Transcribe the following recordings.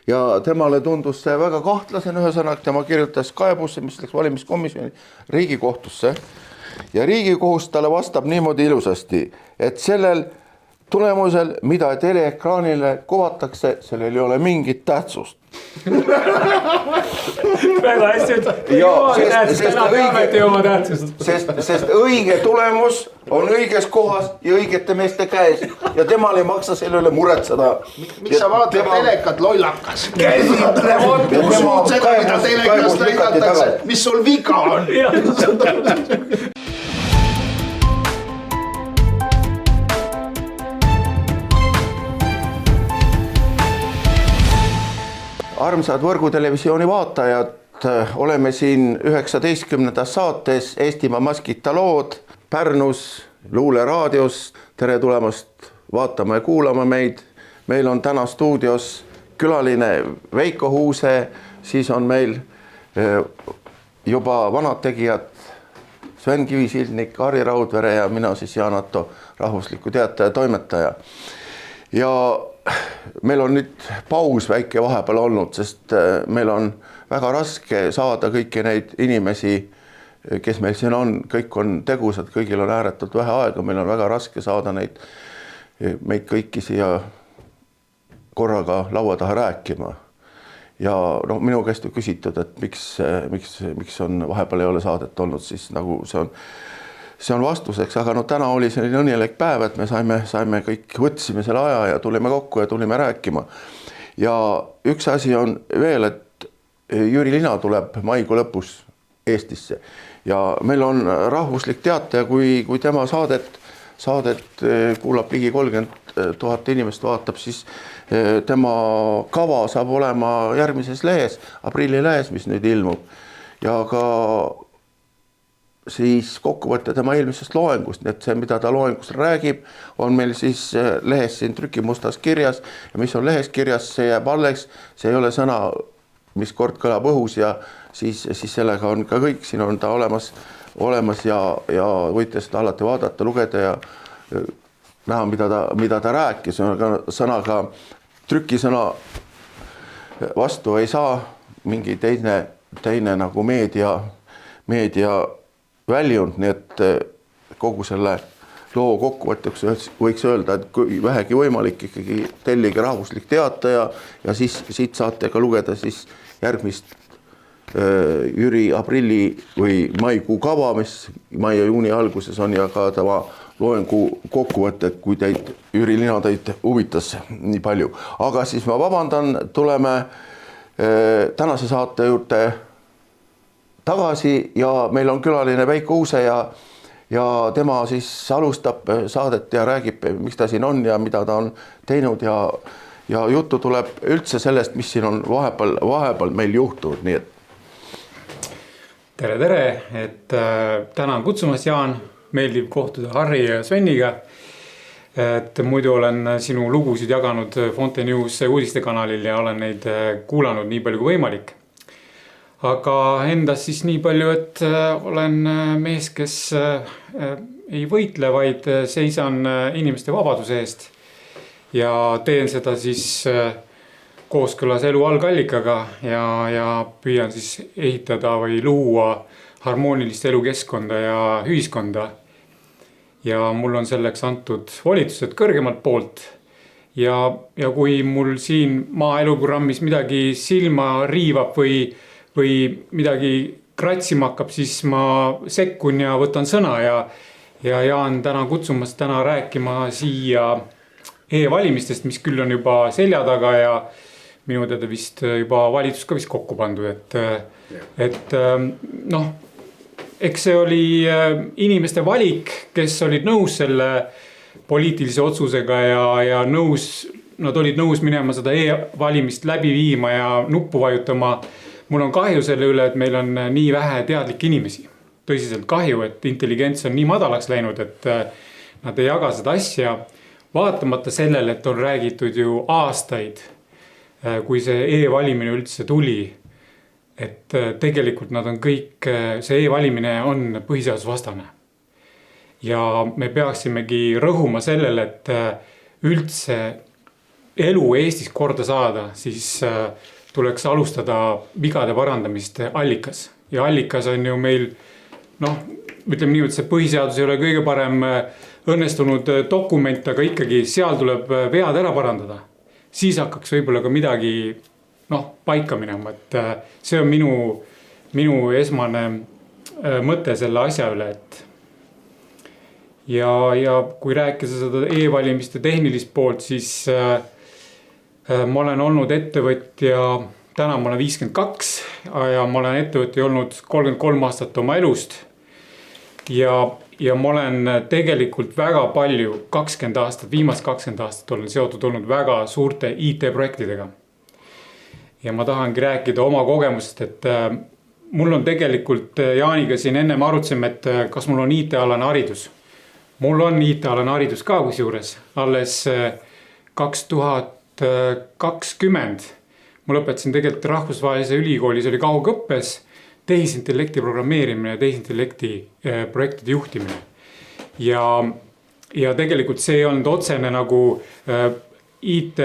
ja temale tundus see väga kahtlasen, ühesõnaga tema kirjutas kaebusse, mis läks valimiskomisjoni Riigikohtusse ja Riigikohus talle vastab niimoodi ilusasti, et sellel tulemusel, mida teleekraanile kuvatakse, sellel ei ole mingit tähtsust. Väga hästi, sest õige tulemus on õiges kohas ja õigete meeste käes ja temal ei maksa selle üle muretseda. Miks sa vaatad telekat lollakas? Usud seda, mida telekast näidatakse, mis sul viga on? Armsad Võrgutelevisiooni vaatajad, oleme siin 19. saates Eestimaa maskita lood Pärnus, Luule raadios. Tere tulemast vaatama ja kuulama meid. Meil on täna stuudios külaline Veiko Huuse, siis on meil juba vanad tegijad Sven Kivisildnik, Harri Raudvere ja mina siis Jaanato, rahvusliku teataja, toimetaja. Ja meil on nüüd paus väike vahepeal olnud, sest meil on väga raske saada kõiki neid inimesi, kes meil siin on, kõik on tegusad, kõigil on ääretult vähe aega, meil on väga raske saada meid kõiki siia korraga laua taha rääkima. Ja minu käest on küsitud, et miks on vahepeal ei ole saadet olnud, siis nagu see on vastuseks, aga täna oli selline õnnelik päev, et me saime kõik, võtsime selle aja ja tulime kokku ja tulime rääkima. Ja üks asi on veel, et Jüri Lina tuleb maikuu lõpus Eestisse ja meil on rahvuslik teataja, kui tema saadet kuulab ligi 30,000 inimest vaatab, siis tema kava saab olema järgmises lehes, aprilli lehes, mis nüüd ilmub ja ka siis kokkuvõtte tema eelmisest loengust, nii et see, mida ta loengus räägib, on meil siis lehes siin trükimustas kirjas ja mis on lehes kirjas, see jääb alles, see ei ole sõna, mis kord kõlab õhus ja siis sellega on ka kõik, siin on ta olemas ja võite seda alati vaadata, lugeda ja näha, mida ta rääkis, sõnaga, trükisõna vastu ei saa mingi teine nagu meedia väljund, nii et kogu selle loo kokkuvõtteks võiks öelda, et kui vähegi võimalik ikkagi tellige rahvuslik teataja ja siis siit saate ka lugeda siis järgmist Jüri aprilli või maikuu kava, mis mai ja juuni alguses on ja ka tema loengu kokkuvõtted, kui teid Jüri Lina teid huvitas nii palju. Aga siis ma vabandan, tuleme tänase saate juurde tagasi ja meil on külaline Veiko Huuse ja tema siis alustab saadet ja räägib, miks ta siin on ja mida ta on teinud ja juttu tuleb üldse sellest, mis siin on vahepeal meil juhtunud, nii et. Tere, et tänan kutsumast, Jaan, meeldiv kohtuda Harri ja Sveniga. Et muidu olen sinu lugusid jaganud Fonte News uudistekanalil ja olen neid kuulanud nii palju kui võimalik. Aga endas siis nii palju, et olen mees, kes ei võitle, vaid seisan inimeste vabaduse eest ja teen seda siis kooskõlas elu algallikaga ja püüan siis ehitada või luua harmoonilist elukeskkonda ja ühiskonda. Ja mul on selleks antud volitused kõrgemalt poolt ja kui mul siin maaeluprogrammis midagi silma riivab või midagi kratsima hakkab, siis ma sekkun ja võtan sõna ja Jaan täna kutsumast täna rääkima siia e-valimistest, mis küll on juba selja taga ja minu teada vist juba valitsus ka vist kokku pandud, et eks see oli inimeste valik, kes olid nõus selle poliitilise otsusega ja nad olid nõus minema seda e-valimist läbi viima ja nuppu vajutama. Mul on kahju selle üle, et meil on nii vähe teadlikke inimesi. Tõsiselt kahju, et intelligents on nii madalaks läinud, et nad ei jaga seda asja. Vaatamata sellele, et on räägitud ju aastaid, kui see e-valimine üldse tuli, et tegelikult nad on kõik, see e-valimine on põhiseadusvastane. Ja me peaksimegi rõhuma sellele, et üldse elu Eestis korda saada, siis tuleks alustada vigade parandamist allikas. Ja allikas on ju meil, ütleme nii, et see põhiseadus ei ole kõige parem õnnestunud dokument, aga ikkagi seal tuleb vead ära parandada. Siis hakkaks võib-olla ka midagi paika minema, et see on minu esmane mõte selle asja üle, et ja kui rääkida seda e-valimiste tehnilist poolt, siis ma olen olnud ettevõtja, täna ma olen 52 ja ma olen ettevõtja olnud 33 aastat oma elust. Ja ma olen tegelikult väga palju, 20 aastat, viimast 20 aastat olen seotud olnud väga suurte IT-projektidega. Ja ma tahangi rääkida oma kogemusest, et mul on tegelikult Jaaniga siin ennem arutseme, et kas mul on IT-alane haridus. Mul on IT-alane haridus ka kusjuures, alles 2020. Ma lõpetasin tegelikult rahvusvahelise ülikoolis, oli kaugõppes, tehisintellekti programmeerimine ja tehisintellekti projektide juhtimine. Ja tegelikult see on otsene nagu IT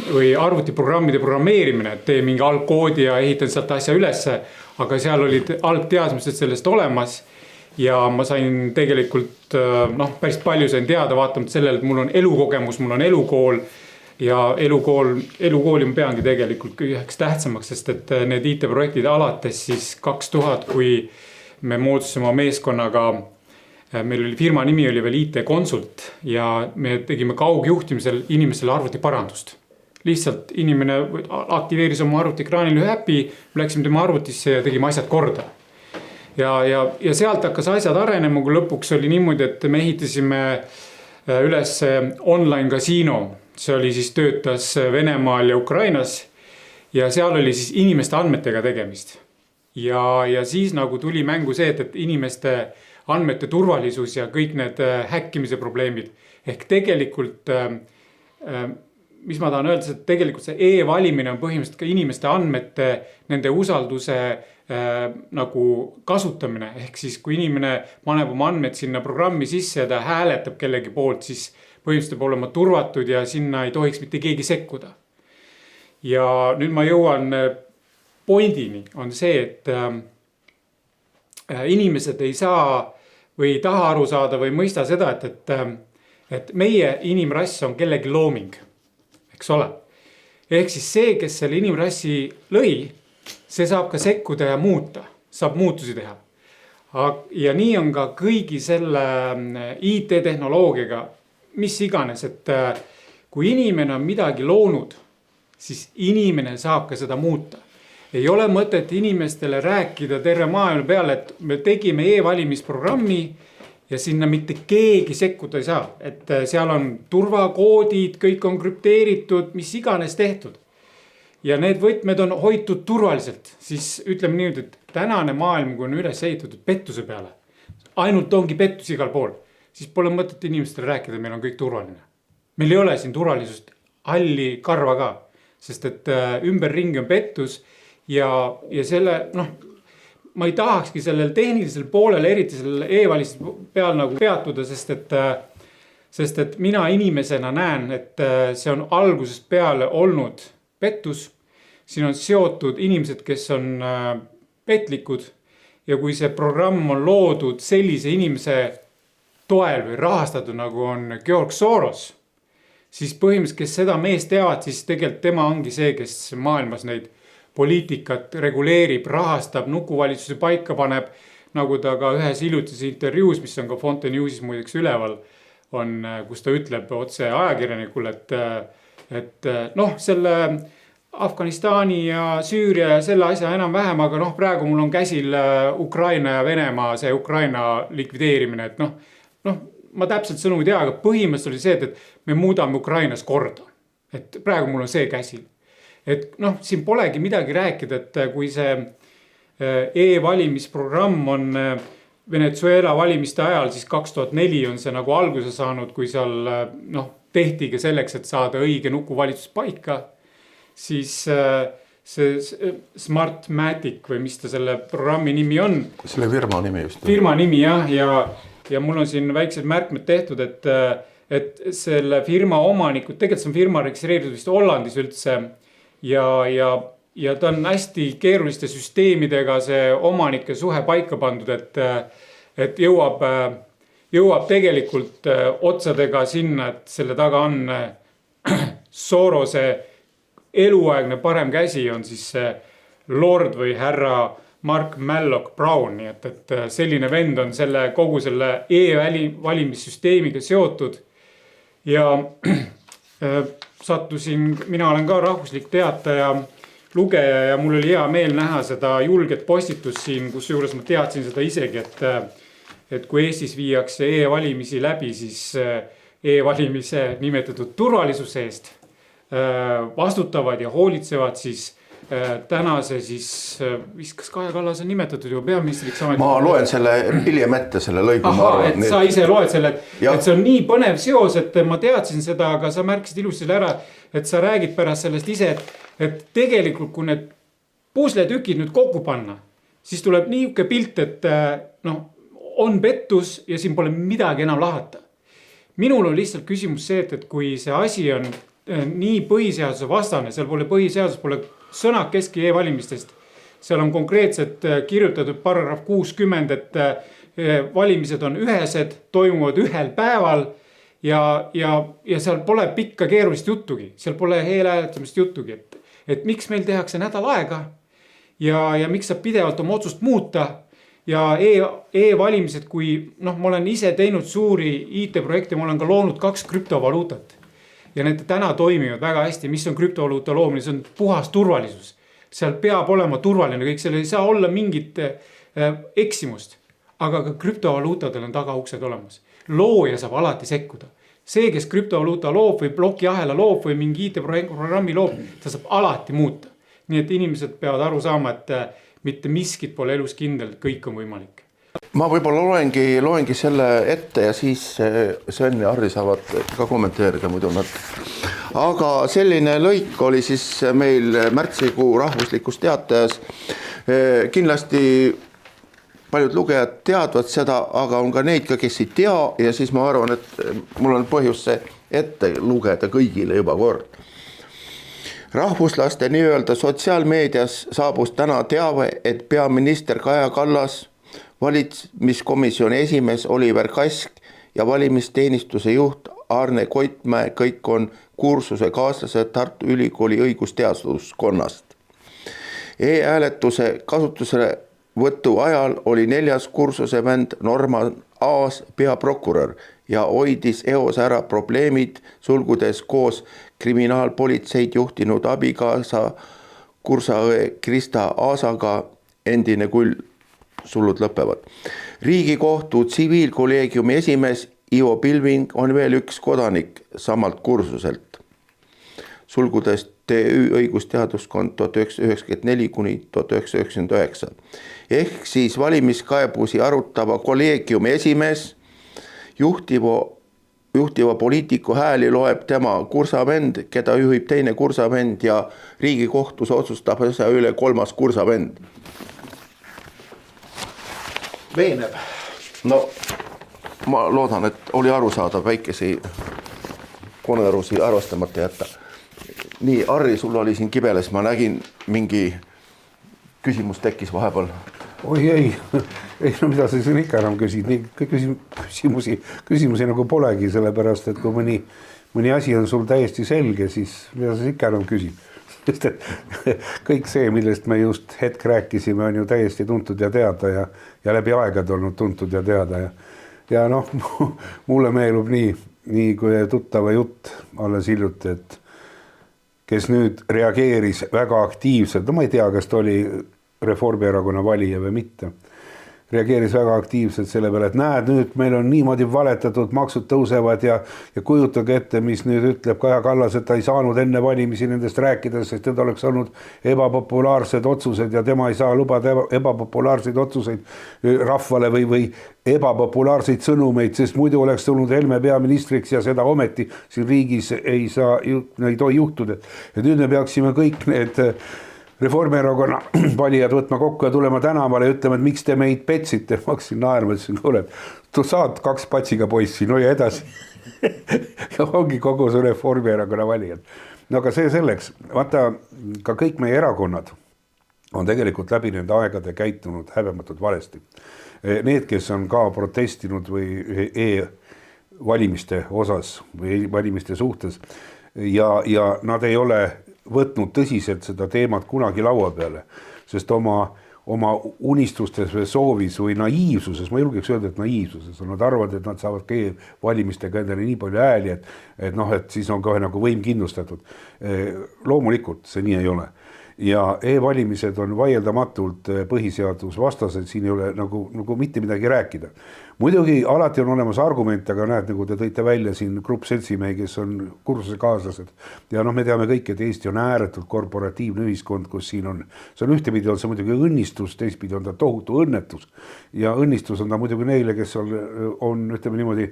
või arvutiprogrammide programmeerimine, et tee mingi algkoodi ja ehitan sealt asja ülesse, aga seal olid algteadmised sellest olemas. Ja ma sain tegelikult, päris palju sain teada vaatamata sellele, et mul on elukogemus, mul on elukool ja elukooli ma peangi tegelikult üheks tähtsamaks, sest et need IT-projektid alates siis 2000, kui me moodustasime meeskonnaga, meil oli firma nimi oli veel IT-konsult ja me tegime kaugjuhtimisel inimestele arvuti parandust. Lihtsalt inimene aktiveeris oma arvutiekraanil ühe äpi, läksime tema arvutisse ja tegime asjad korda. Ja sealt hakkas asjad arenema, kui lõpuks oli niimoodi, et me ehitasime üles online kasiino. See oli siis töötas Venemaal ja Ukrainas ja seal oli siis inimeste andmetega tegemist. Ja siis nagu tuli mängu see, et inimeste andmete turvalisus ja kõik need häkkimise probleemid. Ehk tegelikult, mis ma tahan öelda, et tegelikult see e-valimine on põhimõtteliselt ka inimeste andmete, nende usalduse nagu kasutamine. Ehk siis kui inimene paneb oma andmed sinna programmi sisse ja ta hääletab kellegi poolt, siis põhimõtteliselt peab olema turvatud ja sinna ei tohiks mitte keegi sekkuda. Ja nüüd ma jõuan pointini, on see, et inimesed ei saa või ei taha aru saada või mõista seda, et meie inimrass on kellegi looming, eks ole. Ehk siis see, kes selle inimrassi lõi, see saab ka sekkuda ja muuta, saab muutusi teha. Ja nii on ka kõigi selle IT-tehnoloogiaga, mis iganes, et kui inimene on midagi loonud, siis inimene saab ka seda muuta. Ei ole mõtet inimestele rääkida terve maailma peale, et me tegime e-valimisprogrammi ja sinna mitte keegi sekkuda ei saa. Et seal on turvakoodid, kõik on krüpteeritud, mis iganes tehtud. Ja need võtmed on hoitud turvaliselt, siis ütleme nii, et tänane maailm, kui on üles ehitatud pettuse peale, ainult ongi pettus igal pool, siis pole mõtet inimestele rääkida, meil on kõik turvaline. Meil ei ole siin turvalisust halli karva ka, sest et ümberringi on pettus ja selle, ma ei tahakski sellel tehnilisel poolel, eriti sellel e-valist peal nagu peatuda, sest et mina inimesena näen, et see on algusest peale olnud pettus. Siin on seotud inimesed, kes on petlikud ja kui see programm on loodud sellise inimese toel või rahastatud, nagu on Georg Soros, siis põhimõtteliselt, kes seda meest teavad, siis tegelikult tema ongi see, kes maailmas neid poliitikat reguleerib, rahastab, nukuvalitsuse paika paneb, nagu ta ka ühes hiljutises intervjuus, mis on ka Fonte Newsis muideks üleval, on, kus ta ütleb otse ajakirjanikule, et selle Afganistani ja Süüria ja selle asja enam vähem, aga praegu mul on käsil Ukraina ja Venemaa, see Ukraina likvideerimine, et ma täpselt sõnu ei tea, aga põhimõtteliselt oli see, et me muudame Ukrainas korda. Et praegu mul on see käsil. Et siin polegi midagi rääkida, et kui see e-valimisprogramm on Venezuela valimiste ajal, siis 2004 on see nagu alguse saanud, kui seal tehtigi selleks, et saada õige nukuvalitsus paika, siis see Smartmatic või mis ta selle programmi nimi on. Selle firma nimi just. Firma nimi jah, ja mul on siin väiksed märkmed tehtud, et selle firma omanikud, tegelikult see on firma registreeritud vist Hollandis üldse ja ta on hästi keeruliste süsteemidega see omanike suhe paika pandud, et jõuab tegelikult otsadega sinna, et selle taga on Sorose eluaegne parem käsi on siis see Lord või härra Mark Mallock Brown, nii et selline vend on kogu selle e-valimissüsteemiga seotud ja mina olen ka rahvuslik teataja, lugeja ja mul oli hea meel näha seda julget postitust siin, kus juures ma teadsin seda isegi, et kui Eestis viiakse e-valimisi läbi, siis e-valimise nimetatud turvalisuse eest vastutavad ja hoolitsevad siis tänase siis kas Kaja Kallas on nimetatud ju peaministriks ametlikult. Ma loen selle hiljem ette selle lõigu. Et sa ise loed selle, et see on nii põnev seos, et ma teadsin seda, aga sa märkisid ilusti selle ära, et sa räägid pärast sellest ise, et tegelikult kui need pusletükid nüüd kokku panna, siis tuleb niisugune pilt, et on pettus ja siin pole midagi enam lahata. Minul on lihtsalt küsimus see, et kui see asi on nii põhiseaduse vastane, seal põhiseadus pole sõnakeski e-valimistest. Seal on konkreetselt kirjutatud paragrahv 60, et valimised on ühesed, toimuvad ühel päeval ja seal pole pikka keerulist juttugi. Seal pole eelhääletamist juttugi, et miks meil tehakse nädal aega ja miks saab pidevalt oma otsust muuta ja e-valimised, kui ma olen ise teinud suuri IT-projekte, ma olen ka loonud 2 krüptovaluutat. Ja need täna toimivad väga hästi, mis on krüptovaluuta loomine, see on puhas turvalisus. Seal peab olema turvaline kõik, seal ei saa olla mingit eksimust, aga ka krüptovaluutadel on tagauksed olemas. Looja saab alati sekkuda. See, kes krüptovaluuta loob või blokiahela loob või mingi IT-programmi loob, ta saab alati muuta. Nii et inimesed peavad aru saama, et mitte miskit pole elus kindel, kõik on võimalik. Ma võib-olla loengi selle ette ja siis Sven ja Harri saavad ka kommenteerida muidu nad. Aga selline lõik oli siis meil märtsikuu rahvuslikus teatajas. Kindlasti paljud lugejad teadvad seda, aga on ka neid, kes ei tea ja siis ma arvan, et mul on põhjus see ette lugeda kõigile juba kord. Rahvuslaste nii-öelda sotsiaalmeedias saabus täna teave, et peaminister Kaja Kallas, valitsemiskomisjoni esimees Oliver Kask ja valimisteenistuse juht Arne Koitmäe kõik on kursuse kaaslased Tartu Ülikooli õigusteaduskonnast. E-hääletuse kasutusele võtu ajal oli 4. kursuse vend Norman Aas peaprokurör ja hoidis eos ära probleemid sulgudes koos kriminaalpolitseid juhtinud abikaasa kursaõe Krista Aasaga endine küll sulud lõpevad. Riigikohtu tsiviilkolleegiumi esimees Ivo Pilving on veel üks kodanik samalt kursuselt. Sulgudes TÜ õigusteaduskond 1994 kuni 1999. Ehk siis valimiskaebusi arutava kolleegiumi esimees juhtiva poliitiku hääli loeb tema kursavend, keda juhib teine kursavend ja Riigikohtus otsustab üle 3. kursavend. Veenev. No ma loodan, et oli aru saada väikesi konerusi arvestamata jätta. Nii, Harri, sul oli siin kibeles, ma nägin mingi küsimus tekkis vahepeal. Oi ei, no mida sa siin ikka enam küsid, küsimusi nagu polegi, sellepärast, et kui mõni asi on sul täiesti selge, siis mida sa ikka enam küsid. Sest kõik see, millest me just hetk rääkisime, on ju täiesti tuntud ja teada ja läbi aegad olnud tuntud ja teada. Ja mulle meelub nii kui tuttava jutt alles hiljuti, et kes nüüd reageeris väga aktiivselt, ma ei tea, kas ta oli Reformierakonna valija või mitte, reageeris väga aktiivselt selle peale, et näed, nüüd meil on niimoodi valetatud, maksud tõusevad ja kujutage ette, mis nüüd ütleb Kaja Kallas, et ta ei saanud enne valimisi nendest rääkida, sest need oleks olnud ebapopulaarsed otsused ja tema ei saa lubada ebapopulaarseid otsuseid rahvale või ebapopulaarseid sõnumeid, sest muidu oleks tulnud Helme peaministriks ja seda ometi siin riigis ei tohi juhtuda. Ja nüüd me peaksime kõik need Reformierakonna valijad võtma kokku ja tulema tänavale ja ütlema, et miks te meid petsite. Ma hakkasin naerma, ütlesin, kuule, saad 2 patsiga poissi, no ja edasi. Ja ongi kogu see Reformierakonna valijad. No aga see selleks, vaata ka kõik meie erakonnad on tegelikult läbi nende aegade käitunud häbematult valesti. Need, kes on ka protestinud või e-valimiste osas või valimiste suhtes ja nad ei ole võtnud tõsiselt seda teemat kunagi laua peale, sest oma unistustes või soovis või naiivsuses, ma julgeks öelda, et naiivsuses, nad arvavad, et nad saavad valimistega endale nii palju hääli, et siis on kohe nagu võim kindlustatud. Loomulikult see nii ei ole. Ja e-valimised on vaieldamatult põhiseadusvastased, siin ei ole nagu mitte midagi rääkida. Muidugi alati on olemas argument, aga näed, nagu te tõite välja siin grupp seltsimehi, kes on kursuse kaaslased. Ja me teame kõik, et Eesti on ääretult korporatiivne ühiskond, kus siin on, see on ühtepidi on see muidugi õnnistus, teistpidi on ta tohutu õnnetus. Ja õnnistus on ta muidugi neile, kes on ütleme niimoodi,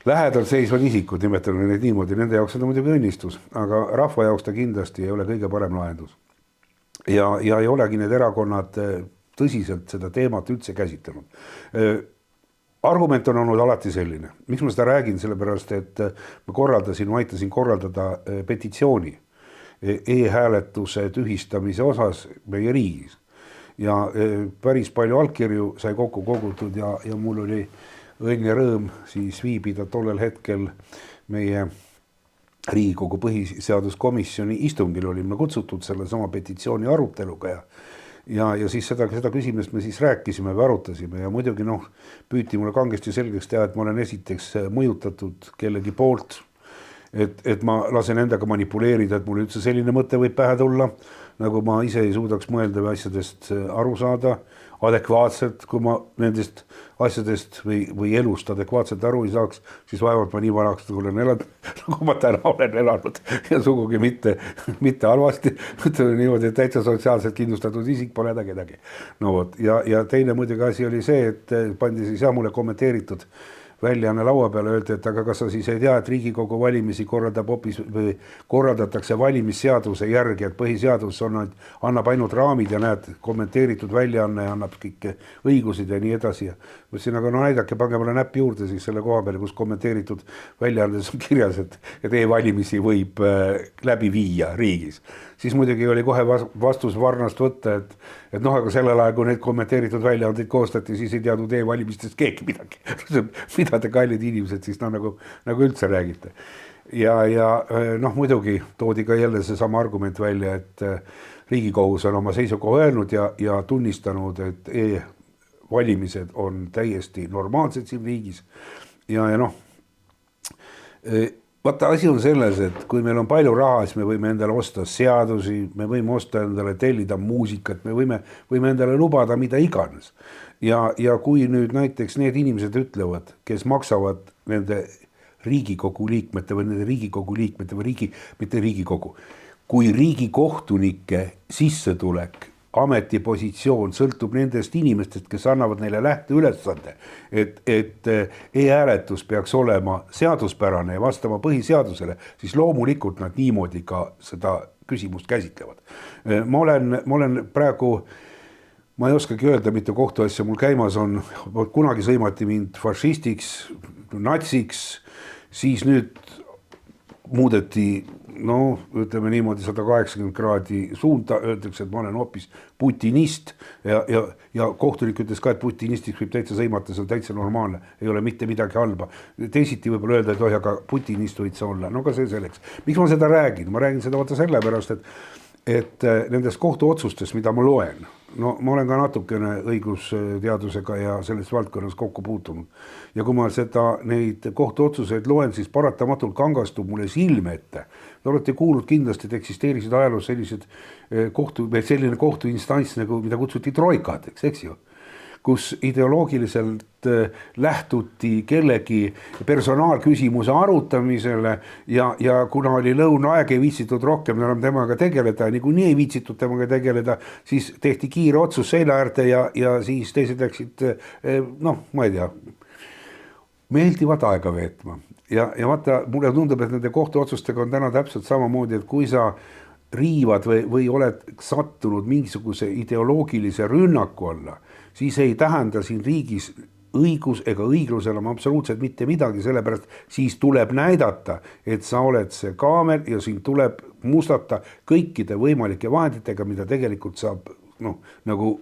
lähedal seisvad isikud, nimetame neid niimoodi, nende jaoks on ta muidugi õnnistus, aga rahva jaoks ta kindlasti ei ole kõige parem lahendus. Ja ei olegi need erakonnad tõsiselt seda teemat üldse käsitlenud. Argument on olnud alati selline. Miks ma seda räägin? Sellepärast, et ma aitasin korraldada petitsiooni e-hääletuse tühistamise osas meie riigis. Ja päris palju allkirju sai kokku kogutud ja mul oli õnn ja rõõm siis viibida tollel hetkel meie Riigikogu põhiseaduskomisjoni istungil olime kutsutud selle sama petitsiooni aruteluga ja siis seda küsimust me siis rääkisime või arutasime ja muidugi püüti mulle kangesti selgeks teha, et ma olen esiteks mõjutatud kellegi poolt, et ma lasen endaga manipuleerida, et mul üldse selline mõte võib pähe tulla, nagu ma ise ei suudaks mõelda või asjadest aru saada adekvaatselt, kui ma nendest asjadest või elust adekvaatselt aru ei saaks, siis vaevalt ma nii vanaks olen elanud, nagu ma täna olen elanud ja sugugi mitte halvasti, ütleme niimoodi, et täitsa sotsiaalselt kindlustatud isik pole kedagi. No vot, ja teine muidugi asi oli see, et pandi siis mulle kommenteeritud väljaanne laua peale, öeldi, et aga kas sa siis ei tea, et Riigikogu valimisi korraldatakse valimisseaduse järgi, et põhiseadus annab ainult raamid ja näed, kommenteeritud väljaanne annab kõik õigused ja nii edasi. Mõtlesin, aga näidake, pange mulle näpp juurde siis selle koha peale, kus kommenteeritud väljaandes on kirjas, et e-valimisi võib läbi viia riigis. Siis muidugi oli kohe vastus varnast võtta, et aga sellel ajal, kui need kommenteeritud väljaandeid koostati, siis ei teadnud e-valimistest keegi midagi. Mida te kallid inimesed siis nagu üldse räägite. Ja muidugi toodi ka jälle see sama argument välja, et Riigikohus on oma seisukoha öelnud ja tunnistanud, et e-valimised on täiesti normaalsed siin riigis. Vaata, asi on selles, et kui meil on palju raha, siis me võime endale osta seadusi, me võime osta endale tellida muusikat, me võime endale lubada mida iganes. Ja kui nüüd näiteks need inimesed ütlevad, kes maksavad nende Riigikogu liikmete või mitte Riigikogu, kui riigikohtunike sissetulek, ametipositsioon sõltub nendest inimestest, kes annavad neile lähteülesande, et e-hääletus peaks olema seaduspärane ja vastama põhiseadusele, siis loomulikult nad niimoodi ka seda küsimust käsitlevad. Ma olen praegu, ma ei oskagi öelda, mitu kohtuasja mul käimas on, kunagi sõimati mind fašistiks, natsiks, siis nüüd muudeti, ütleme niimoodi 180 kraadi suunda, öeldakse, et ma olen hoopis putinist ja kohtunik ütles ka, et putinistiks võib täitsa sõimata, see on täitsa normaalne, ei ole mitte midagi halba. Teisiti võib-olla öelda, et aga putinist võid sa olla, ka see selleks. Miks ma seda räägin? Ma räägin seda vaata sellepärast, et nendest kohtuotsustest, mida ma loen, ma olen ka natukene õigusteadusega ja selles valdkonnas kokku puutunud. Ja kui ma neid kohtuotsuseid loen, siis paratamatult kangastub mulle silme ette. Te olete kuulnud kindlasti, et eksisteerisid ajaloos selline kohtuinstants, mida kutsuti troikadeks, eks ju? Kus ideoloogiliselt lähtuti kellegi personaalküsimuse arutamisele ja kuna oli lõunaaeg, ei viitsitud rohkem enam temaga tegeleda, niikuinii ei viitsitud temaga tegeleda, siis tehti kiire otsus seina äärde ja siis teised läksid, ma ei tea, meeldivat aega veetma. Ja vaata, mulle tundub, et nende kohtuotsustega on täna täpselt samamoodi, et kui sa riivad või oled sattunud mingisuguse ideoloogilise rünnaku alla, siis ei tähenda siin riigis õigus ega õiglus enam absoluutselt mitte midagi, sellepärast siis tuleb näidata, et sa oled see kaamel ja siin tuleb mustata kõikide võimalike vahenditega, mida tegelikult saab, nagu,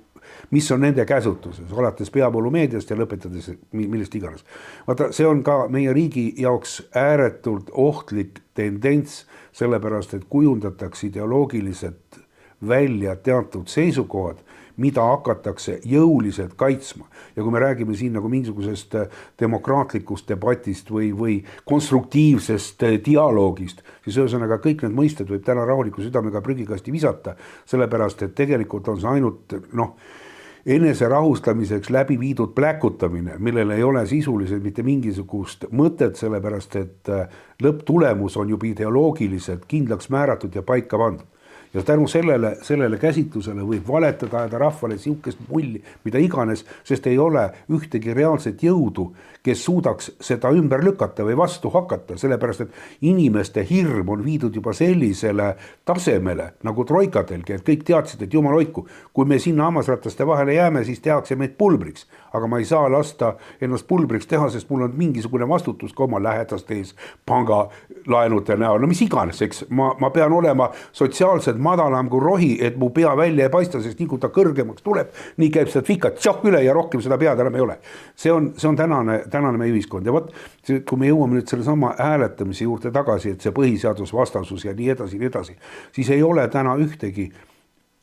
mis on nende käsutuses, alates peavoolumeediast ja lõpetades millest iganes. Vaata, see on ka meie riigi jaoks ääretult ohtlik tendents, sellepärast, et kujundatakse ideoloogiliselt välja teatud seisukohad, mida hakatakse jõuliselt kaitsma. Ja kui me räägime siin nagu mingisugusest demokraatlikust debatist või konstruktiivsest dialoogist, siis ühesõnaga kõik need mõisted võib täna rahuliku südamega prügikasti visata, sellepärast, et tegelikult on see ainult enese rahustamiseks läbi viidud pläkutamine, millel ei ole sisuliselt mitte mingisugust mõtet, sellepärast, et lõpptulemus on juba ideoloogiliselt kindlaks määratud ja paika pandud. Ja tänu sellele käsitlusele võib valetada ajada rahvale siukest mulli, mida iganes, sest ei ole ühtegi reaalset jõudu, kes suudaks seda ümber lükata või vastu hakata, sellepärast et inimeste hirm on viidud juba sellisele tasemele nagu troikadelgi, et kõik teadsid, et jumal hoidku, kui me sinna hammasrataste vahele jääme, siis tehakse meid pulbriks, aga ma ei saa lasta ennast pulbriks teha, sest mul on mingisugune vastutus ka oma lähedaste ees pangalaenude näol, no mis iganes, eks ma pean olema sotsiaalselt madalam kui rohi, et mu pea välja ei paista, sest nii kui ta kõrgemaks tuleb, nii käib seda fikat tšah üle ja rohkem seda pead enam ei ole. See on tänane meie ühiskond ja võt, kui me jõuame nüüd selle sama hääletamise juurde tagasi, et see põhiseadusvastasus ja nii edasi, siis ei ole täna ühtegi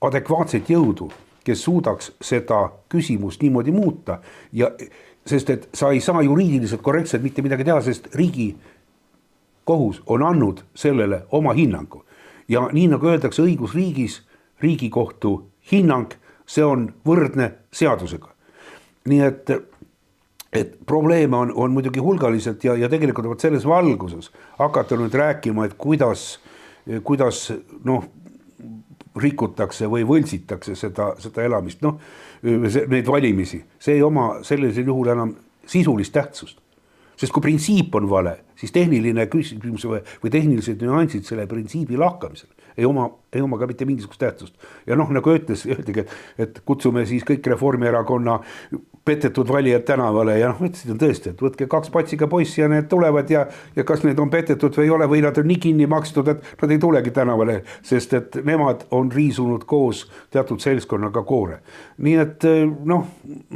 adekvaatset jõudu, kes suudaks seda küsimust niimoodi muuta ja sest et sa ei saa juriidiliselt korrektselt mitte midagi teha, sest riigi kohus on andnud sellele oma hinnangu. Ja nii nagu öeldakse õigusriigis, riigikohtu hinnang, see on võrdne seadusega. Nii et probleeme on muidugi hulgaliselt ja tegelikult selles valguses hakata nüüd rääkima, et kuidas rikutakse või võltsitakse seda elamist, neid valimisi. See ei oma sellisel juhul enam sisulist tähtsust. Sest kui printsiip on vale, siis tehniline küsimus või tehnilised nüansid selle printsiibi lahkamisel ei oma ka mitte mingisugust tähtsust. Ja nagu öeldigi, et kutsume siis kõik Reformierakonna petetud valijad tänavale ja ütlesid tõesti, et võtke 2 patsiga poissi ja need tulevad ja kas need on petetud või ei ole või nad on nii kinni makstud, et nad ei tulegi tänavale, sest et nemad on riisunud koos teatud seltskonnaga koore. Nii et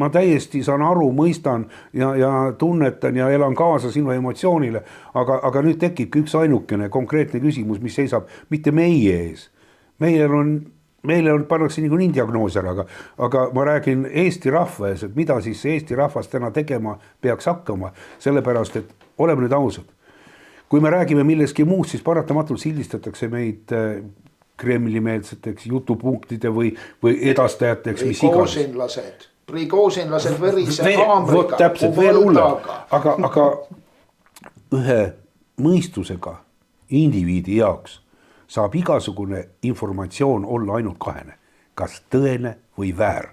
ma täiesti saan aru, mõistan ja tunnetan ja elan kaasa sinu emotsioonile, aga nüüd tekibki üks ainukene konkreetne küsimus, mis seisab mitte meie ees. Meile on pannakse nii diagnoos ära, aga ma räägin Eesti rahva ees, et mida siis Eesti rahvas täna tegema peaks hakkama, sellepärast, et oleme nüüd ausad. Kui me räägime milleski muust, siis paratamatult sildistatakse meid Kremli-meelseteks jutupunktide või edastajateks, mis iganes. Prigoosinlased verise kaamriga. Täpselt veel hullem, aga ühe mõistusega indiviidi jaoks saab igasugune informatsioon olla ainult kahene, kas tõene või väär.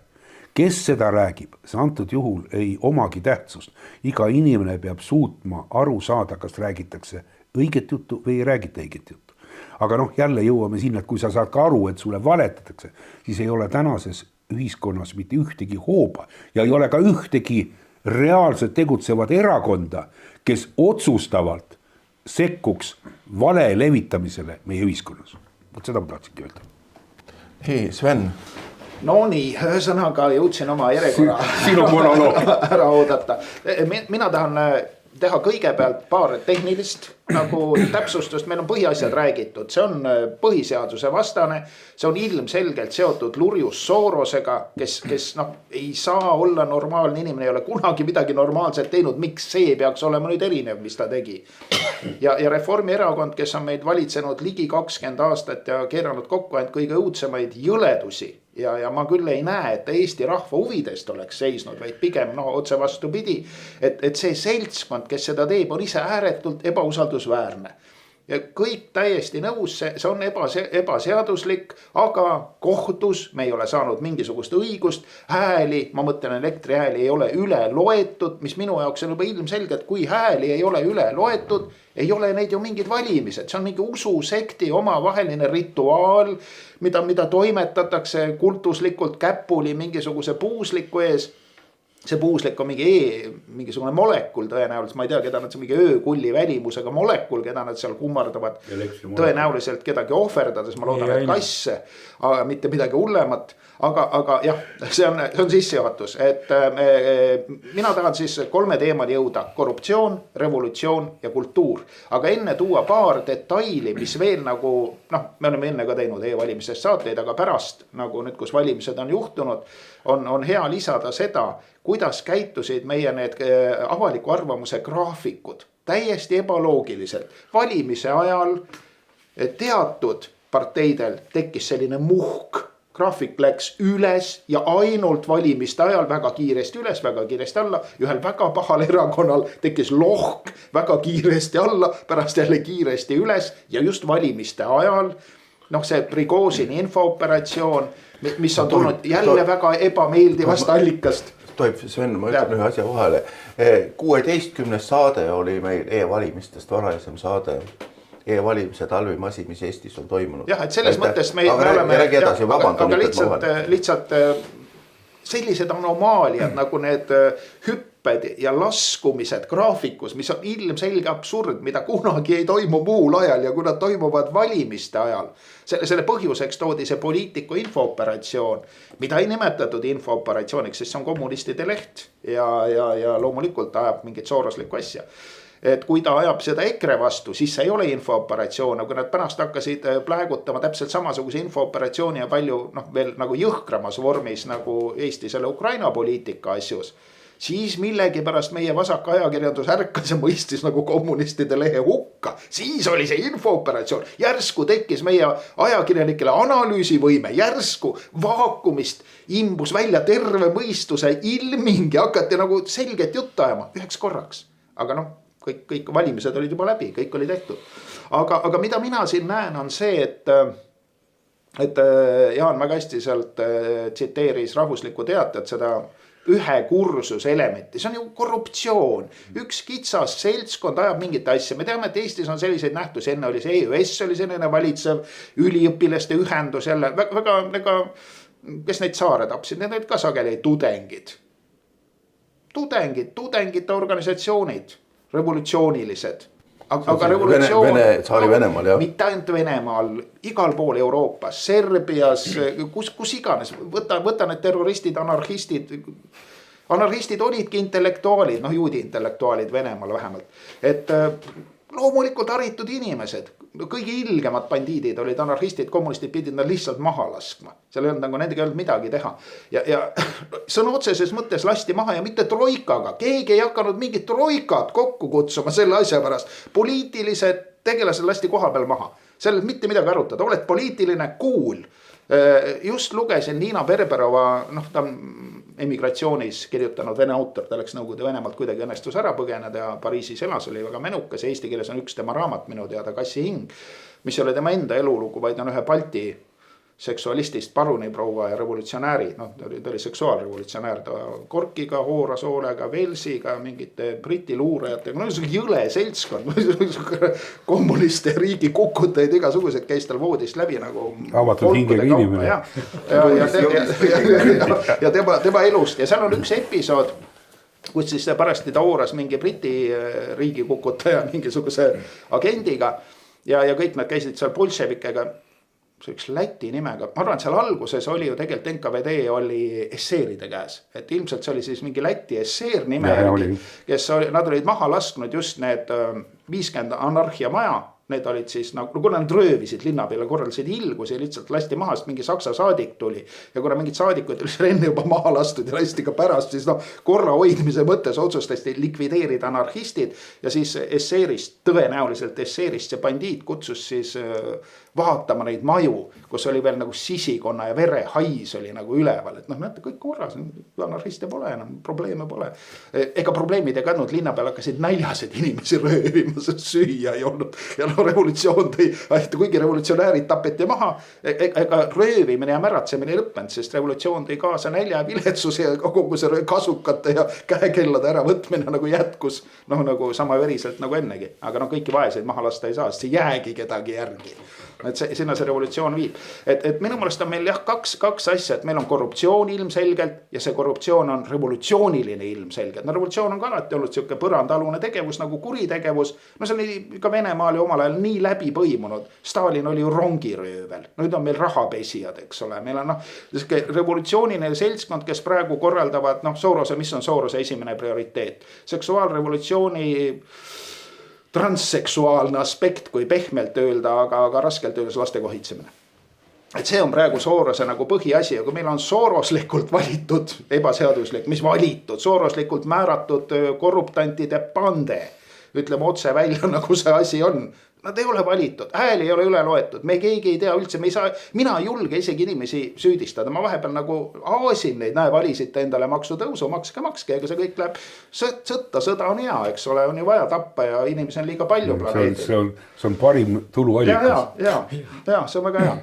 Kes seda räägib, see antud juhul ei omagi tähtsust. Iga inimene peab suutma aru saada, kas räägitakse õiget juttu või ei räägita õiget juttu. Aga jälle jõuame sinna, et kui sa saad ka aru, et sulle valetatakse, siis ei ole tänases ühiskonnas mitte ühtegi hooba ja ei ole ka ühtegi reaalselt tegutsevat erakonda, kes otsustavalt sekkuks vale levitamisele meie ühiskonnas. Seda ma tahtsingi öelda. Hei, Sven. No nii, ühesõnaga jõudsin oma järjekorra Sinu monoloog. ära oodata. Mina tahan teha kõigepealt paar tehnilist täpsustust, meil on põhiasjad räägitud, see on põhiseaduse vastane, see on ilmselgelt seotud Lurjus Sorosega, kes ei saa olla normaalne inimene, ei ole kunagi midagi normaalselt teinud, miks see peaks olema nüüd erinev, mis ta tegi. Ja Reformierakond, kes on meid valitsenud ligi 20 aastat ja keeranud kokku ainult kõige õudsemaid jõledusi. Ja ma küll ei näe, et Eesti rahva huvidest oleks seisnud, vaid pigem otse vastupidi, et see seltskond, kes seda teeb, on ise ääretult ebausaldusväärne. ja kõik täiesti nõus, see on ebaseaduslik, aga kohtus me ei ole saanud mingisugust õigust. Hääli, ma mõtlen elektrihääli, ei ole üle loetud, mis minu jaoks on juba ilmselgelt, kui hääli ei ole üle loetud, ei ole neid ju mingid valimised, see on mingi ususekti omavaheline rituaal, mida toimetatakse kultuslikult käpuli mingisuguse puusliku ees. See puuslik on mingisugune molekul tõenäoliselt, ma ei tea, keda nad, see mingi öökulli välimusega molekul, keda nad seal kummardavad. Tõenäoliselt kedagi ohverdades, ma loodan, et kasse, aga mitte midagi hullemat. Aga jah, see on sissejuhatus, et mina tahan siis 3 teemani jõuda: korruptsioon, revolutsioon ja kultuur. Aga enne tuua paar detaili, mis veel nagu, me oleme enne ka teinud e-valimistest saateid, aga pärast nagu nüüd, kus valimised on juhtunud, on hea lisada seda, kuidas käitusid meie need avaliku arvamuse graafikud. Täiesti ebaloogiliselt. Valimise ajal teatud parteidel tekkis selline muhk. Graafik läks üles ja ainult valimiste ajal väga kiiresti üles, väga kiiresti alla. Ühel väga pahal erakonnal tekkis lohk väga kiiresti alla, pärast jälle kiiresti üles ja just valimiste ajal. See Prigozhini infooperatsioon, mis on tulnud jälle väga ebameeldivast allikast. Toib, Sven, ma ütlen ühe asja vahele. 16. saade oli meil e-valimistest varalisem saade. E-valimise talvimasi, mis Eestis on toimunud. Jah, et selles mõttes me oleme, aga lihtsalt sellised anomaaliad nagu need hüpped ja laskumised graafikus, mis on ilmselge absurd, mida kunagi ei toimu muul ajal ja kui nad toimuvad valimiste ajal. Selle põhjuseks toodi see poliitiku infooperatsioon, mida ei nimetatud infooperatsiooniks, sest see on kommunistide leht ja loomulikult ajab mingit sooroslikku asja. Et kui ta ajab seda EKRE vastu, siis see ei ole infooperatsioon, aga nad pärast hakkasid plägutama täpselt samasuguse infooperatsiooni ja palju veel nagu jõhkramas vormis nagu Eesti selle Ukraina poliitika asjus. Siis millegi pärast meie vasak ajakirjandus ärkas ja mõistis nagu kommunistide lehe hukka. Siis oli see infooperatsioon. Järsku tekkis meie ajakirjanikele analüüsivõime, järsku vaakumist imbus välja terve mõistuse ilming ja hakati nagu selget juttu ajama üheks korraks. Aga kõik valimised olid juba läbi, kõik oli tehtud. Aga mida mina siin näen on see, et Jaan väga hästi sealt tsiteeris Rahvuslikku Teatajat seda ühe kursuse elementi. See on ju korruptsioon. Üks kitsas seltskond ajab mingit asja. Me teame, et Eestis on selliseid nähtusi. Enne oli see EÜS, oli selline valitsev üliõpilaste ühendus jälle. Väga, kes neid saare tapsid, need olid ka sageli tudengid. Tudengite organisatsioonid. Revolutsioonilised. Aga revolutsioon. Saali Venemaal, jah. Mitte ainult Venemaal, igal pool Euroopas, Serbias, kus iganes. Võta need terroristid, anarhistid. Anarhistid olidki intellektuaalid, juudi intellektuaalid Venemaal vähemalt. Et loomulikult haritud inimesed. Kõigi ilgemad bandiidid olid anarhistid, kommunistid pidid nad lihtsalt maha laskma. Seal ei olnud nagu nendega ei olnud midagi teha. Ja sõna otseses mõttes lasti maha ja mitte troikaga. Keegi ei hakanud mingit troikat kokku kutsuma selle asja pärast. Poliitilised tegelased lasti koha peal maha. Sellel mitte midagi arutada. Oled poliitiline cool. Just lugesin Niina Berberova, ta on emigratsioonis kirjutanud vene autor, ta läks Nõukogude Venemaalt kuidagi õnnestus ära põgeneda ja Pariisis elas, oli väga menukas. Eesti keeles on üks tema raamat minu teada Kassi hing, mis ei ole tema enda elulugu, vaid on ühe Balti seksualistist paruniproua ja revolutsionääri. Ta oli seksuaalrevolutsionäär, ta Korkiga, Hoorasoolega, Velsiga, mingite Briti luurajatega, jõle seltskond, kommuniste, riigi kukutajaid, igasugused käis tal voodist läbi nagu avatud hingega inimene. Ja tema elust ja seal on üks episood, kus siis parasti ta hooras mingi Briti riigi kukutaja mingisuguse agendiga ja kõik nad käisid seal bolševikega. See üks Läti nimega, ma arvan, et seal alguses oli ju tegelikult NKVD oli esseeride käes, et ilmselt see oli siis mingi Läti esseer nime järgi, kes nad olid maha lasknud just need 50 anarhia maja, need olid siis nagu, kuna nad röövisid linna peale, korraldasid ilgusi, lihtsalt lasti maha, sest mingi saksa saadik tuli ja kuna mingid saadikud oli enne juba maha lastud ja lasti ka pärast, siis korra hoidmise mõttes otsustasti likvideerida anarhistid ja siis esseerist, tõenäoliselt esseerist see bandiit kutsus siis vaatama neid maju, kus oli veel nagu sisikonna ja verehais oli nagu üleval, et noh, näete, kõik korras, anarhiste pole enam, probleeme pole. Ega probleemid ei kadnud, linna peal hakkasid näljased inimesi röövima, sest süüa ei olnud. Ja no revolutsioon tõi, kuigi revolutsionäärid tapeti maha, ega röövimine ja märatsemine ei lõppenud, sest revolutsioon tõi kaasa nälja ja viletsuse ja kogu see kasukate ja käekellade äravõtmine nagu jätkus, noh nagu sama veriselt nagu ennegi. Aga no kõiki vaeseid maha lasta ei saa, sest see jäägi kedagi järgi. Et sinna see revolutsioon viib. Et minu mõelest on meil jah kaks asja, et meil on korruptsioon ilmselgelt ja see korruptsioon on revolutsiooniline ilmselgelt. No revolutsioon on ka alati olnud siuke põrandaalune tegevus nagu kuritegevus. No see oli ka Venemaal ju omal ajal nii läbi põimunud. Stalin oli ju rongiröövel. Nüüd on meil rahapesijad, eks ole. Meil on revolutsiooniline seltskond, kes praegu korraldavad, Sorose, mis on Sorose esimene prioriteet? Seksuaalrevolutsiooni transseksuaalne aspekt, kui pehmelt öelda, aga raskelt öeldes laste kohitsemine. Et see on praegu Sorose nagu põhiasi ja kui meil on soroslikult valitud, ebaseaduslik, mis valitud, soroslikult määratud korruptantide pande, ütleme otse välja nagu see asi on. Nad ei ole valitud, hääli ei ole üle loetud, me keegi ei tea üldse, mina ei julge isegi inimesi süüdistada, ma vahepeal nagu aasin neid, valisite endale maksutõusu, makske, ega see kõik läheb sõda on hea, eks ole, on ju vaja tappa ja inimesi on liiga palju planeedil. See on parim tuluallikas. Ja, see on väga hea.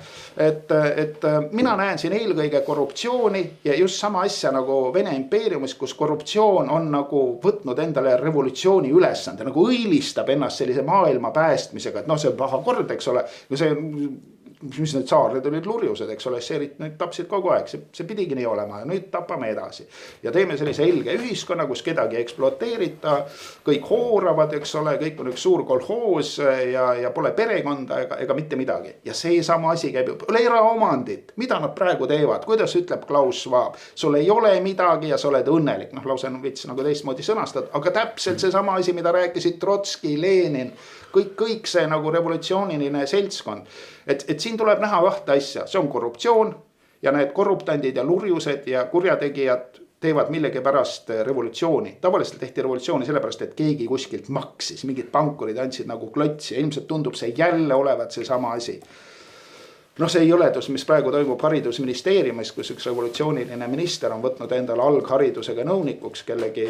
Et mina näen siin eelkõige korruptsiooni ja just sama asja nagu Vene impeeriumis, kus korruptsioon on nagu võtnud endale revolutsiooni ülesande, nagu õilistab ennast sellise maailma päästmise. Et see on paha kord, eks ole, mis need saared olid lurjused, eks ole, see nüüd tapsid kogu aeg, see pidigi nii olema ja nüüd tapame edasi. Ja teeme sellise helge ühiskonna, kus kedagi ekspluateerita, kõik hooravad, eks ole, kõik on üks suur kolhoos ja pole perekonda ega mitte midagi. Ja see sama asi käib ju, ole eraomandit, mida nad praegu teevad, kuidas ütleb Klaus Schwab, sul ei ole midagi ja sa oled õnnelik, lause on vits nagu teistmoodi sõnastad, aga täpselt see sama asi, mida rääkisid Trotski, Lenin, kõik see nagu revolutsiooniline seltskond. Et siin tuleb näha kahte asja, see on korruptsioon ja need korruptandid ja lurjused ja kurjategijad teevad millegi pärast revolutsiooni. Tavaliselt tehti revolutsiooni sellepärast, et keegi kuskilt maksis, mingid pankurid andsid nagu klotsi ja ilmselt tundub see jälle olevat see sama asi. See jõledus, mis praegu toimub haridusministeeriumis, kus üks revolutsiooniline minister on võtnud endale algharidusega nõunikuks kellegi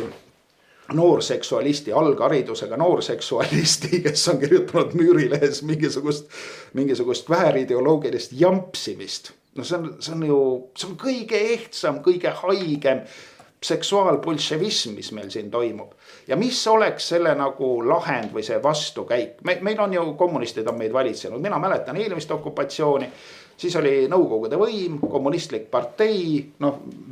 noorseksualisti, algharidusega noorseksualisti, kes on kirjutanud Müürilehes mingisugust väärideoloogilist jampsimist. See on kõige ehtsam, kõige haigem seksuaalbolševism, mis meil siin toimub. Ja mis oleks selle nagu lahend või see vastukäik? Meil on ju kommunistid on meid valitsenud. Mina mäletan eelmist okupatsiooni, siis oli Nõukogude võim, kommunistlik partei,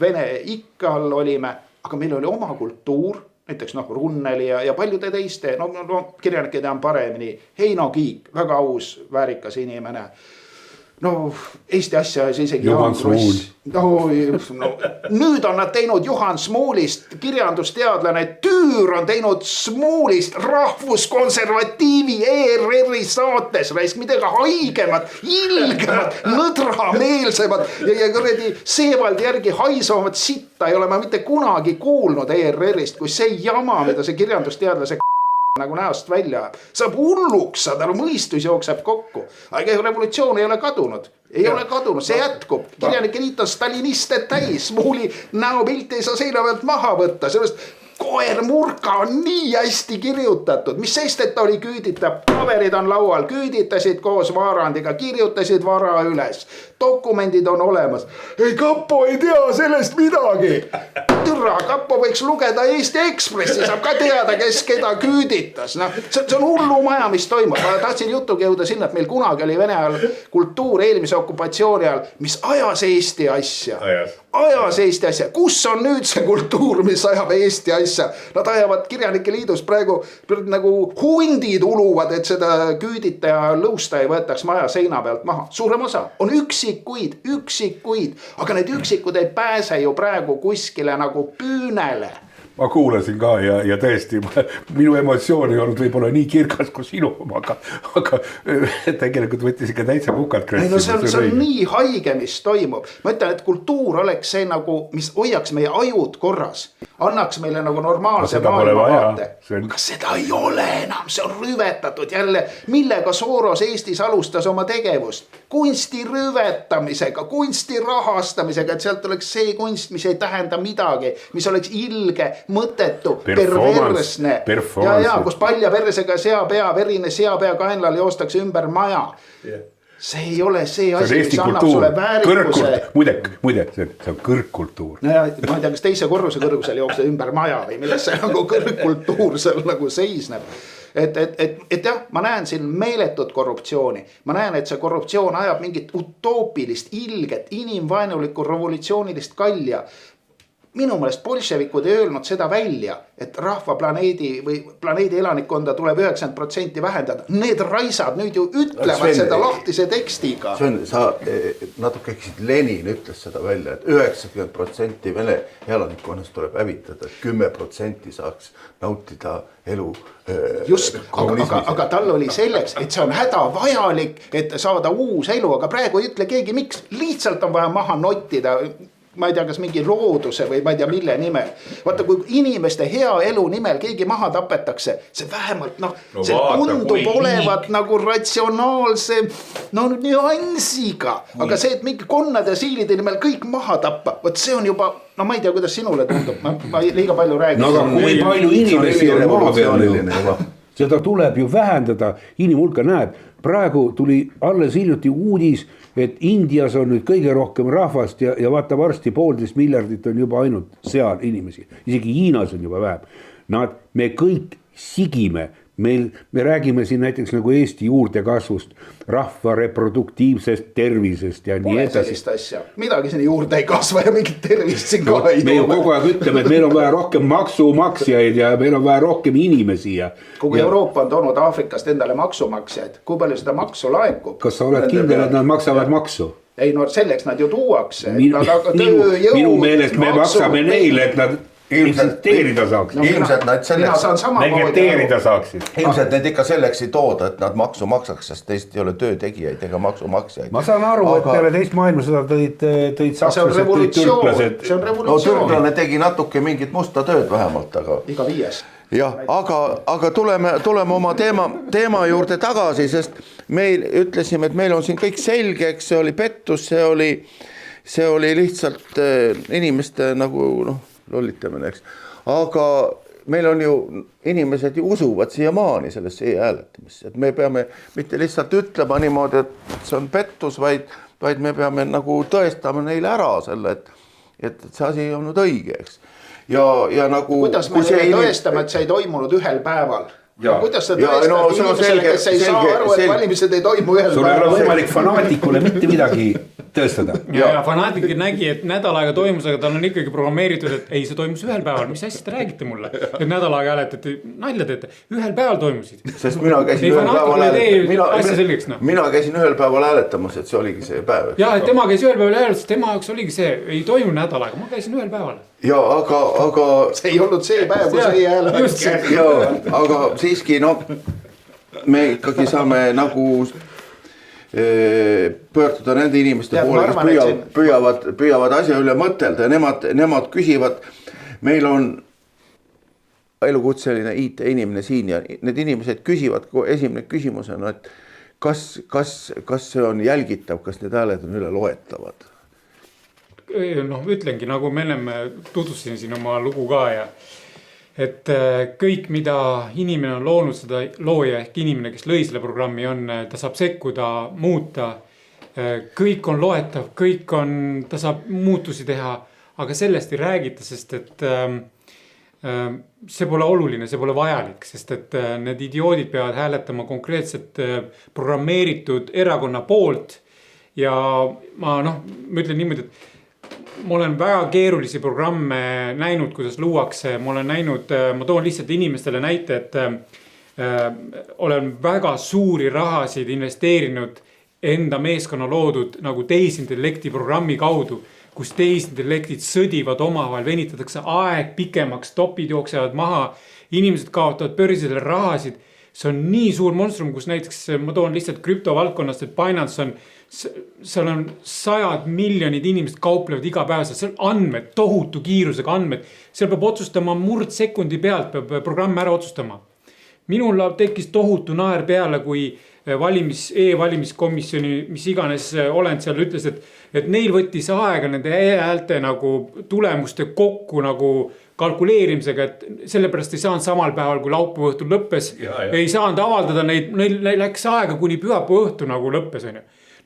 Vene ikka all olime, aga meil oli oma kultuur, näiteks Runneli ja paljude teiste, kirjanike tean paremini, Heino Kiik, väga aus, väärikas inimene. Eesti asja isegi Juhan Smuul. Nüüd on nad teinud Juhan Smuulist, kirjandusteadlane Tüür on teinud Smuulist rahvuskonservatiivi ERR-i saates, midagi haigemat, ilgemat, nõdrameelsemat ja kuradi Seevaldi järgi haisvamat sitta ei ole ma mitte kunagi kuulnud ERR-ist, kui see jama, mida see kirjandusteadlase nagu näost välja, saab hulluks, mõistus jookseb kokku. Aga revolutsioon ei ole kadunud. Ei ole kadunud, see jätkub. Kirjanike liit on staliniste täis. Smuuli näopilt ei saa seina pealt maha võtta. Sellest koermurka on nii hästi kirjutatud. Mis sest, et ta oli küüditav. Paberid on laual, küüditasid koos Vaarandiga, kirjutasid vara üles. Dokumendid on olemas. Ei, Kapo ei tea sellest midagi. Türa, Kapo võiks lugeda Eesti Ekspressi, saab ka teada, kes keda küüditas. See on hullu maja, mis toimub. Ma tahtsin jutuga jõuda sinna, et meil kunagi oli Vene ajal kultuur eelmise okupatsiooni ajal, mis ajas Eesti asja. Ajas Eesti asja. Kus on nüüd see kultuur, mis ajab Eesti asja? Nad ajavad Kirjanike liidus praegu nagu hundid uluvad, et seda küüdita ja lõusta ei võetaks maja seina pealt maha. Suurem osa on üksikuid, aga need üksikud ei pääse ju praegu kuskile nagu püünele. ma kuulasin ka ja tõesti minu emotsioon ei olnud võib-olla nii kirgas kui sinu oma, aga tegelikult võttis ikka täitsa kukad kressi. No see on nii haige, mis toimub. Ma ütlen, et kultuur oleks see nagu, mis hoiaks meie ajud korras, annaks meile nagu normaalse maailmavaate. Aga seda ei ole enam, see on rüvetatud jälle, millega Soros Eestis alustas oma tegevust. Kunsti rüvetamisega, kunsti rahastamisega, et sealt oleks see kunst, mis ei tähenda midagi, mis oleks ilge, mõttetu, perversne. Ja, kus palja persega seapea, verine seapea kaenlal joostakse ümber maja. See ei ole see asi, mis annab sulle väärikuse. Muide, see on kõrgkultuur. Ma ei tea, kas teise korruse kõrgusel jooksed ümber maja või milles see nagu kõrgkultuur seal nagu seisneb. Et jah, ma näen siin meeletut korruptsiooni. Ma näen, et see korruptsioon ajab mingit utoopilist, ilget, inimvaenulikku revolutsioonilist kalja. Minu meelest bolševikud ei öelnud seda välja, et rahva planeedi elanikkonda tuleb 90% vähendada. Need raisad nüüd ju ütlevad seda lahtise tekstiga. Sa natuke eksid, Lenin ütles seda välja, et 90% Vene elanikkonnast tuleb hävitada, et 10% saaks nautida elu. Just, aga tal oli selleks, et see on hädavajalik, et saada uus elu, aga praegu ei ütle keegi miks. Lihtsalt on vaja maha nottida, ma ei tea, kas mingi looduse või ma ei tea, mille nimel. Vaata, kui inimeste hea elu nimel keegi maha tapetakse, see vähemalt, see tundub olevat nagu ratsionaalse nüansiga. Aga see, et mingi konnad ja siilide nimel kõik maha tappa, võt see on juba, ma ei tea, kuidas sinule tundub, ma liiga palju räägin. No aga kui palju inimesi on maa peal, seda tuleb ju vähendada, inimhulka näed. Praegu tuli alles hiljuti uudis, et Indias on nüüd kõige rohkem rahvast ja vaata varsti 1,5 miljardit on juba ainult seal inimesi. Isegi Hiinas on juba vähem. Me kõik sigime. Me räägime siin näiteks nagu Eesti juurdekasvust, rahva reproduktiivsest tervisest ja nii edasi. Sellist asja. Midagi siin juurde ei kasva ja mingit tervist siin ka ei. Me ju kogu aeg ütleme, et meil on vaja rohkem maksumaksjaid ja meil on vaja rohkem inimesi. Kogu Euroopa on toonud Aafrikast endale maksumaksjaid. Kui palju seda maksu laekub? Kas sa oled kindel, et nad maksavad maksu? Ei, selleks nad ju tuuakse. Minu meelest me maksame neile, et nad investeerida saaks. Ilmselt nad vegeteerida saaksid. Ilmselt need ikka selleks ei tooda, et nad maksu maksaks, sest teist ei ole töötegijaid ega maksumaksjaid. Ma saan aru, et peale teist maailmasõda tõid sakslased, tõid türklased. See on revolutsioon. Türklane tegi natuke mingit musta tööd vähemalt, aga... Iga 5. Jah, aga tuleme oma teema juurde tagasi, sest meil ütlesime, et meil on siin kõik selgeks, see oli pettus, see oli lihtsalt inimeste nagu lollitamine, eks. Aga meil on ju, inimesed ju usuvad siiamaani sellesse e-hääletamisse, et me peame mitte lihtsalt ütlema niimoodi, et see on pettus, vaid me peame nagu tõestama neile ära selle, et see asi ei olnud õige, eks. Ja nagu... Kuidas me tõestame, et see ei toimunud ühel päeval? Kuidas sa tõestad inimesele, kes ei saa aru, et valimised ei toimu ühel päeval? Sul ei ole võimalik fanaatikule mitte midagi tõestada. Ja fanaatik nägi, et nädal aega toimus, aga tal on ikkagi programmeeritud, et ei, see toimus ühel päeval. Mis asja te räägite mulle? Et nädal aega hääletati, nalja teete, ühel päeval toimusid. Sest mina käisin ühel päeval hääletamas, et see oligi see päev. Ja, et tema käis ühel päeval hääletamas, tema jaoks oligi see, ei toimu nädal aega, ma käisin ühel päeval. Ja, aga... See ei olnud see päev, kui see hääletas. Aga siiski, me ikkagi saame nagu... pöörduda nende inimeste poole, kes püüavad asja üle mõtelda ja nemad küsivad, meil on elukutseline IT-inimene siin ja need inimesed küsivad, esimene küsimus on, et kas see on jälgitav, kas need hääled on üle loetavad? Ütlengi, nagu me enne tutvustasin siin oma lugu ka ja et kõik, mida inimene on loonud, seda looja ehk inimene, kes lõi selle programmi on, ta saab sekkuda, muuta. Kõik on loetav, ta saab muutusi teha, aga sellest ei räägita, sest et see pole oluline, see pole vajalik, sest et need idioodid peavad hääletama konkreetselt programmeeritud erakonna poolt. Ja ma ütlen niimoodi, et ma olen väga keerulisi programme näinud, kuidas luuakse, ma toon lihtsalt inimestele näite, et olen väga suuri rahasid investeerinud enda meeskonna loodud nagu tehisintellekti programmi kaudu, kus tehisintellektid sõdivad omavahel, venitatakse aeg pikemaks, topid jooksevad maha, inimesed kaotavad börsidele rahasid. See on nii suur monstrum, kus näiteks ma toon lihtsalt krüptovaldkonnast, et Binance on, seal on 100 miljonid inimesed kauplevad igapäevaselt, seal on andmed, tohutu kiirusega andmed, seal peab otsustama murdsekundi pealt, peab programm ära otsustama. Minul tekkis tohutu naer peale, kui e-valimiskomisjoni, mis iganes olend seal ütles, et neil võttis aega nende e-häälte nagu tulemuste kokku nagu kalkuleerimisega, et sellepärast ei saanud samal päeval, kui laupäeva õhtul lõppes, ei saanud avaldada neid, neil läks aega kuni pühapäeva õhtu nagu lõppes.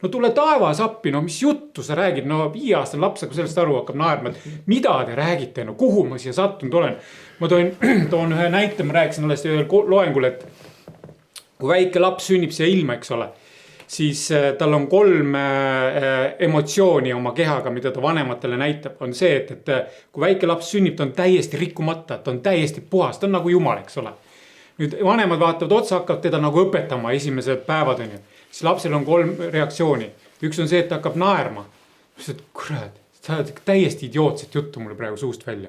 No tule taevas appi, no mis juttu sa räägid, no 5-aastane laps, kui sellest aru hakkab naerma, et mida te räägite, no kuhu ma siia sattunud olen. Ma toon ühe näite, ma rääkisin alles ühel loengul, et kui väike laps sünnib siia ilma, eks ole, siis tal on 3 emotsiooni oma kehaga, mida ta vanematele näitab, on see, et kui väike laps sünnib, ta on täiesti rikkumata, ta on täiesti puhas, ta on nagu jumal, eks ole. Nüüd vanemad vaatavad otsa, hakkavad teda nagu õpetama esimesed päevad, on ju. Siis lapsel on 3 reaktsiooni. Üks on see, et ta hakkab naerma. Kurat, sa oled täiesti idiootset juttu mulle praegu suust välja.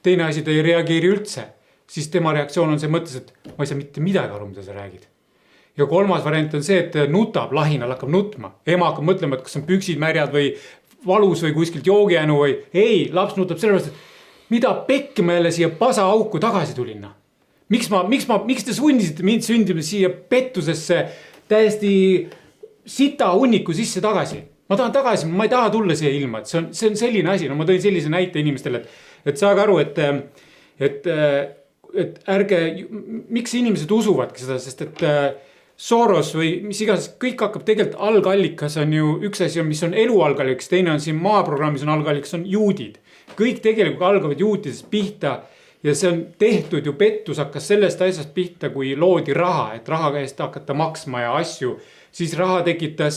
Teine asi, ta ei reageeri üldse. Siis tema reaktsioon on see mõttes, et ma ei saa mitte midagi aru, mida sa räägid. Ja 3. variant on see, et nutab, lahinal hakkab nutma. Ema hakkab mõtlema, et kas on püksid märjad või valus või kuskilt joogijänu või ei, laps nutab sellepärast, et mida pekki ma jälle siia pasa auku tagasi tulin. Miks te sundisite mind sündima siia pettusesse täiesti sita hunniku sisse tagasi? Ma tahan tagasi, ma ei taha tulla siia ilma, et see on selline asi. No ma tõin sellise näite inimestele, et saage aru, et ärge, miks inimesed usuvadki seda, sest et Soros või mis iganes, kõik hakkab tegelikult algallikas on ju üks asi, mis on elu algallikas, teine on siin maaprogrammis on algallikas, on juudid. Kõik tegelikult algavad juutidest pihta ja see on tehtud ju pettus hakkas sellest asjast pihta, kui loodi raha, et raha käest hakata maksma ja asju. Siis raha tekitas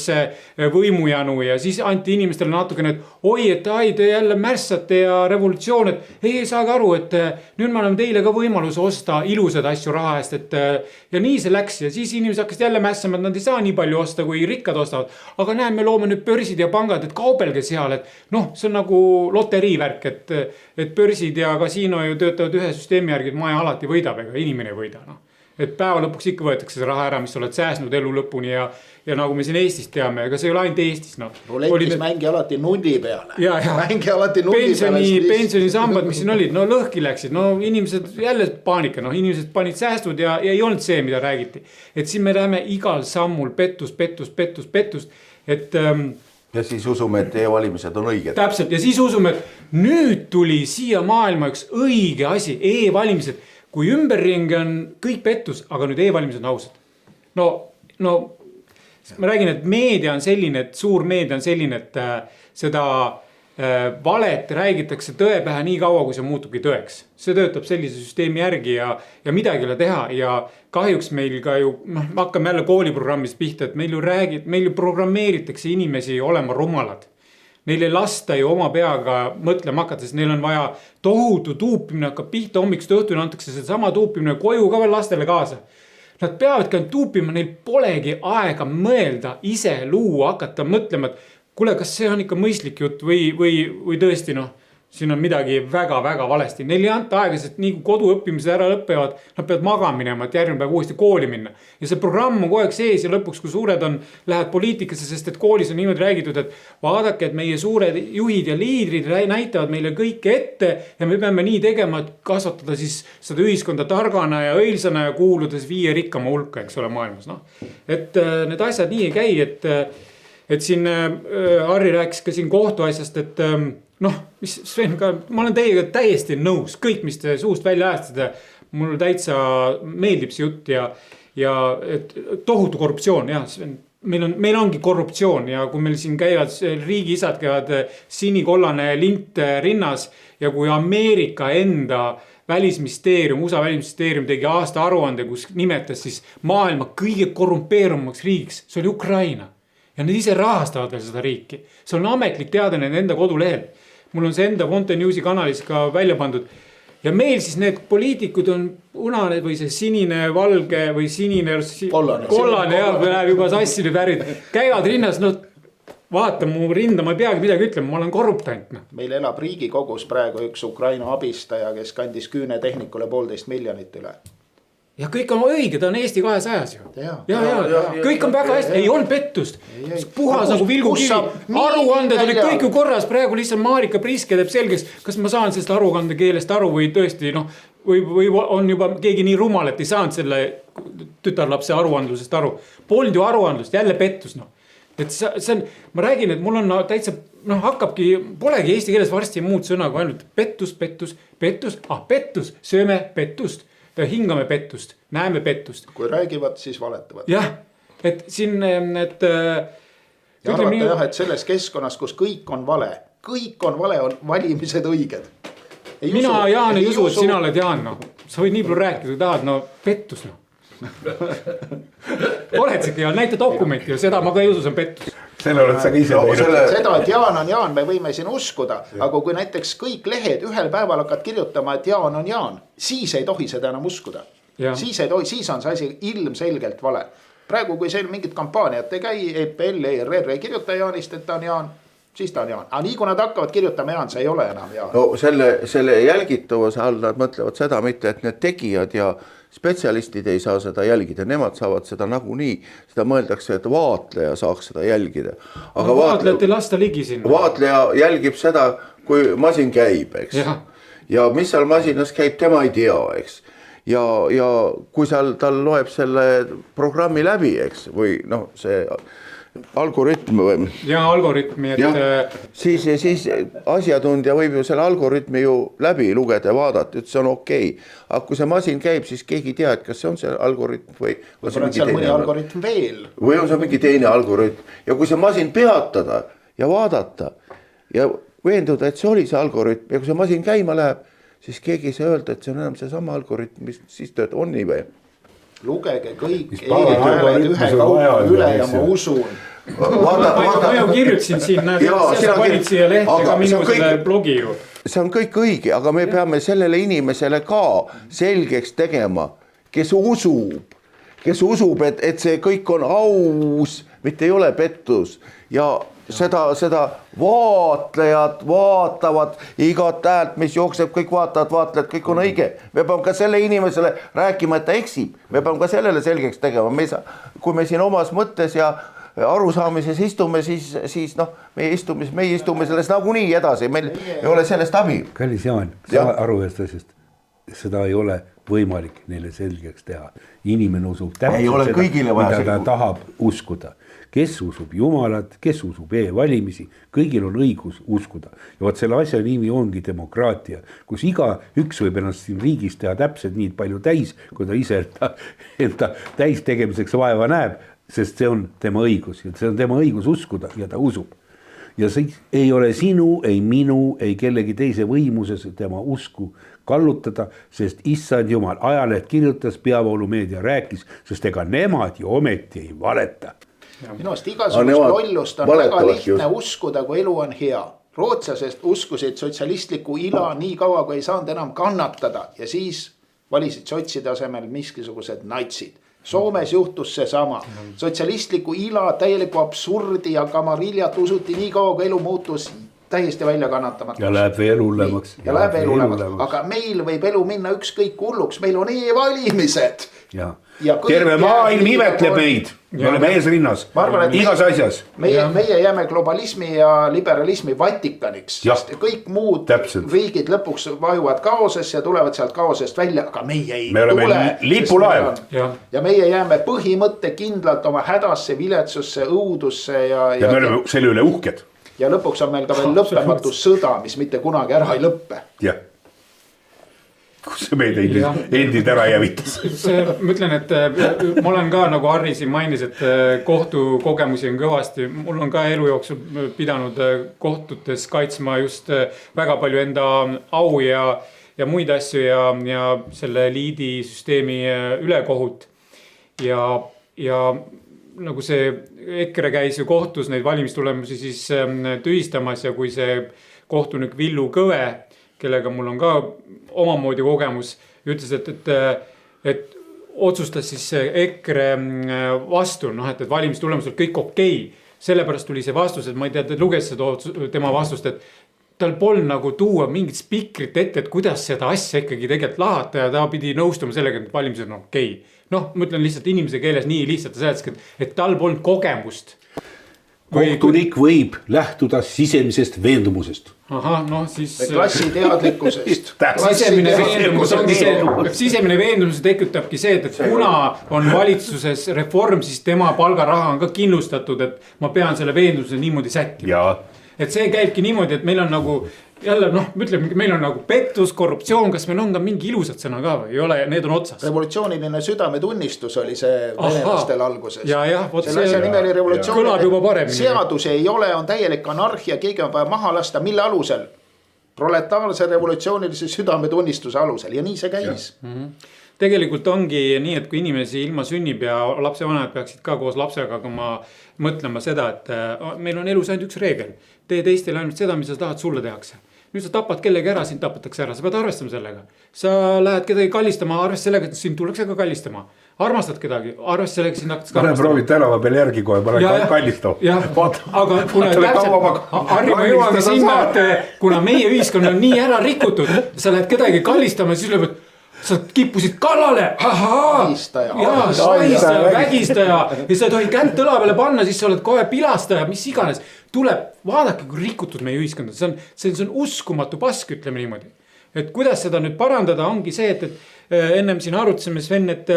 võimujanu ja siis anti inimestele natukene, et oi, et ai, te jälle märssate ja revolutsioon, et ei saage aru, et nüüd me oleme teile ka võimalus osta ilusad asju raha eest, et ja nii see läks ja siis inimesed hakkasid jälle mässama, et nad ei saa nii palju osta, kui rikkad ostavad. Aga näe, me loome nüüd börsid ja pangad, et kaubelge seal, et noh, see on nagu loteriivärk, et börsid ja kasiino ju töötavad ühe süsteemi järgi, et maja alati võidab, ega inimene ei võida, noh. Et päeva lõpuks ikka võetakse see raha ära, mis oled sääsnud elu lõpuni ja nagu me siin Eestis teame, ega see ei ole ainult Eestis. No. Ruletis mängi alati nulli peale. Mängi alati nulli peale. Pensionisambad, mis siin olid, no lõhki läksid, no inimesed jälle paanika, no inimesed panid säästud ja ei olnud see, mida räägiti. Et siin me läheme igal sammul pettus, et ja siis usume, et e-valimised on õiged. Täpselt, ja siis usume, et nüüd tuli siia maailma üks õige asi, e-valimised. Kui ümberringi on kõik pettus, aga nüüd e-valimised on ausad. No ma räägin, et meedia on selline, et suur meedia on selline, et seda valet räägitakse tõe pähe nii kaua, kui see muutubki tõeks. See töötab sellise süsteemi järgi ja midagi ei ole teha ja kahjuks meil ka ju, me hakkame jälle kooliprogrammist pihta, et meil ju programmeeritakse inimesi olema rumalad. Neil ei lasta ju oma peaga mõtlema hakata, sest neil on vaja tohutu tuupimine hakkab pihta hommikust õhtuni, antakse seda sama tuupimine koju ka veel lastele kaasa. Nad peavadki tuupima, neil polegi aega mõelda, ise luua, hakata mõtlema, et kuule, kas see on ikka mõistlik jutt või tõesti siin on midagi väga-väga valesti. Neil ei anta aega, sest nii kui koduõppimised ära lõppevad, nad peavad magama minema, et järgmine päev uuesti kooli minna. Ja see programm on kogu aeg sees ja lõpuks, kui suured on, lähevad poliitikasse, sest et koolis on niimoodi räägitud, et vaadake, et meie suured juhid ja liidrid näitavad meile kõike ette ja me peame nii tegema, et kasvatada siis seda ühiskonda targana ja õilsana ja kuuludes 5 rikkama hulka, eks ole, maailmas. Et need asjad nii ei käi, et siin Harri rääkis ka siin kohtuasjast, et mis Sven ka, ma olen teiega täiesti nõus, kõik, mis te suust välja ajastate, mul täitsa meeldib see jutt ja et tohutu korruptsioon, jah, Sven, meil ongi korruptsioon ja kui meil siin käivad riigiisad käivad sinikollane lint rinnas ja kui Ameerika enda välisministeerium, USA välisministeerium tegi aasta aruande, kus nimetas siis maailma kõige korrumpeerumaks riigiks, see oli Ukraina. Ja need ise rahastavad veel seda riiki. See on ametlik teade nende enda kodulehel. Mul on see enda Fonte Newsi kanalis ka välja pandud. Ja meil siis need poliitikud on unane või see sinine, valge või sinine, kollane ja läheb juba sassi nüüd värid. Käivad rinnas, vaata mu rinda, ma ei peagi midagi ütlema, ma olen korruptant. No. meil elab Riigikogus praegu üks Ukraina abistaja, kes kandis küünetehnikule 1,5 miljonit üle. Ja kõik on õige, ta on Eesti 200-s ju. Ja, kõik on väga hästi, ei olnud pettust. Puhas nagu vilgukivi. Aruanded olid kõik ju korras, praegu lihtsalt Marika Priske teeb selgeks, kas ma saan sellest aruande keelest aru või tõesti või on juba keegi nii rumal, et ei saanud selle tütarlapse aruandlusest aru. Polnud ju aruandlust, jälle pettus. Et see on, ma räägin, et mul on täitsa, hakkabki, polegi eesti keeles varsti muud sõna kui ainult pettus, sööme pettust, hingame pettust, näeme pettust. Kui räägivad, siis valetavad. Jah, et siin, et... Ja arvata jah, et selles keskkonnas, kus kõik on vale, on valimised õiged. Mina, Jaan, ei usu, et sina oled Jaan, Sa võid nii palju rääkida, kui tahad, pettus, Oled siuke ja näita dokumenti ja seda ma ka ei usu, see on pettus. Selle oled sa ka ise teinud. Seda, et Jaan on Jaan, me võime siin uskuda, aga kui näiteks kõik lehed ühel päeval hakkad kirjutama, et Jaan on Jaan, siis ei tohi seda enam uskuda. Siis ei tohi, siis on see asi ilmselgelt vale. Praegu, kui seal mingit kampaaniat ei käi, EPL, ERR ei kirjuta Jaanist, et ta on Jaan, siis ta on Jaan. Aga nii kui nad hakkavad kirjutama Jaan, see ei ole enam Jaan. No selle jälgitavuse all nad mõtlevad seda mitte, et need tegijad ja spetsialistid ei saa seda jälgida, nemad saavad seda nagunii, seda mõeldakse, et vaatleja saaks seda jälgida. Aga vaatlejat ei lasta ligi sinna. Vaatleja jälgib seda, kui masin käib, eks. Ja mis seal masinas käib, tema ei tea, eks. Ja kui tal loeb selle programmi läbi, eks, või see algoritm või... Ja algoritmi, et... Siis asjatundja võib ju selle algoritmi ju läbi lugeda ja vaadata, et see on okei. Aga kui see masin käib, siis keegi tea, et kas see on see algoritm või... Või on seal mõni algoritm veel. Või on see mingi teine algoritm. Ja kui see masin peatada ja vaadata ja veenduda, et see oli see algoritm ja kui see masin käima läheb, siis keegi ei saa öelda, et see on enam see sama algoritm, mis siis töötab, on nii või? Lugege kõik e-hääled ühe kaupa üle ja ma usun. Ma ju kirjutasin siin, sa panid siia lehte ka minu selle blogi ju. See on kõik õige, aga me peame sellele inimesele ka selgeks tegema, kes usub, et see kõik on aus, mitte ei ole pettus ja seda vaatlejad vaatavad igat häält, mis jookseb, kõik vaatlejad, kõik on õige. Me peame ka selle inimesele rääkima, et ta eksib. Me peame ka sellele selgeks tegema. Kui me siin omas mõttes ja arusaamises istume, siis me istume sellest nagunii edasi. Meil ei ole sellest abi. Kallis Jaan, sa aru ühest asjast. Seda ei ole võimalik neile selgeks teha. Inimene usub täpselt seda, mida ta tahab uskuda. Kes usub Jumalat, kes usub e-valimisi, kõigil on õigus uskuda. Ja vaat selle asja nimi ongi demokraatia, kus iga üks võib ennast siin riigis teha täpselt nii palju täis, kui ta ise enda täis tegemiseks vaeva näeb, sest see on tema õigus ja see on tema õigus uskuda ja ta usub. Ja see ei ole sinu, ei minu, ei kellegi teise võimuses tema usku kallutada, sest issand Jumal, ajaleht kirjutas, peavoolumeedia rääkis, sest ega nemad ju ometi ei valeta. Minu arust igasugust lollust on väga lihtne uskuda, kui elu on hea. Rootslasest uskusid sotsialistliku ila nii kaua, kui ei saanud enam kannatada ja siis valisid sotside asemel miskisugused natsid. Soomes juhtus see sama. Sotsialistliku ila täieliku absurdi ja kamariljat usuti nii kaua, kui elu muutus täiesti välja kannatamata. Ja läheb veel hullemaks. Ja läheb veel hullemaks. Aga meil võib elu minna ükskõik hulluks. Meil on e-valimised. Ja terve maailm imetleb meid. Me oleme eesrinnas. Igas asjas. Meie jääme globalismi ja liberalismi Vatikaniks. Sest kõik muud riigid lõpuks vajuvad kaoses ja tulevad sealt kaosest välja. Aga meie ei tule. Me oleme lipulaev. Ja meie jääme põhimõtte kindlalt oma hädasse, viletsusse, õudusse. Ja me oleme selle üle uhked. Ja lõpuks on meil ka veel lõppematu sõda, mis mitte kunagi ära ei lõppe. Jah. Kus see meid endid ära jävitas? Ma ütlen, et ma olen ka nagu Harri siin mainis, et kohtukogemusi on kõvasti. Mul on ka elu jooksul pidanud kohtutes kaitsma just väga palju enda au ja muid asju ja selle liidisüsteemi ülekohut. Ja nagu see EKRE käis ju kohtus neid valimistulemusi siis tühistamas ja kui see kohtunik Villu Kõve, kellega mul on ka omamoodi kogemus, ütles, et otsustas siis EKRE vastu, et valimistulemused kõik okei. sellepärast tuli see vastus, et ma ei tea, te luges seda tema vastust, et tal polnud nagu tuua mingit spikrit ette, et kuidas seda asja ikkagi tegelikult lahata ja ta pidi nõustuma sellega, et valimised on okei. Noh, ma ütlen lihtsalt inimese keeles nii lihtsalt ta seletas, et tal polnud kogemust. Kohtunik võib lähtuda sisemisest veendumusest. Ahah, noh siis... Klassiteadlikkusest. Sisemine veendumus tekitabki see, et kuna on valitsuses reform, siis tema palgaraha on ka kindlustatud, et ma pean selle veendumuse niimoodi sättima. Et see käibki niimoodi, et meil on nagu jälle ütleme, meil on nagu pettus, korruptsioon, kas meil on ka mingi ilusad sõna ka või ei ole, need on otsas. Revolutsiooniline südametunnistus oli see venelastel alguses. Selle asja nime oli revolutsioon. Kõlab juba paremini. Seadus ei ole, on täielik anarhia, keegi on vaja maha lasta, mille alusel? Proletaarse revolutsioonilise südametunnistuse alusel ja nii see käis. Tegelikult ongi nii, et kui inimesi ilma sünnib ja lapsevanemad peaksid ka koos lapsega mõtlema seda, et meil on elus ainult üks reegel. Tee teistele ainult seda, mis sa tahad, sulle tehakse. Nüüd sa tapad kellegi ära, sind tapatakse ära, sa pead arvestama sellega. Sa lähed kedagi kallistama, arvest sellega, et sind tullakse ka kallistama. Armastad kedagi, arvest sellega, sind hakatakse arvestama. Proovid tänava peal järgi kohe, ma olen kallistav. Aga kuna täpselt, Harri, ma jõuangi sinna, et kuna meie ühiskond on nii ära rikutud, sa lähed kedagi kallistama, siis ütleb, sa kippusid kallale. Vägistaja. Ja sa ei tohi känt õla peale panna, siis sa oled kohe pilastaja, mis iganes. Tuleb, vaadake, kui rikutud meie ühiskond. See on uskumatu pask, ütleme niimoodi. Et kuidas seda nüüd parandada, ongi see, et ennem siin arutasime, Sven, et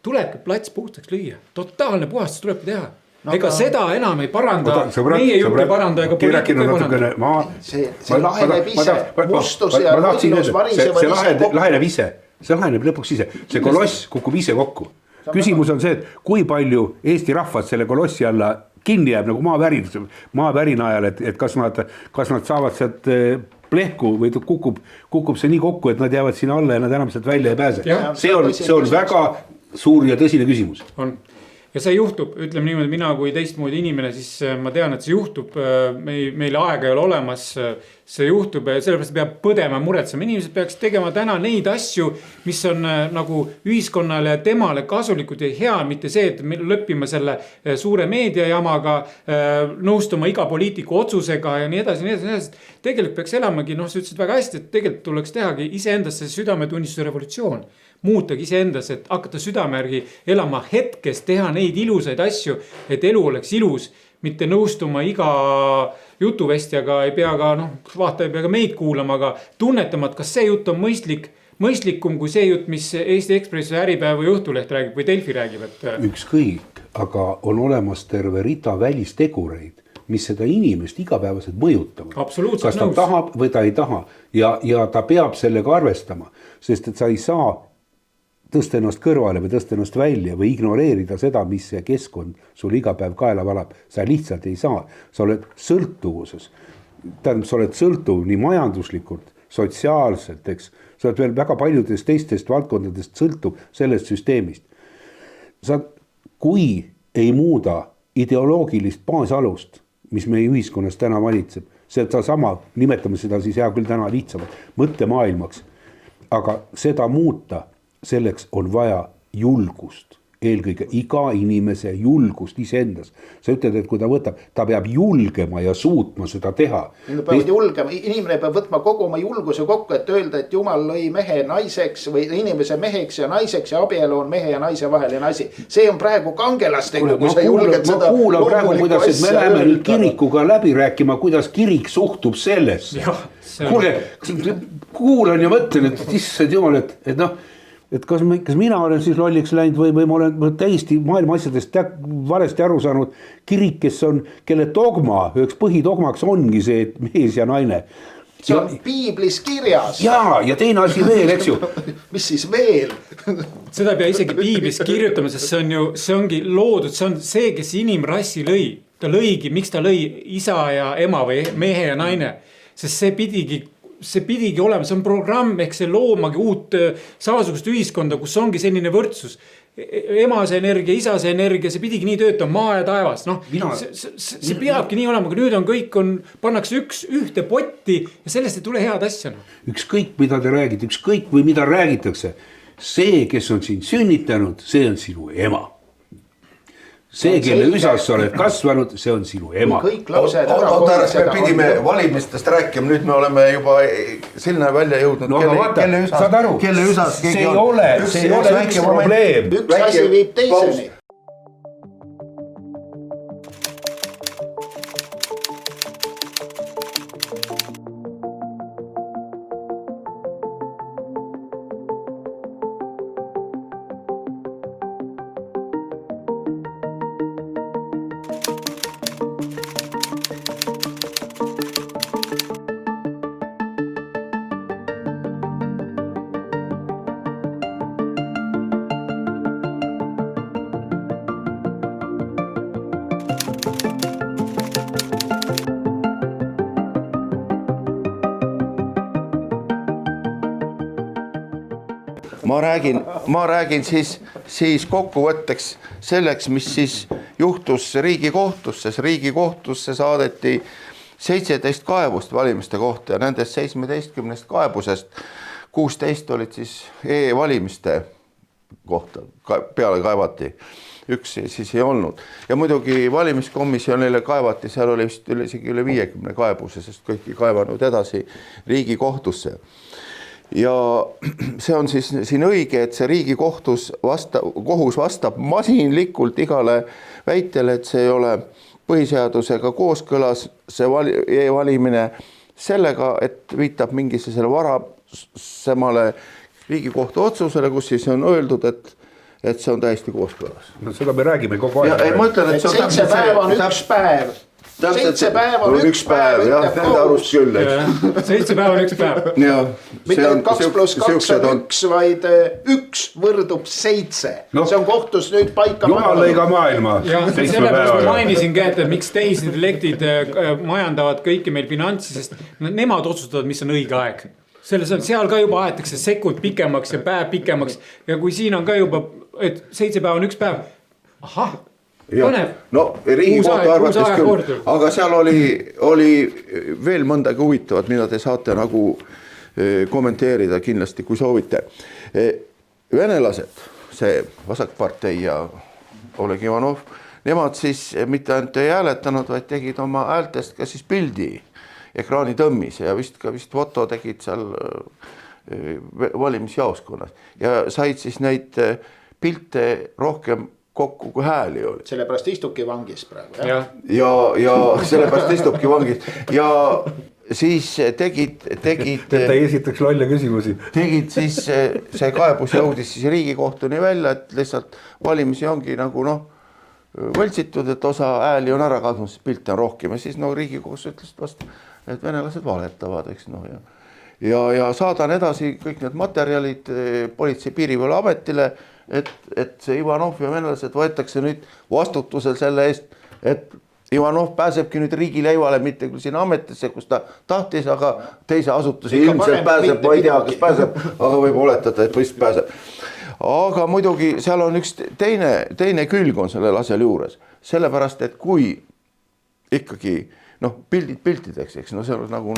tulebki plats puhtaks lüüa. Totaalne puhastus tulebki teha. Ega seda enam ei paranda, meie juht ei paranda ega poliitika ei paranda. See laheneb ise, mustus ja võitlus varisevad ise. See laheneb lõpuks ise, see koloss kukub ise kokku. Küsimus on see, et kui palju Eesti rahvas selle kolossi alla kinni jääb nagu maavärina ajal, et kas nad saavad sealt plehku või kukub see nii kokku, et nad jäävad sinna alla ja nad enam sealt välja ei pääse. See on väga suur ja tõsine küsimus. On. Ja see juhtub, ütleme niimoodi, mina kui teistmoodi inimene, siis ma tean, et see juhtub, meil aega ei ole olemas, see juhtub ja sellepärast peab põdema muretsema. Inimesed peaks tegema täna neid asju, mis on nagu ühiskonnale ja temale kasulikud ja hea, mitte see, et me lõppime selle suure meediajamaga, nõustuma iga poliitiku otsusega ja nii edasi. Tegelikult peaks elamagi, sa ütlesid väga hästi, et tegelikult tuleks tehagi iseendasse südametunnistuse revolutsioon. Muutagi iseendas, et hakata südamärgi elama hetkes, teha neid ilusaid asju, et elu oleks ilus, mitte nõustuma iga jutuvestjaga, ei pea ka, vaata ei pea ka meid kuulama, aga tunnetama, et kas see jutt on mõistlikum kui see jutt, mis Eesti Ekspress või Äripäev või Õhtuleht räägib või Delfi räägib. Ükskõik, aga on olemas terve rida välistegureid, mis seda inimest igapäevaselt mõjutavad. Kas ta tahab või ta ei taha ja ta peab sellega arvestama, sest et sa ei saa tõsta ennast kõrvale või tõsta ennast välja või ignoreerida seda, mis see keskkond sul iga päev kaela valab. Sa lihtsalt ei saa. Sa oled sõltuvuses. Tähendab, sa oled sõltuv nii majanduslikult, sotsiaalselt, eks. Sa oled veel väga paljudest teistest valdkondadest sõltuv sellest süsteemist. Kui ei muuda ideoloogilist baasalust, mis meie ühiskonnas täna valitseb, see sama, nimetame seda siis hea küll täna lihtsamalt, mõttemaailmaks, aga seda muuta, selleks on vaja julgust, eelkõige iga inimese julgust iseendas. Sa ütled, et kui ta võtab, ta peab julgema ja suutma seda teha. Inimene peab võtma kogu oma julguse kokku, et öelda, et Jumal lõi mehe naiseks või inimese meheks ja naiseks ja abielu on mehe ja naise vaheline asi. See on praegu kangelastega, kui sa julged seda. Ma kuulan praegu, kuidas me läheme nüüd kirikuga läbi rääkima, kuidas kirik suhtub sellesse. Kuulan ja mõtlen, et issand jumal, et kas mina olen siis lolliks läinud või ma olen täiesti maailma asjadest valesti aru saanud. Kirik, kelle dogma, üheks põhidogmaks ongi see, et mees ja naine. See on piiblis kirjas. Ja teine asi veel, eks ju. Mis siis veel? Seda ei pea isegi piiblis kirjutama, sest see ongi loodud, see on see, kes inimrassi lõi. Ta lõigi, miks ta lõi isa ja ema või mehe ja naine, sest see pidigi olema, see on programm, ehk see loomagi uut samasugust ühiskonda, kus ongi selline võrdsus. Emase energia, isase energia, see pidigi nii töötama, maa ja taevas. See peabki nii olema, kui nüüd on kõik, pannakse ühte potti ja sellest ei tule head asja. Ükskõik, mida te räägite, ükskõik või mida räägitakse, see, kes on sind sünnitanud, see on sinu ema. see, kelle üsas sa oled kasvanud, see on sinu ema. Kõik lapsed me pidime valimistest rääkima, nüüd me oleme juba sinna välja jõudnud. No aga vaata, saad aru, see ei ole üks probleem. Üks asi viib teiseni. Ma räägin siis kokkuvõtteks selleks, mis siis juhtus Riigikohtusse. Riigikohtusse saadeti 17 kaebust valimiste kohta ja nendest 17 kaebusest 16 olid siis e-valimiste kohta peale kaevati. Üks siis ei olnud. Ja muidugi valimiskomisjonile kaevati, seal oli vist isegi üle 50 kaebuse, sest kõiki kaevanud edasi Riigikohtusse. Ja see on siis siin õige, et see Riigikohus vastab masinlikult igale väitele, et see ei ole põhiseadusega kooskõlas see e-valimine sellega, et viitab mingisugusele varasemale Riigikohtu otsusele, kus siis on öeldud, et see on täiesti kooskõlas. No seda me räägime kogu aeg. Ma ütlen, et 7 päeva on üks päev. 7 päeva on üks päev, jah, nende arust küll. 7 päeva on üks päev. Mitte 2 + 2 on 1, vaid 1 võrdub 7. See on kohtus nüüd paika. Jumal lõiga maailma. Ja sellepärast ma mainisin ka, et miks tehisintellektid majandavad kõiki meil finantsi, sest nemad otsustavad, mis on õige aeg. Seal ka juba aetakse sekund pikemaks ja päev pikemaks. Ja kui siin on ka juba, et 7 päeva on üks päev. Ahah. No Riigikohtu arvates küll, aga seal oli veel mõndagi huvitavat, mida te saate nagu kommenteerida kindlasti, kui soovite. Venelased, see Vasakpartei ja Oleg Ivanov, nemad siis mitte ainult ei hääletanud, vaid tegid oma häältest ka siis pildi ekraani tõmmise ja vist foto tegid seal valimisjaoskonnas ja said siis neid pilte rohkem kokku, kui hääli oli. Sellepärast istubki vangis praegu. Ja sellepärast istubki vangis. Ja siis tegid... Ta ei esitaks lolle küsimusi. Tegid siis, see kaebus jõudis siis Riigikohtuni välja, et lihtsalt valimisi ongi nagu võltsitud, et osa hääli on ära kadnud, siis pilte on rohkem. Ja siis Riigikohus ütles vastu, et venelased valetavad, eks ja saadan edasi kõik need materjalid Politsei- Piirivalveametile, et see Ivanov ja venelased võetakse nüüd vastutusel selle eest, et Ivanov pääsebki nüüd riigileivale, mitte küll sinna ametisse, kus ta tahtis, aga teise asutuse ilmselt pääseb, ma ei tea, kas pääseb, aga võib oletada, et vist pääseb. Aga muidugi seal on üks teine külg on sellel asjal juures, sellepärast, et kui ikkagi piltideks, eks, see on nagu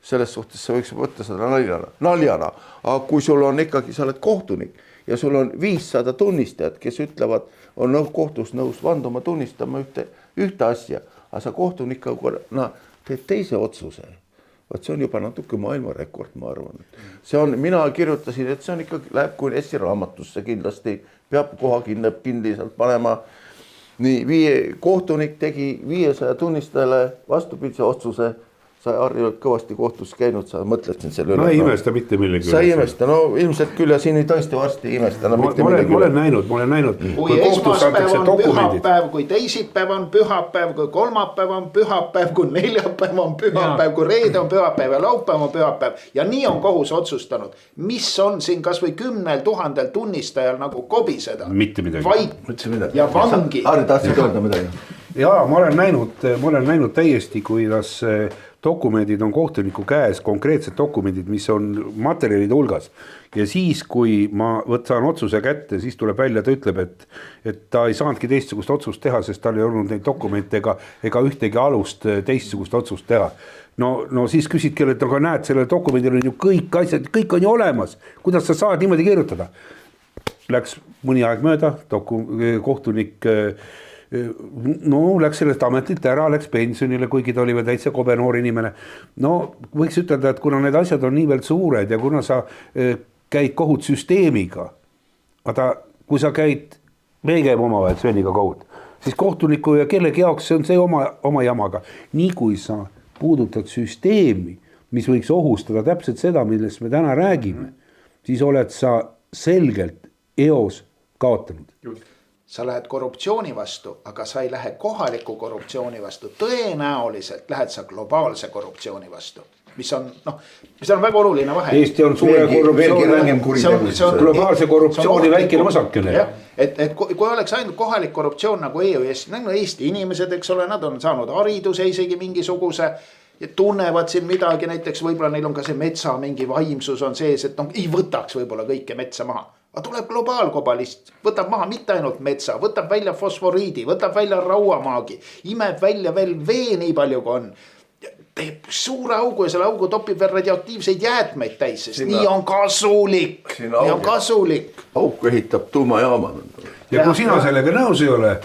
selles suhtes sa võiks võtta seda naljana, aga kui sul on ikkagi, sa oled kohtunik ja sul on 500 tunnistajat, kes ütlevad, on kohtus nõus vanduma tunnistama ühte asja, aga sa kohtunikuna teed teise otsuse. Vaat see on juba natuke maailmarekord, ma arvan. Mina kirjutasin, et see on ikkagi, läheb kui Eesti raamatusse kindlasti, peab koha kindliselt panema. Nii, kohtunik tegi 500 tunnistajale vastupidise otsuse, sa Harri kõvasti kohtus käinud, sa mõtlesid selle üle. No ei imesta mitte millegi. Sa ei imesta, ilmselt küll ja siin ei tõesti varsti ei imesta. Ma olen näinud. Kui esmaspäev on pühapäev, kui teisipäev on pühapäev, kui kolmapäev on pühapäev, kui neljapäev on pühapäev, kui reede on pühapäev ja laupäev on pühapäev. Ja nii on kohus otsustanud. Mis on siin kas või 10 000 tunnistajal nagu kobiseda? Mitte midagi. Vait ja vangi. Harri, tahtsid öelda midagi? Jaa, ma olen näinud täiesti, kuidas dokumendid on kohtuniku käes, konkreetsed dokumendid, mis on materjalide hulgas. Ja siis, kui ma võtan otsuse kätte, siis tuleb välja, ta ütleb, et ta ei saanudki teistsugust otsust teha, sest tal ei olnud neid dokumente ega ühtegi alust teistsugust otsust teha. No siis küsidki, et aga näed, selle dokumendil on ju kõik asjad, kõik on ju olemas. Kuidas sa saad niimoodi kirjutada? Läks mõni aeg mööda, kohtunik no läks sellest ametilt ära, läks pensionile, kuigi ta oli veel täitsa kobe noor inimene. No võiks ütelda, et kuna need asjad on niivõrd suured ja kuna sa käid kohut süsteemiga, aga kui sa käid, me ei käib omavahel Sveniga kohut, siis kohtuniku ja kellegi jaoks see on see oma jamaga. Nii kui sa puudutad süsteemi, mis võiks ohustada täpselt seda, millest me täna räägime, siis oled sa selgelt eos kaotanud. Sa lähed korruptsiooni vastu, aga sa ei lähe kohaliku korruptsiooni vastu. Tõenäoliselt lähed sa globaalse korruptsiooni vastu, mis on väga oluline vahe. Eesti on suure korruptsiooni, globaalse korruptsiooni väikene osakene. Et kui oleks ainult kohalik korruptsioon nagu Eesti inimesed, eks ole, nad on saanud hariduse isegi mingisuguse ja tunnevad siin midagi, näiteks võib-olla neil on ka see metsa mingi vaimsus on sees, et ei võtaks võib-olla kõike metsa maha. Aga tuleb globaalkobalist, võtab maha mitte ainult metsa, võtab välja fosforiidi, võtab välja rauamaagi, imeb välja veel vee nii palju kui on. Teeb suure augu ja selle augu topib veel radioaktiivseid jäätmeid täis, sest nii on kasulik. Auku ehitab tuumajaama. Ja kui sina sellega nõus ei ole,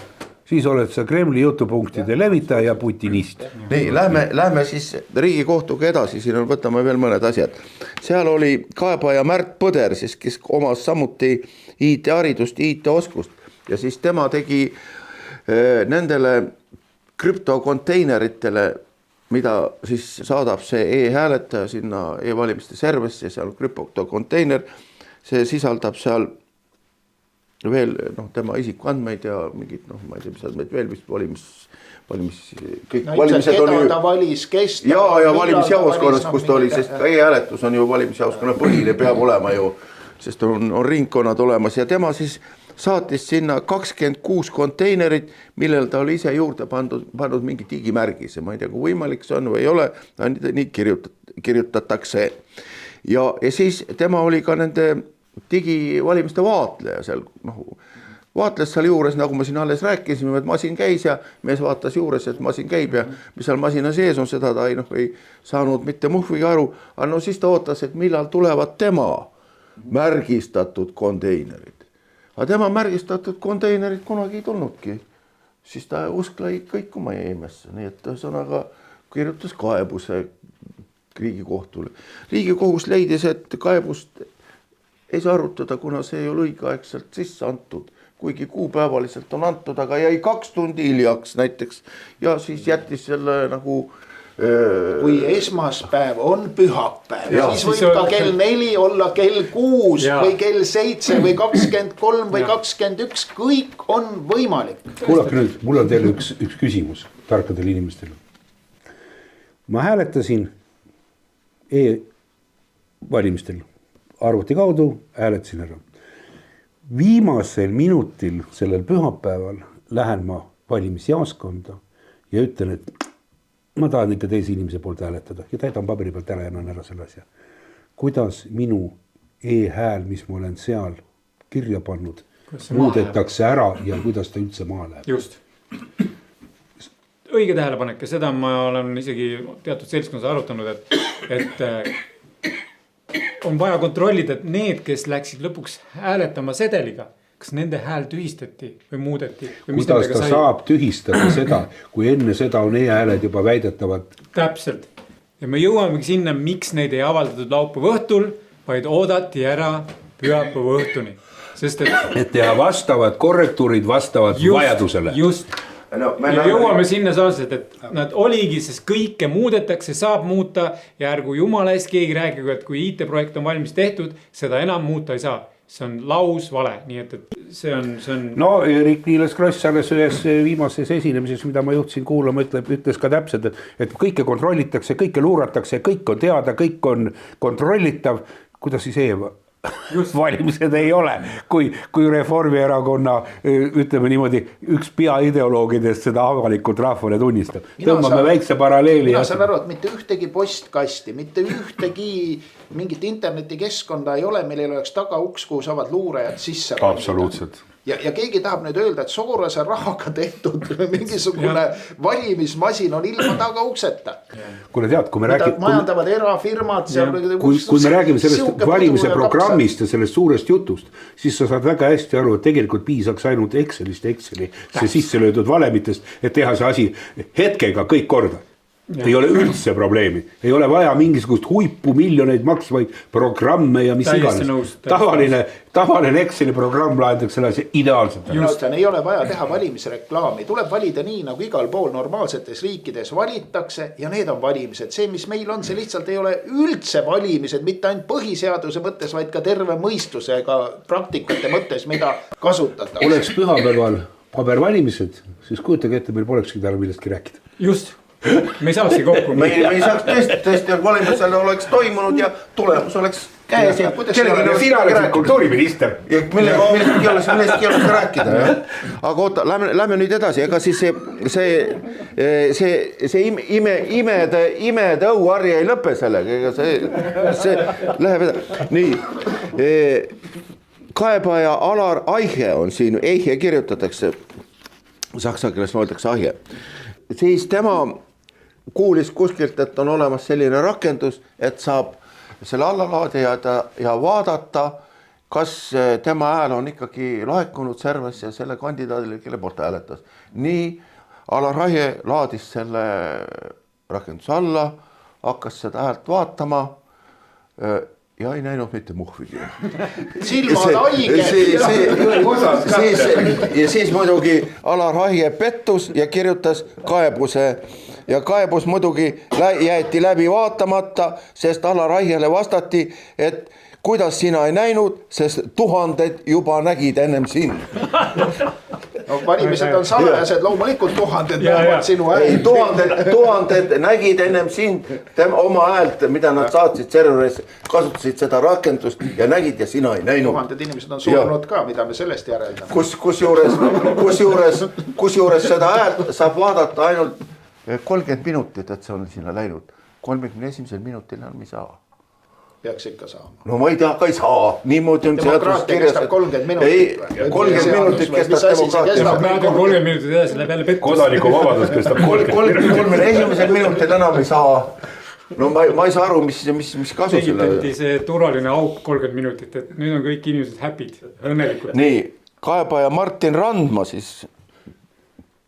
siis oled sa Kremli jutupunktide levitaja ja putinist. Nii, lähme siis Riigikohtuga edasi, siin võtame veel mõned asjad. Seal oli kaebaja Märt Põder, siis, kes omas samuti IT-haridust, IT-oskust ja siis tema tegi nendele krüptokonteineritele, mida siis saadab see e-hääletaja sinna e-valimiste serverisse, seal on krüptokonteiner, see sisaldab seal veel tema isikuandmeid ja mingid, ma ei tea, mis andmeid veel vist kõik valimised on ju. Ta valis kesta. Ja valimisjaoskonnas, kus ta oli, sest e-hääletus on ju valimisjaoskonna põhiline, peab olema ju, sest on ringkonnad olemas ja tema siis saatis sinna 26 konteinerit, millel ta oli ise juurde pandud mingi digimärgise. Ma ei tea, kui võimalik see on või ei ole, nii kirjutatakse. Ja siis tema oli ka nende digivalimiste vaatleja seal, vaatles seal juures, nagu ma siin alles rääkisime, et masin käis ja mees vaatas juures, et masin käib ja mis seal masina sees on, seda ta ei saanud mitte muhvigi aru, aga siis ta ootas, et millal tulevad tema märgistatud konteinerid. Aga tema märgistatud konteinerid kunagi ei tulnudki, siis ta usk lõi kõikuma jäimesse, nii et sõnaga kirjutas kaebuse Riigikohtule. Riigikohus leidis, et kaebust ei saa arutada, kuna see ei ole õigeaegselt sisse antud, kuigi kuupäevaliselt on antud, aga jäi 2 tundi hiljaks näiteks ja siis jättis selle nagu kui esmaspäev on pühapäev, siis võib ka kell 4 olla kell 6 või kell 7 või 23 või 21, kõik on võimalik. Kuulake nüüd, mul on teile üks küsimus tarkadele inimestele. Ma hääletasin e-valimistel, arvuti kaudu hääletasin ära. Viimasel minutil sellel pühapäeval lähen ma valimisjaoskonda ja ütlen, et ma tahan ikka teise inimese poolt hääletada ja täidan paberi pealt ära ja annan ära selle asja. Kuidas minu e-hääl, mis ma olen seal kirja pannud, muudetakse ära ja kuidas ta üldse maha läheb? Just. Õige tähelepanek ja seda ma olen isegi teatud seltskonnas arutanud, et on vaja kontrollida, et need, kes läksid lõpuks hääletama sedeliga, kas nende hääl tühistati või muudeti? Või kuidas ta saab tühistada seda, kui enne seda on e-hääled juba väidetavad? Täpselt. Ja me jõuamegi sinna, miks neid ei avaldatud laupäeva õhtul, vaid oodati ära pühapäeva õhtuni. Sest et teha vastavad korrektuurid vastavad vajadusele. Just. Ja jõuame sinna saaselt, et nad oligi, sest kõike muudetakse, saab muuta ja ärgu jumala eest keegi räägiga, et kui IT-projekt on valmis tehtud, seda enam muuta ei saa. See on laus vale, nii et see on... No Eerik-Niiles Kross alles ühes viimases esinemises, mida ma juhtsin kuulama, ütles ka täpselt, et kõike kontrollitakse, kõike luuratakse, kõik on teada, kõik on kontrollitav. Kuidas siis valimised ei ole, kui Reformierakonna, ütleme niimoodi, üks peaideoloogidest seda avalikult rahvale tunnistab. Tõmbame väikse paralleeli. Mina saan aru, et mitte ühtegi postkasti, mitte ühtegi mingit internetikeskkonda ei ole, meil ei oleks tagauks, kuhu saavad luurajad sisse. Absoluutselt. ja keegi tahab nüüd öelda, et Sorose rahaga tehtud mingisugune valimismasin on ilma tagaukseta. Kuule tead, kui me räägime, majandavad erafirmad seal. Kui me räägime sellest valimise programmist ja sellest suurest jutust, siis sa saad väga hästi aru, et tegelikult piisaks ainult Exceli see sisse löödud valemitest, et teha see asi hetkega kõik korda. Ei ole üldse probleemi, ei ole vaja mingisugust huipu miljoneid maksvaid programme ja mis iganes. Tavaline Exceli programm lahendaks selle asja ideaalselt. Ei ole vaja teha valimisreklaami, tuleb valida nii nagu igal pool normaalsetes riikides valitakse ja need on valimised. See, mis meil on, see lihtsalt ei ole üldse valimised, mitte ainult põhiseaduse mõttes, vaid ka terve mõistusega praktikate mõttes, mida kasutatakse. Oleks pühapäeval pabervalimised, siis kujutage ette, meil polekski täna millestki rääkida. Just. Me ei saakski kokku. Me ei saaks tõesti valimisel oleks toimunud ja tulemus oleks käes. Sina oleksid kultuuriminister. Millestki ei oleks rääkida. Aga oota, lähme nüüd edasi. Ega siis see imede õuarje ei lõpe sellega. Ega see läheb edasi. Nii, kaebaja Alar Aihe on siin. Aihe kirjutatakse. Saksa keeles mõeldakse Aihe. Siis tema kuulis kuskilt, et on olemas selline rakendus, et saab selle alla laadida ja vaadata, kas tema hääl on ikkagi laekunud servesse ja selle kandidaadile, kelle poolt hääletas. Nii Alar Aihe laadis selle rakenduse alla, hakkas seda häält vaatama ja ei näinud mitte muhvigi. Silmad haige. Ja siis muidugi Alar Aihe pettus ja kirjutas kaebuse. Ja kaebus muidugi jäeti läbi vaatamata, sest Alar Aihele vastati, et kuidas sina ei näinud, sest tuhanded juba nägid ennem sind. No, valimised on salajased, loomulikult tuhanded näevad sinu häält. Tuhanded nägid ennem sind oma häält, mida nad saatsid serveris, kasutasid seda rakendust ja nägid ja sina ei näinud. Tuhanded inimesed on surnud ka, mida me sellest järeldame. Kusjuures seda häält saab vaadata ainult 30 minutit, et see on sinna läinud. 31. minutil enam ei saa. Peaks ikka saama. No ma ei tea, ka ei saa. Niimoodi on demokraatia kestab 30 minutit. Ei, 30 minutit kestab demokraatia. Praegu 30 minutit edasi läheb jälle pettus. Kodaniku vabadus kestab 31. minutil enam ei saa. No ma ei saa aru, mis kasu selle. Tegitati see turvaline auk 30 minutit, et nüüd on kõik inimesed happy'd, õnnelikud. Nii, kaebaja Martin Randma siis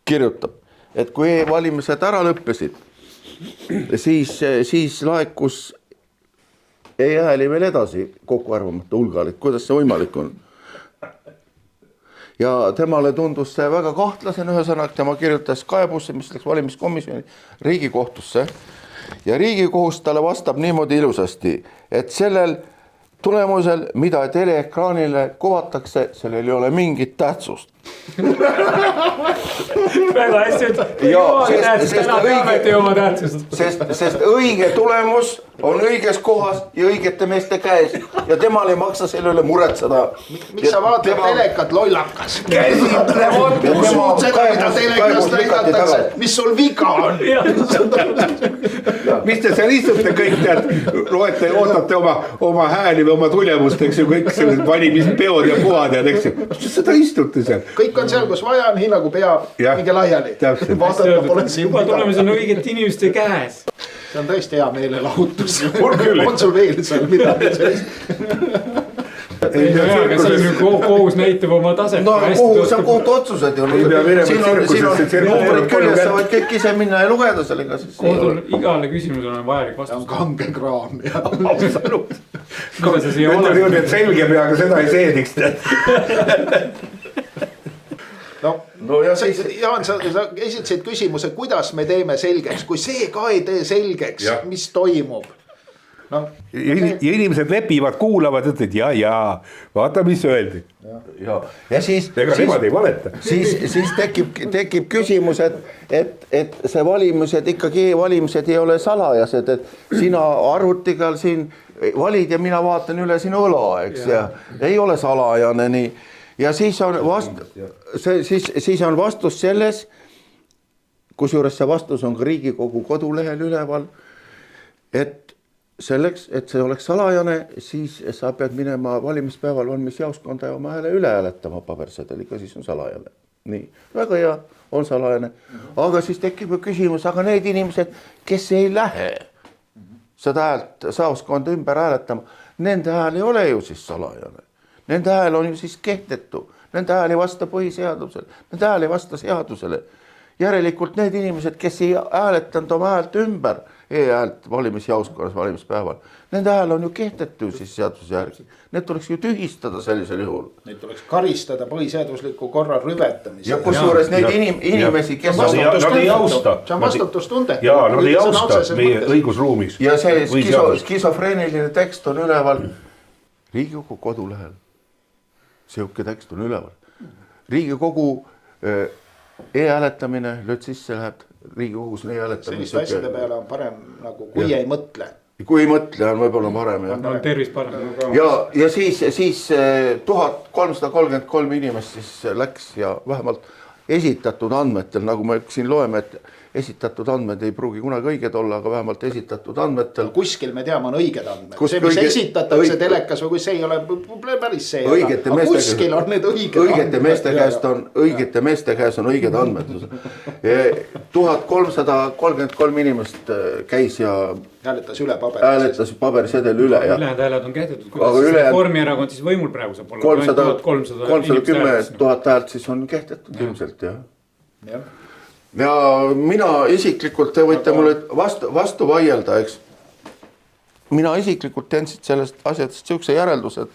kirjutab, et kui e-valimised ära lõppesid, siis laekus e-hääli veel edasi kokku arvamata hulgal, et kuidas see võimalik on. Ja temale tundus see väga kahtlasen, ühesõnaga tema kirjutas kaebusse, mis läks valimiskomisjoni Riigikohtusse. Ja Riigikohus talle vastab niimoodi ilusasti, et sellel tulemusel, mida teleekraanile kuvatakse, sellel ei ole mingit tähtsust. Väga hästi, sest õige tulemus on õiges kohas ja õigete meeste käes ja temal ei maksa selle üle muretseda. Miks sa vaatad telekat lollakas? Usud seda, mida telekast näidatakse, mis sul viga on? Mis te seal istute kõik tead, loete ja ootate oma hääli või oma tulemust, eks ju, kõik sellised valimispeod ja puhad ja eks ju, mis seda istute seal? Kõik on seal, kus vaja on, nii nagu peab, minge laiali. Vaadata pole siin juba tulemus on õigete inimeste käes. See on tõesti hea meelelahutus. On sul veel seal midagi sellist? Aga siin kohus näitab oma taset. No kohus on kohtu otsused. Siin on numbrid küljes, sa võid kõik ise minna ja lugeda sellega. Kohtul igale küsimusele on vajalik vastus. On kange kraam. Absoluut. Nüüd et selge peaga seda ei seediks. No ja Jaan, sa esitasid küsimuse, kuidas me teeme selgeks, kui see ka ei tee selgeks, mis toimub. No, ja inimesed lepivad, kuulavad, et ja, vaata, mis öeldi. Ja siis tekib küsimus, et see valimised ikkagi valimised ei ole salajased, et sina arvutiga siin valid ja mina vaatan üle sinu õla, eks ja ei ole salajane nii. Ja siis on vastus selles, kusjuures see vastus on ka Riigikogu kodulehel üleval, et selleks, et see oleks salajane, siis sa pead minema valimispäeval valimisjaoskonda ja oma hääle üle hääletama pabersedeliga, siis on salajane. Nii, väga hea, on salajane. Aga siis tekib küsimus, aga need inimesed, kes ei lähe seda häält jaoskonda ümber hääletama, nende hääl ei ole ju siis salajane. Nende hääl on ju siis kehtetu. Nende hääl ei vasta põhiseadusele. Nende hääl ei vasta seadusele. Järelikult need inimesed, kes ei hääletanud oma häält ümber e-häält valimisjaoskonnas valimispäeval, nende hääl on ju kehtetu siis seaduse järgi. Need tuleks ju tühistada sellisel juhul. Neid tuleks karistada põhiseadusliku korra rüvetamise. Ja kusjuures neid inimesi, kes nad ei austa. See on vastutustundetu. Jaa, nad ei austa meie õigusruumis. Ja see skisofreeniline tekst on üleval Riigikogu kodulehel. Sihuke tekst on üleval. Riigikogu e-hääletamine, lööd sisse, läheb Riigikogus e-hääletamine. Sellist asjade peale on parem nagu, kui ei mõtle. Kui ei mõtle, on võib-olla parem. On tervis parem. Ja siis 1333 inimest siis läks ja vähemalt esitatud andmetel, nagu me siin loeme, et esitatud andmed ei pruugi kunagi õiged olla, aga vähemalt esitatud andmetel. Kuskil me teame on õiged andmed. See, mis esitatakse telekas või kui see ei ole päris see. Aga kuskil on need õiged andmed. Õigete meeste käes on õiged andmed. 1333 inimest käis ja hääletas pabersedel üle. Ülejäänud hääled on kehtetud. Kuidas Reformierakond siis võimul praegu saab olla? 310 000 häält siis on kehtetud ilmselt, jah. Ja mina isiklikult, te võite mulle vastu vaielda, eks. Mina isiklikult teen sellest asjadest siukse järeldus, et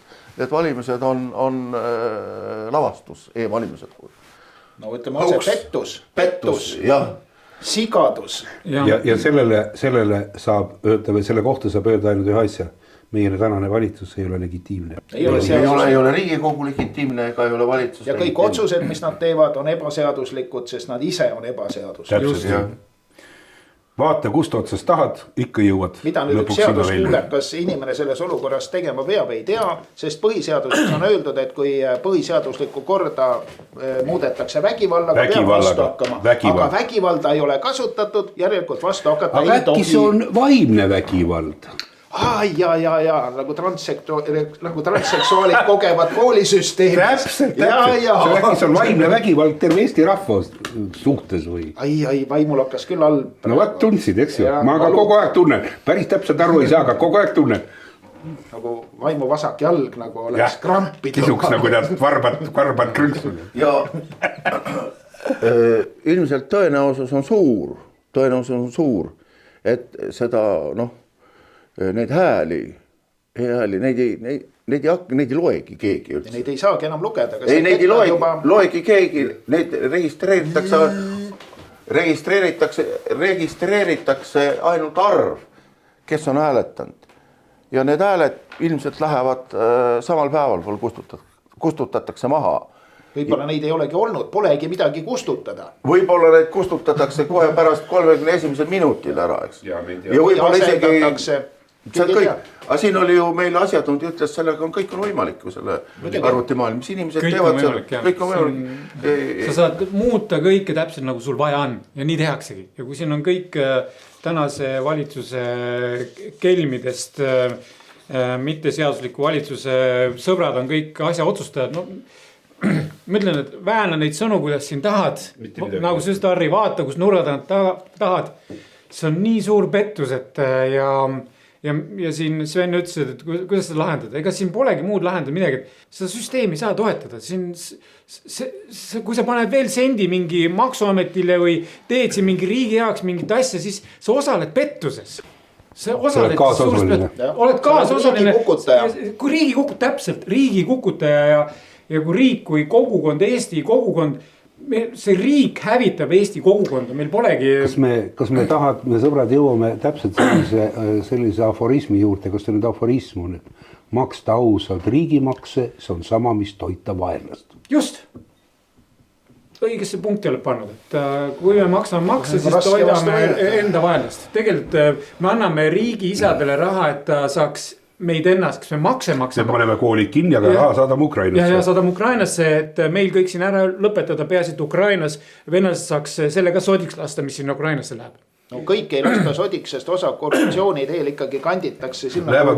valimised on lavastus, e-valimised. No ütleme otse pettus, jah. Sigadus. Ja sellele saab öelda või selle kohta saab öelda ainult ühe asja. Meie tänane valitsus ei ole legitiimne. Ei ole Riigikogu legitiimne ega ei ole valitsus. Ja kõik otsused, mis nad teevad, on ebaseaduslikud, sest nad ise on ebaseaduslikud. Vaata, kust otsast tahad, ikka jõuad. Mida nüüd üks seaduskuulekas inimene selles olukorras tegema peab, ei tea, sest põhiseaduses on öeldud, et kui põhiseaduslikku korda muudetakse vägivallaga, peab vastu hakkama. Aga vägivalda ei ole kasutatud, järelikult vastu hakata ei tohi. Aga äkki see on vaimne vägivald? Nagu transseksuaalid kogevad koolisüsteemis. Täpselt. See on vaimne vägivald terve Eesti rahva suhtes või? Vaimul hakkas küll all. No vaat tundsid, eks ju. Ma ka kogu aeg tunnen. Päris täpselt aru ei saa, aga kogu aeg tunnen. Nagu vaimu vasak jalg nagu oleks krampi. Kisuks nagu tead varbad krüntsul. Ja ilmselt tõenäosus on suur, et seda neid hääli, neid ei loegi keegi üldse. Neid ei saagi enam lugeda. Ei, neid ei loegi keegi, neid registreeritakse ainult arv, kes on hääletanud. Ja need hääled ilmselt lähevad samal päeval, kustutatakse maha. Võib-olla neid ei olegi olnud, polegi midagi kustutada. Võib-olla neid kustutatakse kohe pärast 31. minutil ära, eks. Ja võib-olla isegi aga siin oli ju meil asjatundja ütles, sellega on kõik on võimalik ju selle arvutimaailm, mis inimesed teevad seal, kõik on võimalik. Sa saad muuta kõike täpselt nagu sul vaja on ja nii tehaksegi. Ja kui siin on kõik tänase valitsuse kelmidest, mitteseadusliku valitsuse sõbrad on kõik asja otsustajad, ma ütlen, et vähena neid sõnu, kuidas siin tahad, nagu sa just Harri, vaata, kus nurrad tahad, see on nii suur pettus, et ja siin Sven ütles, et kuidas seda lahendada, ega siin polegi muud lahendada midagi, seda süsteemi ei saa toetada, kui sa paned veel sendi mingi maksuametile või teed siin mingi riigi heaks mingit asja, siis sa osaled pettuses. Oled kaasosaline, kui riigi kukub täpselt, riigi kukutaja ja kui riik, kui kogukond, Eesti kogukond, see riik hävitab Eesti kogukonda, meil polegi. Kas me sõbrad jõuame täpselt sellise aforismi juurde, kas see nüüd aforism on, et maksta ausalt riigimakse, see on sama, mis toita vaenlast. Just. Õigesse punkti oled pannud, et kui me maksame makse, siis toidame enda vaenlast. Tegelikult me anname riigi isadele raha, et ta saaks meid ennast, kas me makse maksame. Me paneme koolid kinni, aga raha saadame Ukrainasse. Ja saadame Ukrainasse, et meil kõik siin ära lõpetada peaasi, et Ukrainas venelased saaks selle ka sodiks lasta, mis siin Ukrainasse läheb. no kõik ei lasta sodiks, sest osa korruptsiooni teel ikkagi kanditakse sinna Lähevad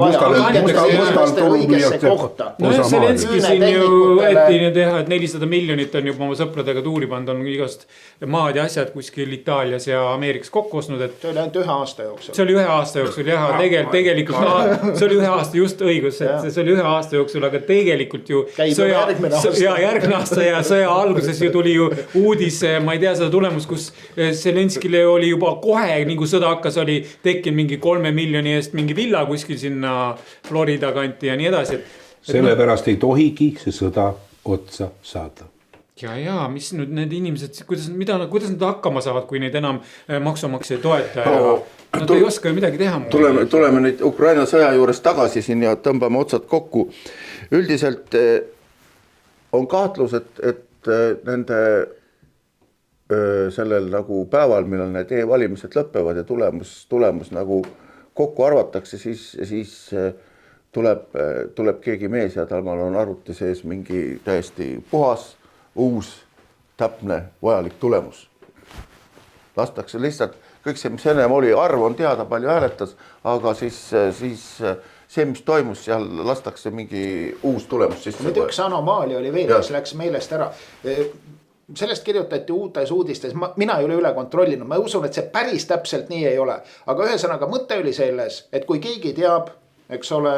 õigesse kohta. No Zelenski siin ju võeti teha, et 400 miljonit on juba oma sõpradega tuuri pannud, on igast maad ja asjad kuskil Itaalias ja Ameerikas kokku ostnud, et see oli ainult 1 aasta jooksul. See oli 1 aasta jooksul jah, tegelikult see oli 1 aasta just õigus, et see oli 1 aasta jooksul, aga tegelikult ju järgmine aasta ja sõja alguses ju tuli ju uudis, ma ei tea seda tulemust, kus Zelenskile oli juba kohe nagu sõda hakkas, oli tekkinud mingi 3 miljoni eest mingi villa kuskil sinna Florida kanti ja nii edasi. Sellepärast ei tohigi see sõda otsa saada. Ja, mis nüüd need inimesed, kuidas nad hakkama saavad, kui neid enam maksumaksja ei toeta ja nad ei oska ju midagi teha. Tuleme nüüd Ukraina sõja juures tagasi siin ja tõmbame otsad kokku. Üldiselt on kahtlus, et nende sellel nagu päeval, millal need e-valimised lõppevad ja tulemus nagu kokku arvatakse, siis tuleb keegi mees ja tal on arvuti sees mingi täiesti puhas, uus, täpne, vajalik tulemus. Lastakse lihtsalt, kõik see, mis ennem oli, arv on teada, palju hääletas, aga siis see, mis toimus, seal lastakse mingi uus tulemus sisse. Nüüd üks anomaali oli veel, mis läks meelest ära. Sellest kirjutati uutes uudistes, mina ei ole üle kontrollinud, ma usun, et see päris täpselt nii ei ole. Aga ühesõnaga mõte oli selles, et kui keegi teab, eks ole,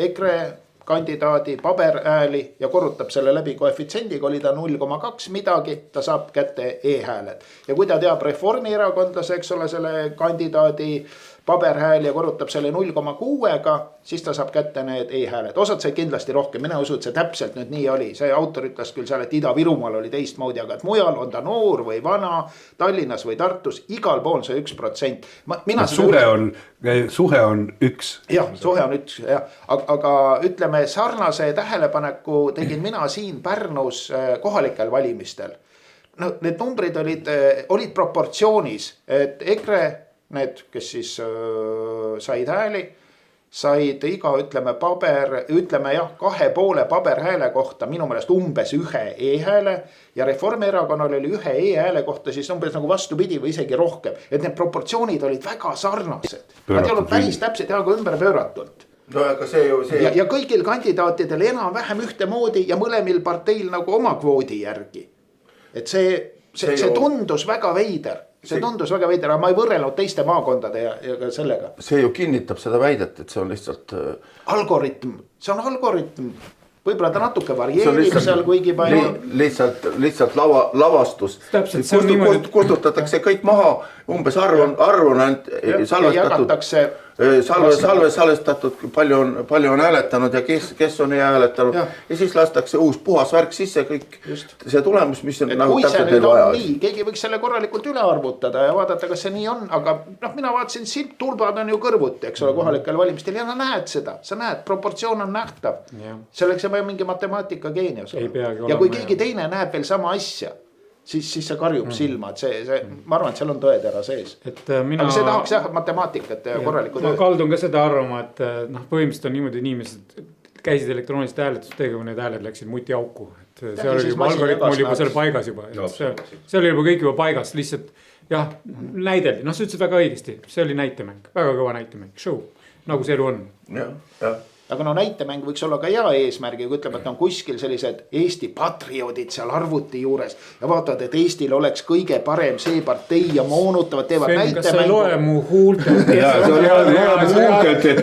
EKRE kandidaadi paberhääli ja korrutab selle läbi koefitsendiga, oli ta 0,2 midagi, ta saab kätte e-hääled. Ja kui ta teab Reformierakondlase, eks ole, selle kandidaadi paberhääl ja korrutab selle 0,6-ga, siis ta saab kätte need e-hääled. Osad sai kindlasti rohkem, mina usun, et see täpselt nüüd nii oli. See autor ütles küll seal, et Ida-Virumaal oli teistmoodi, aga et mujal on ta noor või vana, Tallinnas või Tartus, igal pool see 1%. Suhe on 1. Jah, suhe on 1, jah. Aga ütleme, sarnase tähelepaneku tegin mina siin Pärnus kohalikel valimistel. No, need numbrid olid proportsioonis, et EKRE need, kes siis said hääli, said iga, ütleme 2,5 paberhääle kohta minu meelest umbes 1 e-hääle ja Reformierakonnal oli 1 e-hääle kohta siis umbes nagu vastupidi või isegi rohkem. Et need proportsioonid olid väga sarnased. Nad ei olnud päris täpselt ja ümber pööratult. No, aga see ju, ja kõigil kandidaatidel enam-vähem ühtemoodi ja mõlemil parteil nagu oma kvoodi järgi. Et see tundus väga veider. See tundus väga veider, aga ma ei võrrelnud teiste maakondade ja sellega. See ju kinnitab seda väidet, et see on lihtsalt algoritm, see on algoritm. Võib-olla ta natuke varieerib seal kuigi palju. Lihtsalt lavastus. Kustutatakse kõik maha, umbes arv on salvestatud, palju on hääletanud ja kes on hääletanud. Ja siis lastakse uus puhas värk sisse kõik see tulemus, mis on nagu täpselt teil vaja. Keegi võiks selle korralikult üle arvutada ja vaadata, kas see nii on. Aga mina vaatasin, silt tulbad on ju kõrvuti, eks ole, kohalikel valimistel ja näed seda. Sa näed, proportsioon on nähtav. Selleks on mingi matemaatika geenius. Ja kui keegi teine näeb veel sama asja, siis see karjub silma, et ma arvan, et seal on tõetera sees. Aga see tahaks matemaatikat ja korralikult. Ma kaldun ka seda arvama, et põhimõtteliselt on niimoodi inimesed käisid elektroonilist hääletust tegema, need hääled läksid mutiauku. See oli juba algoritm oli juba seal paigas juba. See oli juba kõik juba paigas, lihtsalt jah, näideldi. Sa ütlesid väga õigesti, see oli näitemäng, väga kõva näitemäng, show, nagu see elu on. Jah. Aga näitemäng võiks olla ka hea eesmärgi, kui ütleme, et on kuskil sellised Eesti patrioodid seal arvuti juures ja vaatavad, et Eestil oleks kõige parem see partei ja moonutavad, teevad näitemängu. Kas sa ei loe mu huultelt?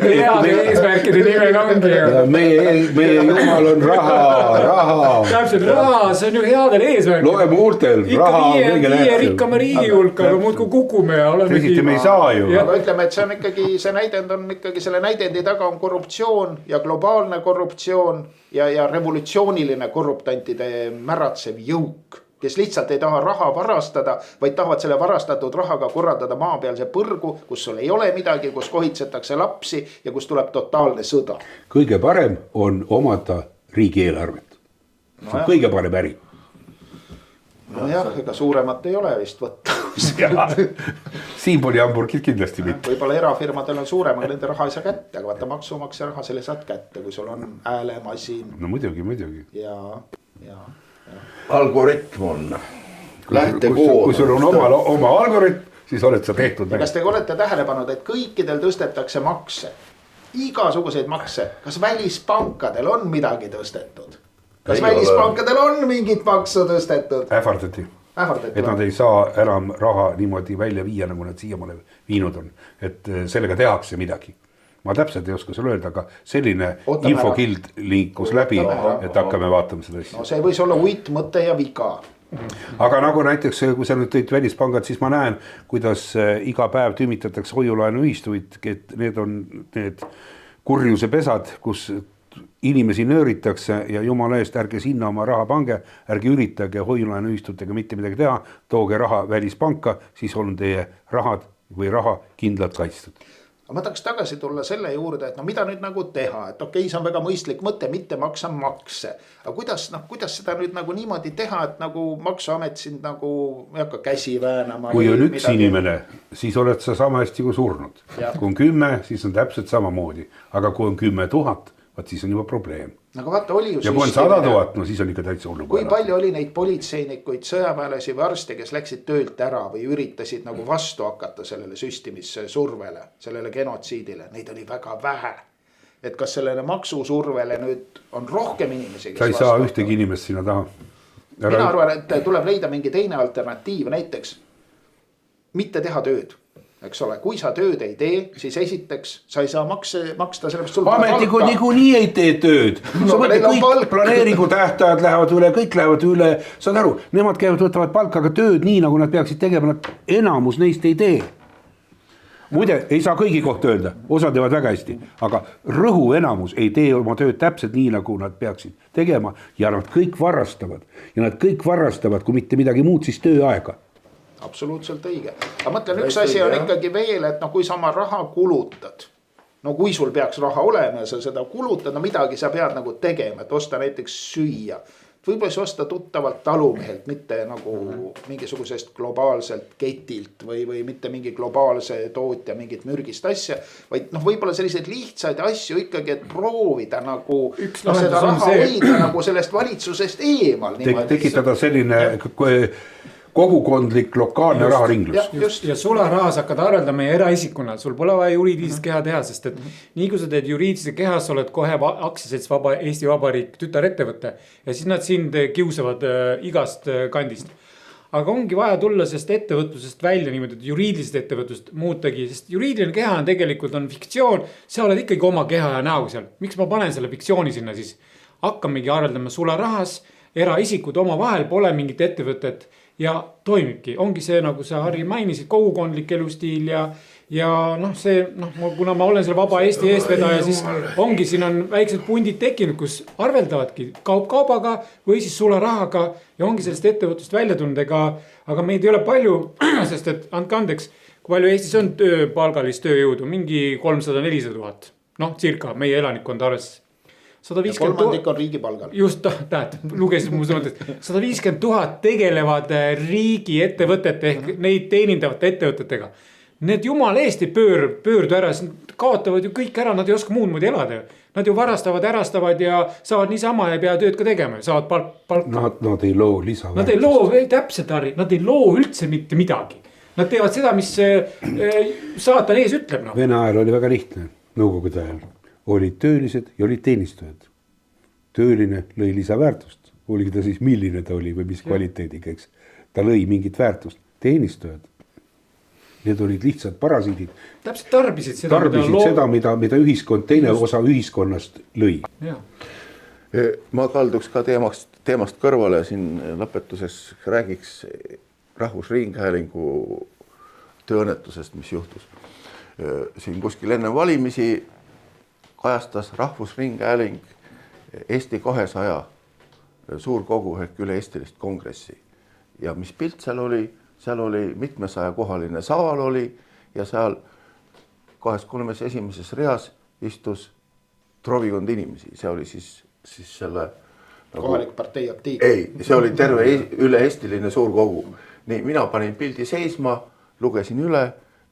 Head eesmärkide nimel ongi. Meie jumal on raha. Täpselt raha, see on ju headel eesmärkide. Loe mu huultel, raha on kõige tähtsam. Viie rikkama riigi hulka, aga muudkui kukume ja olemegi. Me ei saa ju. Aga ütleme, et see on ikkagi, see näidend on ikkagi, selle näidendi taga on korruptsioon ja globaalne korruptsioon ja revolutsiooniline korruptantide märatsev jõuk, kes lihtsalt ei taha raha varastada, vaid tahavad selle varastatud rahaga korraldada maapealse põrgu, kus sul ei ole midagi, kus kohitsetakse lapsi ja kus tuleb totaalne sõda. Kõige parem on omada riigieelarvet. See on kõige parem äri. Nojah, ega suuremat ei ole vist võtta. Simboli Hamburgid kindlasti mitte. Võib-olla erafirmadel on suurem, aga nende raha ei saa kätte, aga vaata maksumaksja raha selle saad kätte, kui sul on häälemasin. No muidugi. Ja. Algoritm on lähtekood. Kui sul on oma algoritm, siis oled sa tehtud. kas te olete tähele pannud, et kõikidel tõstetakse makse, igasuguseid makse, kas välispankadel on midagi tõstetud? Kas välispankadel on mingit maksu tõstetud? Ähvardati. Et nad ei saa enam raha niimoodi välja viia, nagu nad siiamaale viinud on. Et sellega tehakse midagi. Ma täpselt ei oska sulle öelda, aga selline infokild liikus läbi, et hakkame vaatama seda asja. No see võis olla uitmõte ja viga. Aga nagu näiteks, kui sa nüüd tõid välispangad, siis ma näen, kuidas iga päev tümitatakse hoiulaenuühistuid, et need on need kurjuse pesad, kus inimesi nööritakse ja jumala eest ärge sinna oma raha pange, ärge üritage hoiulaenuühistutega mitte midagi teha, tooge raha välispanka, siis on teie rahad või raha kindlalt kaitstud. Aga ma tahaks tagasi tulla selle juurde, et no mida nüüd nagu teha, et okei, see on väga mõistlik mõte, mitte maksa makse. Aga kuidas seda nüüd nagu niimoodi teha, et nagu maksuamet sind nagu ei hakka käsi väänama? Kui on üks inimene, siis oled sa sama hästi kui surnud. Kui on 10, siis on täpselt samamoodi. Aga kui on 10 000, vaat siis on juba probleem. Aga vaata, oli ju ja kui on 100 000, no siis on ikka täitsa hullu. Kui palju oli neid politseinikuid, sõjaväelasi või arste, kes läksid töölt ära või üritasid nagu vastu hakata sellele süstimissurvele, sellele genotsiidile, neid oli väga vähe. Et kas sellele maksusurvele nüüd on rohkem inimesi, kes sa ei saa ühtegi inimest sinna taha. Mina arvan, et tuleb leida mingi teine alternatiiv, näiteks mitte teha tööd. Eks ole, kui sa tööd ei tee, siis esiteks sa ei saa maksta sellepärast sul ametikud niikuinii ei tee tööd. Sa mõtled, kõik planeeringu tähtajad lähevad üle, kõik lähevad üle. Saad aru, nemad käivad, võtavad palka, aga tööd nii, nagu nad peaksid tegema, nad enamus neist ei tee. Muide, ei saa kõigi kohta öelda, osad teevad väga hästi, aga rõhu enamus ei tee oma tööd täpselt nii, nagu nad peaksid tegema ja nad kõik varastavad. Ja nad kõik varastavad, kui mitte midagi muud, siis tööaega. Absoluutselt õige. Aga mõtlen, üks asi on ikkagi veel, et no kui sa oma raha kulutad, no kui sul peaks raha olema ja sa seda kulutad, no midagi sa pead nagu tegema, et osta näiteks süüa. Võib-olla sa osta tuttavalt talumehelt, mitte nagu mingisugusest globaalselt ketilt või mitte mingi globaalse tootja mingit mürgist asja, vaid noh, võib-olla selliseid lihtsaid asju ikkagi, et proovida nagu seda raha hoida nagu sellest valitsusest eemal. Tekitada selline kogukondlik lokaalne raharinglus. Ja sularahas hakkad arveldama meie eraisikuna, sul pole vaja juriidilist keha teha, sest et nii kui sa teed juriidilise kehas, oled kohe aktsiaselts Eesti Vabariik tütarettevõte ja siis nad sind kiusavad igast kandist. Aga ongi vaja tulla sellest ettevõtlusest välja niimoodi, et juriidilisest ettevõtlust muutagi, sest juriidiline keha on tegelikult on fiktsioon, sa oled ikkagi oma keha ja näo seal. Miks ma panen selle fiktsiooni sinna siis? Hakkamegi arveldama sularahas, eraisikud oma vahel pole mingit ettevõtet ja toimibki, ongi see nagu sa Harri mainisid, kogukondlik elustiil ja noh, see noh, kuna ma olen selle Vaba Eesti eestvedaja, siis ongi siin on väiksed pundid tekkinud, kus arveldavadki kaubaga või siis sularahaga ja ongi sellest ettevõtlust välja tulnud, aga meid ei ole palju, sest et andke andeks, kui palju Eestis on palgalist tööjõudu, mingi 300-400 000, noh circa meie elanikkond arvestas. 150 kolmandik on riigi palgal. Just, näed, lugesid mu sõnadest. 150 000 tegelevad riigi ettevõtete ehk neid teenindavate ettevõtetega. Need jumal eest ei pöördu ära, kaotavad ju kõik ära, nad ei oska muud moodi elada. Nad ju varastavad, ärastavad ja saavad niisama ja pea tööd ka tegema, saavad palka. Nad ei loo lisaväärtust. Nad ei loo, täpselt Harri, nad ei loo üldse mitte midagi. Nad teevad seda, mis saatan ees ütleb. No. Vene ajal oli väga lihtne, nõukogude ajal. Olid töölised ja olid teenistujad. Tööline lõi lisaväärtust. Oligi ta siis milline ta oli või mis kvaliteediga, eks. Ta lõi mingit väärtust. Teenistujad. Need olid lihtsalt parasiidid. Täpselt tarbisid seda, mida ühiskond, teine osa ühiskonnast lõi. Ja. Ma kalduks ka teemast kõrvale siin lõpetuses räägiks Rahvusringhäälingu tööõnnetusest, mis juhtus. Siin kuskil enne valimisi kajastas Rahvusringhääling Eesti 200 suurkogu ehk üle-eestilist kongressi. Ja mis pilt seal oli mitmesaja kohaline saal oli ja seal 2-3 esimeses reas istus trovikond inimesi. See oli siis selle kohalik partei aktiiv. Ei, see oli terve üle-eestiline suurkogu. Nii, mina panin pildi seisma, lugesin üle,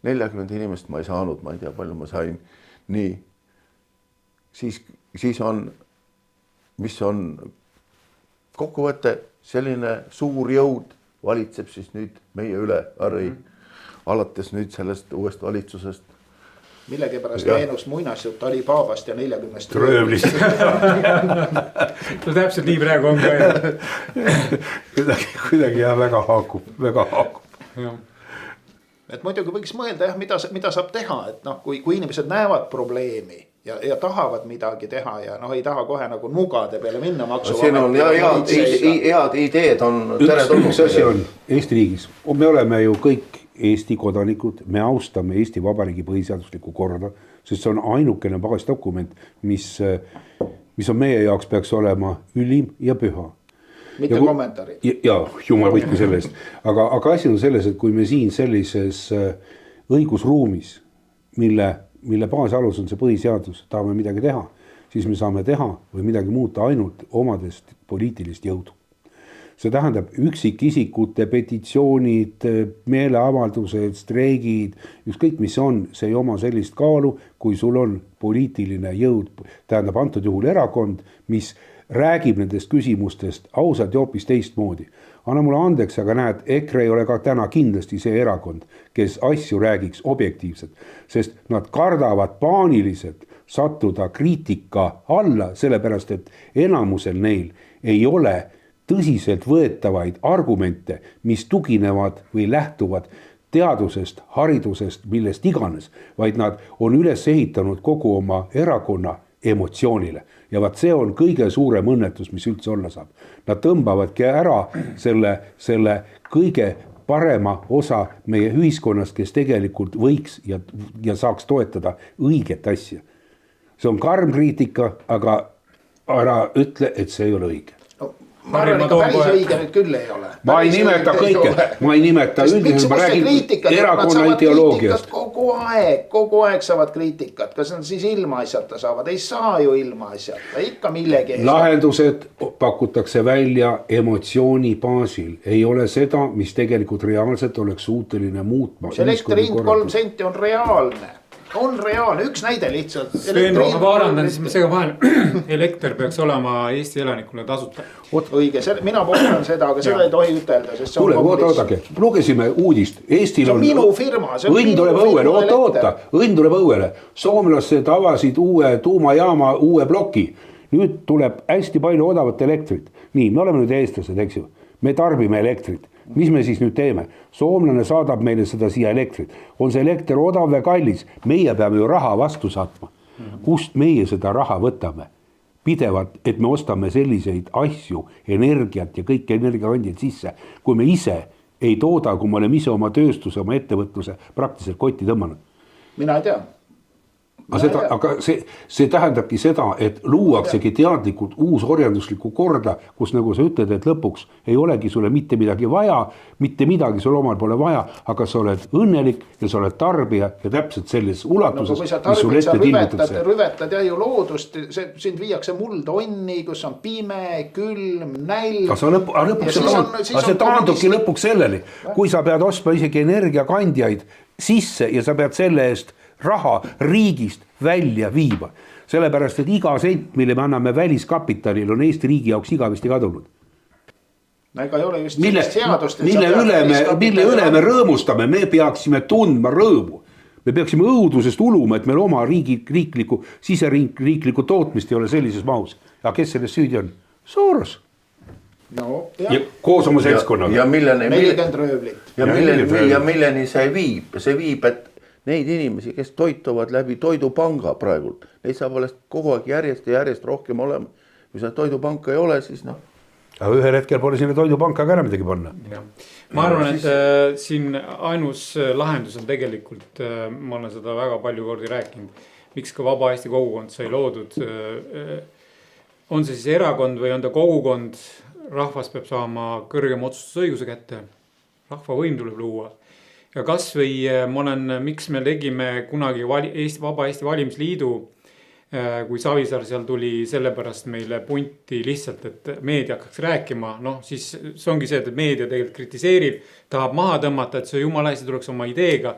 40 inimest ma ei saanud, ma ei tea, palju ma sain. Nii. Siis on, mis on kokkuvõte, selline suur jõud valitseb siis nüüd meie üle, Harri, alates nüüd sellest uuest valitsusest. Millegipärast meenus muinasjutt Ali Baabast ja 40 röövlist. No täpselt nii praegu on ka. kuidagi jah, väga haakub. Et muidugi võiks mõelda jah, mida saab teha, et noh, kui inimesed näevad probleemi ja tahavad midagi teha ja noh, ei taha kohe nagu nugade peale minna siin on head ideed on teretulnud. Üks asi on Eesti riigis, me oleme ju kõik Eesti kodanikud, me austame Eesti Vabariigi põhiseaduslikku korda, sest see on ainukene baasdokument, mis on meie jaoks peaks olema ülim ja püha. Mitte kommentaari. Ja jumal võitku selle eest. Aga asi on selles, et kui me siin sellises õigusruumis, mille baasalus on see põhiseadus, tahame midagi teha, siis me saame teha või midagi muuta ainult omadest poliitilist jõudu. See tähendab üksikisikute petitsioonid, meeleavaldused, streigid, ükskõik mis see ei oma sellist kaalu, kui sul on poliitiline jõud, tähendab antud juhul erakond, mis räägib nendest küsimustest ausalt ja hoopis teistmoodi. Anna mulle andeks, aga näed, EKRE ei ole ka täna kindlasti see erakond, kes asju räägiks objektiivselt, sest nad kardavad paaniliselt sattuda kriitika alla, sellepärast et enamusel neil ei ole tõsiselt võetavaid argumente, mis tuginevad või lähtuvad teadusest, haridusest, millest iganes, vaid nad on üles ehitanud kogu oma erakonna emotsioonile. Ja vaat see on kõige suurem õnnetus, mis üldse olla saab. Nad tõmbavadki ära selle kõige parema osa meie ühiskonnast, kes tegelikult võiks ja saaks toetada õiget asja. See on karm kriitika, aga ära ütle, et see ei ole õige. Ma arvan, ega päris õige nüüd küll ei ole. Ma ei nimeta kõike, ma ei nimeta üldiselt, ma räägin erakonna ideoloogiast. Kogu aeg saavad kriitikat, kas nad siis ilmaasjata saavad, ei saa ju ilmaasjata, ikka millegi. Lahendused pakutakse välja emotsiooni baasil, ei ole seda, mis tegelikult reaalselt oleks suuteline muutma. See elektri hind 3 senti on reaalne. On reaalne, üks näide lihtsalt. Sven, ma parandan, siis ma segan vahel. Elekter peaks olema Eesti elanikule tasuta. Õige, mina pooldan seda, aga seda ei tohi ütelda. Kuule, oodake, lugesime uudist. Eestil on minu firma. Õnn tuleb õuele, õnn tuleb õuele. Soomlased avasid uue tuumajaama, uue ploki. Nüüd tuleb hästi palju odavat elektrit. Nii, me oleme nüüd eestlased, eks ju. Me tarbime elektrit. Mis me siis nüüd teeme? Soomlane saadab meile seda siia elektrit. On see elekter odav või kallis? Meie peame ju raha vastu saatma. Kust meie seda raha võtame? Pidevalt, et me ostame selliseid asju, energiat ja kõik energiakandjad sisse. Kui me ise ei tooda, kui me oleme ise oma tööstuse, oma ettevõtluse praktiliselt kotti tõmmanud. Mina ei tea. Aga see tähendabki seda, et luuaksegi teadlikult uus orjanduslikku korda, kus nagu sa ütled, et lõpuks ei olegi sulle mitte midagi vaja, mitte midagi sul omal pole vaja, aga sa oled õnnelik ja sa oled tarbija ja täpselt selles ulatuses, mis sul ette tilgutakse. Rüvetad ja ju loodust, sind viiakse muldonni, kus on pime, külm, nälg. Aga see taandubki lõpuks selleni, kui sa pead ostma isegi energiakandjaid sisse ja sa pead selle eest raha riigist välja viiba. Sellepärast, et iga sent, mille me anname väliskapitalil, on Eesti riigi jaoks igavesti kadunud. Ega ei ole just mille üle me rõõmustame, me peaksime tundma rõõmu. Me peaksime õudusest uluma, et meil oma siseriiklikku tootmist ei ole sellises mahus. Ja kes selles süüdi on? Soros. No, ja koos oma seltskonnaga. Ja 40 röövlit. Ja milleni see viib? See viib, et neid inimesi, kes toituvad läbi toidupanga praegult, neid saab alles kogu aeg järjest ja järjest rohkem olema. Kui seda toidupanka ei ole, siis noh. Aga ühel hetkel pole sinna toidupanka ka ära midagi panna. Ma arvan, et siin ainus lahendus on tegelikult, ma olen seda väga palju kordi rääkinud, miks ka Vaba Eesti kogukond sai loodud. On see siis erakond või on ta kogukond, rahvas peab saama kõrgem otsustusõiguse kätte, rahva võim tuleb luua. Ja kas või miks me tegime kunagi Vaba Eesti Valimisliidu, kui Savisaar seal tuli sellepärast meile punti lihtsalt, et meedia hakkaks rääkima, siis see ongi see, et meedia tegelikult kritiseerib, tahab maha tõmmata, et see jumala hästi tuleks oma ideega.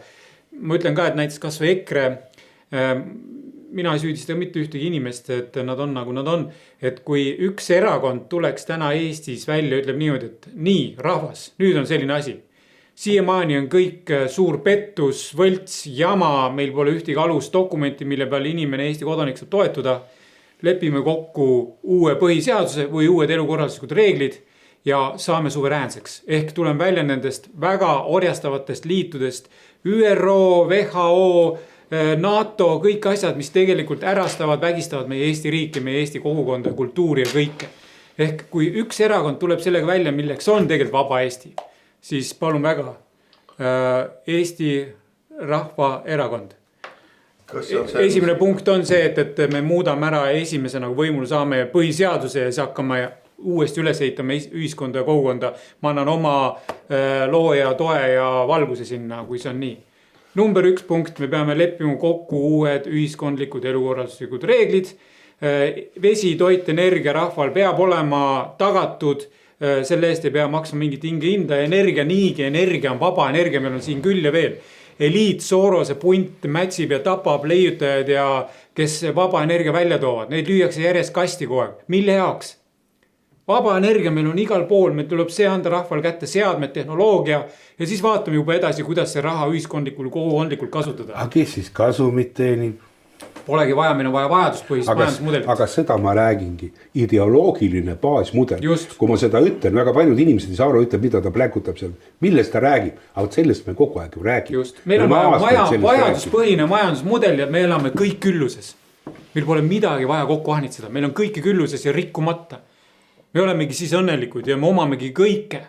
Ma ütlen ka, et näiteks kas või EKRE, mina ei süüdista mitte ühtegi inimest, et nad on nagu nad on, et kui üks erakond tuleks täna Eestis välja, ütleb niimoodi, et nii, rahvas, nüüd on selline asi. siiamaani on kõik suur pettus, võlts, jama, meil pole ühtegi alusdokumenti, mille peale inimene, Eesti kodanik saab toetuda. Lepime kokku uue põhiseaduse või uued elukorralduslikud reeglid ja saame suveräänseks. Ehk tulen välja nendest väga orjastavatest liitudest, ÜRO, WHO, NATO, kõik asjad, mis tegelikult ärastavad, vägistavad meie Eesti riiki, meie Eesti kogukonda, kultuuri ja kõike. Ehk kui üks erakond tuleb sellega välja, milleks on tegelikult vaba Eesti, siis palun väga, Eesti Rahvaerakond. Esimene punkt on see, et me muudame ära esimesena, kui võimul saame põhiseaduse ja siis hakkame uuesti üles ehitama ühiskonda ja kogukonda. Ma annan oma looja, toe ja valguse sinna, kui see on nii. Number 1 punkt, me peame leppima kokku uued ühiskondlikud elukorralduslikud reeglid. Vesi, toit, energia rahval peab olema tagatud, selle eest ei pea maksma mingit hinda. Energia niigi, energia on vaba, energia meil on siin küll ja veel. Eliit, Sorose punt mätsib ja tapab leiutajad ja kes vaba energia välja toovad. Neid lüüakse järjest kasti kogu aeg. Mille jaoks? Vaba energia meil on igal pool, meil tuleb see anda rahval kätte seadmed, tehnoloogia ja siis vaatame juba edasi, kuidas see raha ühiskondlikul, kogukondlikult kasutada. Aga kes siis kasumit teenib? Polegi vaja, meil on vaja vajaduspõhist majandusmudelit. Aga seda ma räägingi, ideoloogiline baasmudel. Just. Kui ma seda ütlen, väga paljud inimesed ei saa aru, ütleb, mida ta pläkutab seal. Millest ta räägib? Aga sellest me kogu aeg ju räägime. Just. Meil on vajaduspõhine majandusmudel ja me elame kõik külluses. Meil pole midagi vaja kokku ahnitseda. Meil on kõike külluses ja rikkumata. Me olemegi siis õnnelikud ja me omamegi kõike.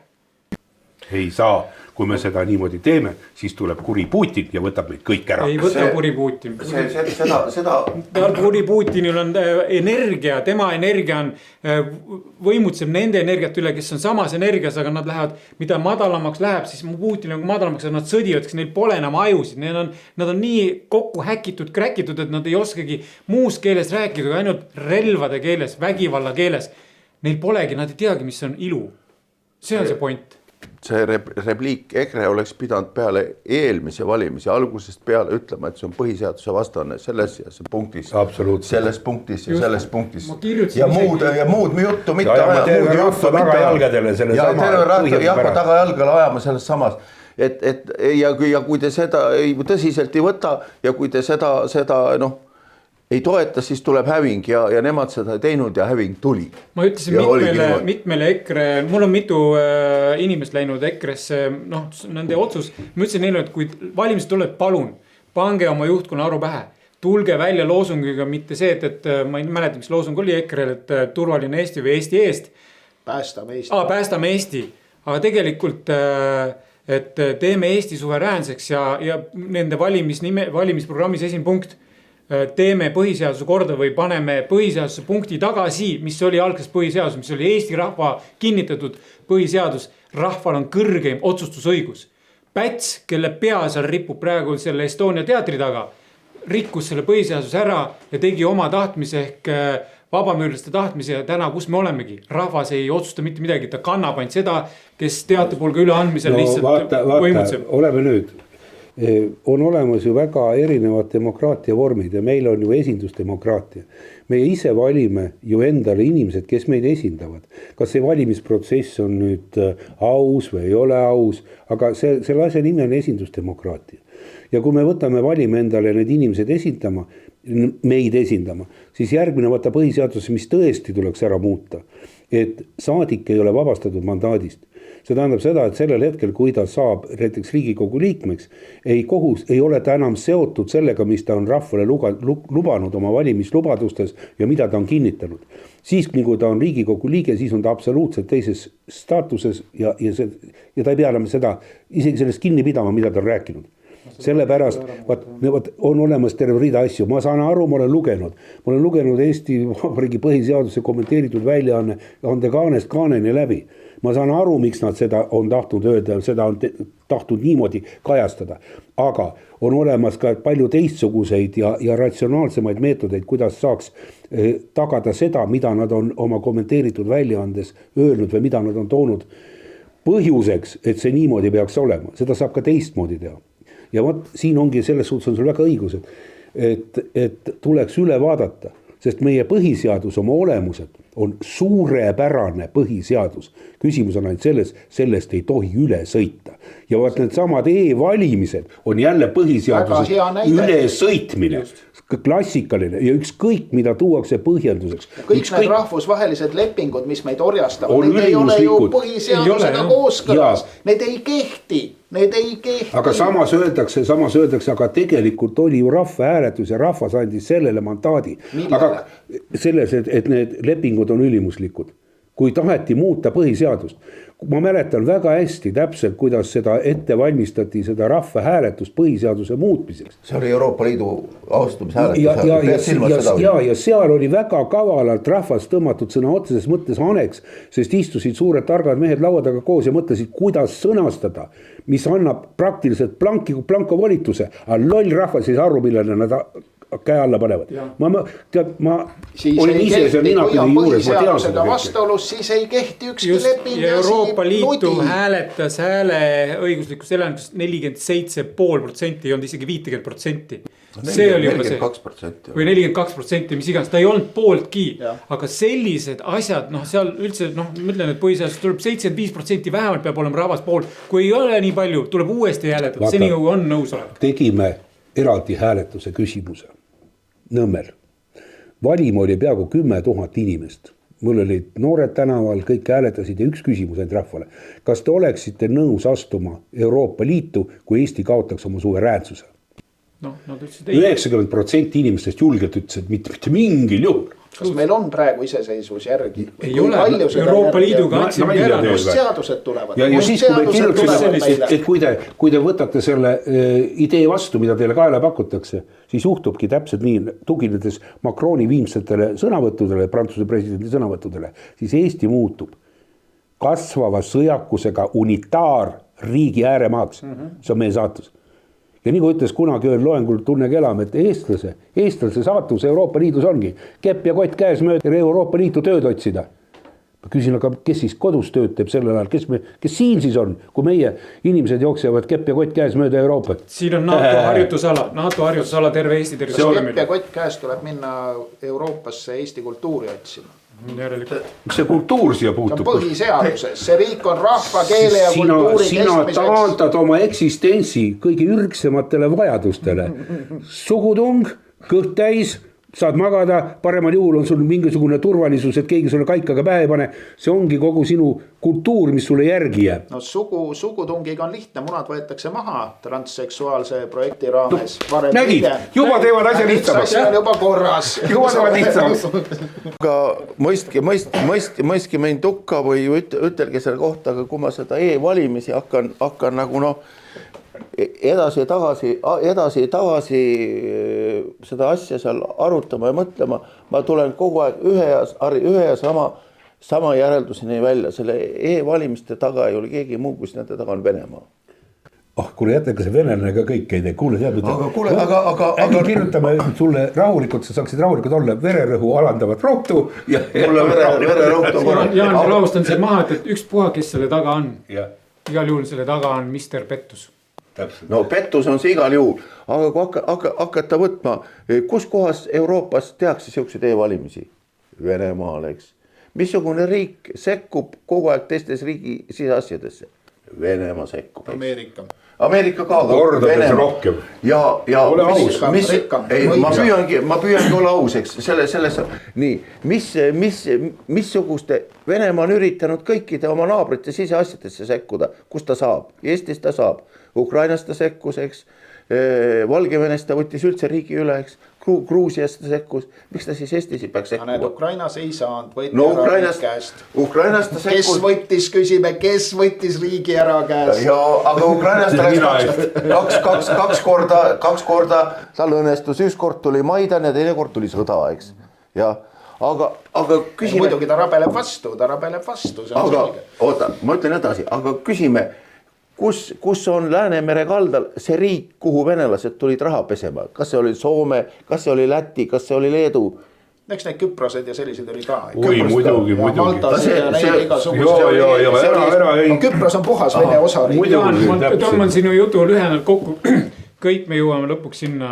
Ei saa. Kui me seda niimoodi teeme, siis tuleb kuri Putin ja võtab meid kõik ära. Ei võta kuri Putin. Kuri Putinil on energia, tema energia on, võimutseb nende energiat üle, kes on samas energias, aga nad lähevad, mida madalamaks läheb, siis Putin on madalamaks, nad sõdivad, kes neil pole enam ajusid. Nad on nii kokku häkitud, kräkitud, et nad ei oskagi muus keeles rääkida, ainult relvade keeles, vägivalla keeles. Neil polegi, nad ei teagi, mis on ilu. See on see point. See repliik EKRE oleks pidanud peale eelmise valimisi algusest peale ütlema, et see on põhiseaduse vastane selles ja see punktis. Selles punktis ja selles punktis. Ja muud juttu mitte aja. Terve rahva tagajalgadele selles sama. Terve tagajalgale ajama selles samas. Ja kui te seda tõsiselt ei võta ja kui te seda ei toeta, siis tuleb häving ja nemad seda ei teinud ja häving tuli. Ma ütlesin mitmele EKRE, mul on mitu inimest läinud EKRE-sse, nende otsus. Ma ütlesin neile, et kui valimised tuleb, palun, pange oma juhtkonna aru pähe. Tulge välja loosungiga, mitte see, et ma ei mäleta, mis loosung oli EKRE-l, et turvaline Eesti või Eesti eest. Päästame Eesti. Päästame Eesti. Aga tegelikult, et teeme Eesti suveräänseks ja nende valimisprogrammis esimene punkt, teeme põhiseaduse korda või paneme põhiseaduse punkti tagasi, mis oli algses põhiseadus, mis oli Eesti rahva kinnitatud põhiseadus. Rahval on kõrgeim otsustusõigus. Päts, kelle pea seal ripub praegu selle Estonia teatri taga, rikkus selle põhiseaduse ära ja tegi oma tahtmise ehk vabamüürlaste tahtmise ja täna, kus me olemegi. Rahvas ei otsusta mitte midagi, ta kannab ainult seda, kes teatepulga üleandmisel lihtsalt võimutseb. Oleme nüüd. On olemas ju väga erinevad demokraatia vormid ja meil on ju esindusdemokraatia. Meie ise valime ju endale inimesed, kes meid esindavad. Kas see valimisprotsess on nüüd aus või ei ole aus, aga selle asja nimi on esindusdemokraatia. Ja kui me valime endale need inimesed meid esindama, siis järgmine võtta põhiseadus, mis tõesti tuleks ära muuta, et saadik ei ole vabastatud mandaadist. See tähendab seda, et sellel hetkel, kui ta saab näiteks Riigikogu liikmeks, ei ole ta enam seotud sellega, mis ta on rahvale lubanud oma valimislubadustes ja mida ta on kinnitanud. Siis, kui ta on Riigikogu liige, siis on ta absoluutselt teises staatuses ja ta ei pea enam seda, isegi sellest kinni pidama, mida ta on rääkinud. Sellepärast on olemas terve rida asju. Ma saan aru, ma olen lugenud Eesti Vabariigi põhiseaduse kommenteeritud väljaanne Kaanest Kaaneni läbi. Ma saan aru, miks nad seda on tahtnud öelda, seda on tahtnud niimoodi kajastada. Aga on olemas ka palju teistsuguseid ja ratsionaalsemaid meetodeid, kuidas saaks tagada seda, mida nad on oma kommenteeritud väljaandes öelnud või mida nad on toonud põhjuseks, et see niimoodi peaks olema. Seda saab ka teistmoodi teha. Ja siin ongi selles suhtes on sul väga õigus, et tuleks üle vaadata sest meie põhiseadus oma olemuselt on suurepärane põhiseadus. Küsimus on ainult selles, sellest ei tohi üle sõita. Ja vaat need samad e-valimised on jälle põhiseadusest üle sõitmine. Klassikaline ja ükskõik, mida tuuakse põhjenduseks. Kõik need rahvusvahelised lepingud, mis meid orjastavad, need ei ole ju põhiseadusega kooskõlas. Need ei kehti. Aga samas öeldakse, aga tegelikult oli ju rahvahääletus ja rahvas andis sellele mandaadi. Aga selles, et need lepingud on ülimuslikud. Kui taheti muuta põhiseadust. Ma mäletan väga hästi täpselt, kuidas seda ette valmistati, seda rahvahääletust põhiseaduse muutmiseks. See oli Euroopa Liidu austumise hääletus. Ja seal oli väga kavalalt rahvas tõmmatud sõna otseses mõttes aneks, sest istusid suured targad mehed laua taga koos ja mõtlesid, kuidas sõnastada, mis annab praktiliselt blanko volituse, aga loll rahvas ei saa aru, millele nad käe alla panevad. Ma olin ise seal ninapidi juures, ma tean seda vastuolus, siis ei kehti ükski leping. Ja Euroopa Liitu hääletas hääle õiguslikus elanikust 47,5%, ei olnud isegi 50%. See oli juba see. 42%. Või 42%, mis iganes, ta ei olnud pooltki. Aga sellised asjad, seal üldse, ma ütlen, et põhiseadus tuleb 75% vähemalt peab olema rahvas poolt. Kui ei ole nii palju, tuleb uuesti hääletada, seni on nõus olev. Tegime eraldi hääletuse küsimuse Nõmmel. Valim oli peaaegu 10 000 inimest. Mul olid noored tänaval, kõik hääletasid ja üks küsimus ainult rahvale. Kas te oleksite nõus astuma Euroopa Liitu, kui Eesti kaotaks oma suveräänsuse? 90% inimestest julgelt ütlesid, mitte mingil juhul. Kas meil on praegu iseseisvus järgi? Ei ole, Euroopa Liiduga andsime ära. Just seadused tulevad. Ja siis kui me kirjutasime, et kui te võtate selle idee vastu, mida teile kaela pakutakse, siis juhtubki täpselt nii, tuginedes Macroni viimsetele sõnavõttudele, Prantsuse presidendi sõnavõttudele, siis Eesti muutub kasvava sõjakusega unitaarriigi ääremaaks. See on meie saatus. Ja nii kui ütles kunagi ühel loengul Tunne Kelam, et eestlase saatus Euroopa Liidus ongi kepp ja kott käes mööda Euroopa Liitu tööd otsida. Ma küsin, aga kes siis kodus tööd teeb sellel ajal, kes siin siis on, kui meie inimesed jooksevad kepp ja kott käes mööda Euroopat? Siin on NATO harjutusala terve Eesti terve. Kepp ja kott käes tuleb minna Euroopasse Eesti kultuuri otsima. Mis see kultuur siia puutub? See on põhiseaduses, see riik on rahva, keele ja kultuuri kestmiseks. Sina taantad oma eksistentsi kõige ürgsematele vajadustele. Sugutung, kõht täis, saad magada, paremal juhul on sul mingisugune turvalisus, et keegi sulle kaikaga pähe ei pane. See ongi kogu sinu kultuur, mis sulle järgi jääb. No sugutungiga on lihtne, munad võetakse maha transseksuaalse projekti raames. Nägid, juba teevad asja lihtsamaks. Asi on juba korras. Juba teevad lihtsamaks. Aga mõistki mind tukka või ütelge selle kohta, aga kui ma seda e-valimisi hakkan nagu edasi ja tagasi seda asja seal arutama ja mõtlema, ma tulen kogu aeg ühe ja sama järelduseni välja. Selle e-valimiste taga ei ole keegi muu, kus nende taga on Venemaa. Kuule, jätega see venelane ka kõik ei tee. Kuule, aga kirjutame sulle rahulikult, sa saaksid rahulikult olla vererõhu alandavat rohtu. Mulle vererõhtu on korra. Jaan, laustan see maha, et üks puha, kes selle taga on. Igal juhul selle taga on Mr. Pettus. No pettus on see igal juhul, aga kui hakata võtma, kus kohas Euroopas tehakse siukseid e-valimisi? Venemaal, eks. Missugune riik sekkub kogu aeg teistes riigi siseasjadesse? Venemaa sekkub. Ameerika ka. Kordades rohkem. Ja ole aus. Ma püüangi olla aus, eks. Nii, missuguste Venemaa on üritanud kõikide oma naabrite siseasjadesse sekkuda, kus ta saab. Eestis ta saab. Ukrainas ta sekkus, eks. Valgevenes ta võttis üldse riigi üle, eks. Gruusias ta sekkus. Miks ta siis Eestis ei peaks sekkuma? Ukrainas ei saanud, võeti ära riigi käest. Ukrainas ta sekkus. Kes võttis riigi ära käest? Aga Ukrainas ta läks kaks korda, tal õnnestus, üks kord tuli Maidan ja teine kord tuli sõda, eks. Aga küsime. Muidugi ta rabeleb vastu. Aga oota, ma ütlen edasi, aga küsime. Kus on Läänemere kaldal see riik, kuhu venelased tulid raha pesema? Kas see oli Soome, kas see oli Läti, kas see oli Leedu? Eks need Küprosed ja sellised oli ka. Oi, muidugi. Küpros on puhas Vene osariik. Ma tõmban sinu jutu lühenalt kokku. Kõik me jõuame lõpuks sinna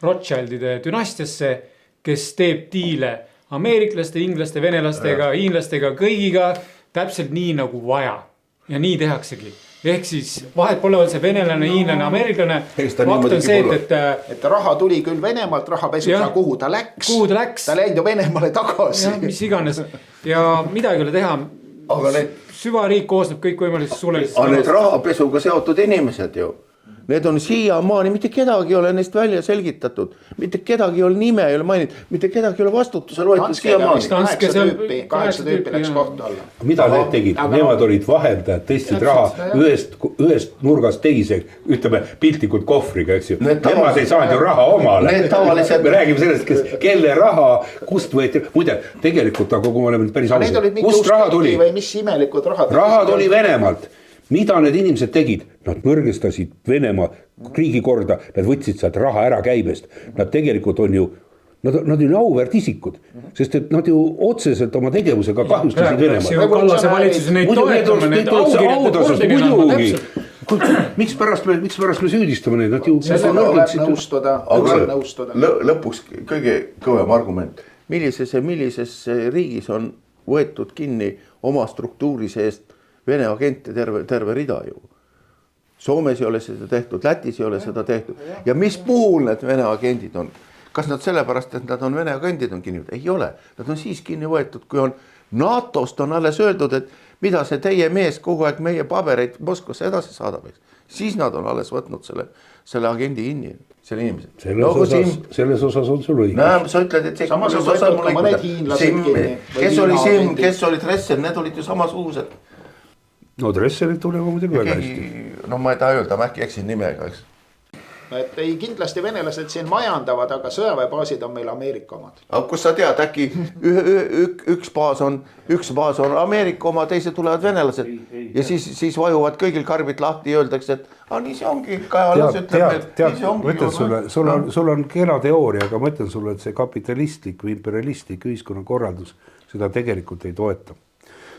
Rothschildide dünastiasse, kes teeb diile ameeriklaste, inglaste, venelastega, hiinlastega, kõigiga täpselt nii nagu vaja. Ja nii tehaksegi. Ehk siis vahet pole see venelane, hiinlane, ameeriklane. Fakt on see, et raha tuli küll Venemaalt rahapesuga, kuhu ta läks. Ta läinud ju Venemaale tagasi. Ja, mis iganes. Ja midagi ei ole teha. Süvariik koosneb kõik võimalikest sulelisest. Aga need rahapesuga seotud inimesed ju. Need on siiamaani, mitte kedagi ei ole neist välja selgitatud. Mitte kedagi ei ole nime, ei ole mainitud. Mitte kedagi ei ole vastutusel võetud siiamaani. 8 tüüpi läks kohtu alla. Mida need tegid? Nemad olid vahendajad, tõstsid raha ühest nurgast teise, ütleme piltlikult kohvriga, eks ju. Nemad ei saanud ju raha omale. Me räägime sellest, kelle raha, kust võeti. Muide, tegelikult, aga kui me oleme päris ausad, kust raha tuli? Raha tuli Venemaalt. Mida need inimesed tegid? Nad nõrgestasid Venemaa riigikorda, nad võtsid sealt raha ära käibest. Nad tegelikult on ju, nad on ju auväärt isikud, sest et nad ju otseselt oma tegevusega kahjustasid Venemaa. Kallase valitsuse neid toetame, neid aukirjad muidugi. Miks pärast me süüdistame neid? Nad ju nõustuda. Lõpuks kõige kõvem argument. Millises riigis on võetud kinni oma struktuuri seest Vene agente terve rida ju. Soomes ei ole seda tehtud, Lätis ei ole seda tehtud. Ja mis puhul need Vene agendid on? Kas nad sellepärast, et nad on Vene agendid on kinni? Ei ole. Nad on siis kinni võetud, kui on NATO-st on alles öeldud, et mida see teie mees kogu aeg meie pabereid Moskvasse edasi saadab. Siis nad on alles võtnud selle agendi inni, selle inimese. Selles osas on sul õigus. Sa ütled, et samas on võetud ka mõned hiinlased kinni. Kes oli Dresser, need olid ju samasugused. No Dresserit tuleb muidugi väga hästi. No ma ei taha öelda, ma äkki eksin nimega, eks. Et ei kindlasti venelased siin majandavad, aga sõjaväebaasid on meil Ameerika omad. Aga kus sa tead, äkki üks baas on Ameerika oma, teised tulevad venelased. Ja siis vajuvad kõigil karbid lahti ja öeldakse, et nii see ongi. Sul on kena teooria, aga ma ütlen sulle, et see kapitalistlik või imperialistlik ühiskonnakorraldus seda tegelikult ei toeta.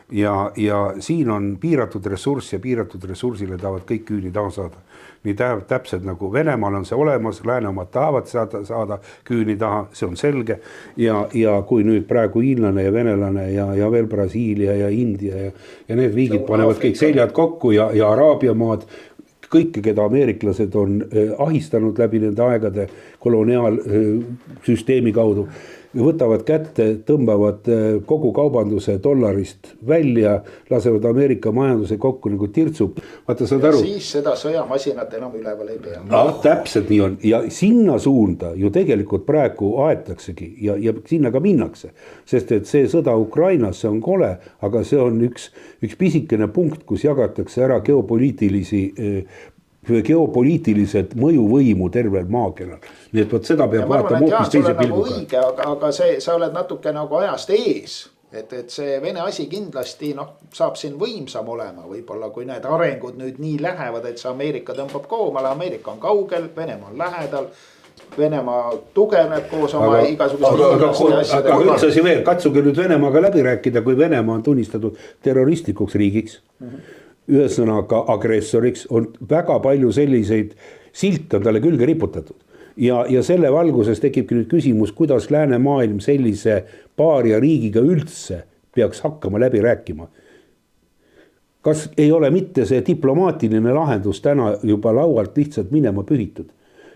Ja siin on piiratud ressurss ja piiratud ressursile tahavad kõik küüni taha saada. Nii täpselt nagu Venemaal on see olemas, lääne omad tahavad saada küüni taha, see on selge. Ja kui nüüd praegu hiinlane ja venelane ja veel Brasiilia ja India ja need riigid panevad kõik seljad kokku ja Araabia maad, kõike, keda ameeriklased on ahistanud läbi nende aegade koloniaalsüsteemi kaudu, võtavad kätte, tõmbavad kogu kaubanduse dollarist välja, lasevad Ameerika majanduse kokku nagu tirtsub. Vaata, saad aru? Siis seda sõjamasinat enam üleval ei pea. Täpselt nii on ja sinna suunda ju tegelikult praegu aetaksegi ja sinna ka minnakse. Sest et see sõda Ukrainas, see on kole, aga see on üks pisikene punkt, kus jagatakse ära geopoliitilised mõjuvõimu tervel maakenal. Nii et seda peab vaatama hoopis teise pilguga. Aga sa oled natuke nagu ajast ees, et see Vene asi kindlasti saab siin võimsam olema. Võib-olla kui need arengud nüüd nii lähevad, et see Ameerika tõmbab koomale, Ameerika on kaugel, Venemaa on lähedal, Venemaa tugevneb koos oma igasugused asjadega. Aga üks asi veel, katsuge nüüd Venemaaga läbi rääkida, kui Venemaa on tunnistatud terroristlikuks riigiks. Ühesõnaga agressoriks on väga palju selliseid silte on talle külge riputatud. Ja selle valguses tekibki nüüd küsimus, kuidas läänemaailm sellise paaria riigiga üldse peaks hakkama läbi rääkima. Kas ei ole mitte see diplomaatiline lahendus täna juba laualt lihtsalt minema pühitud?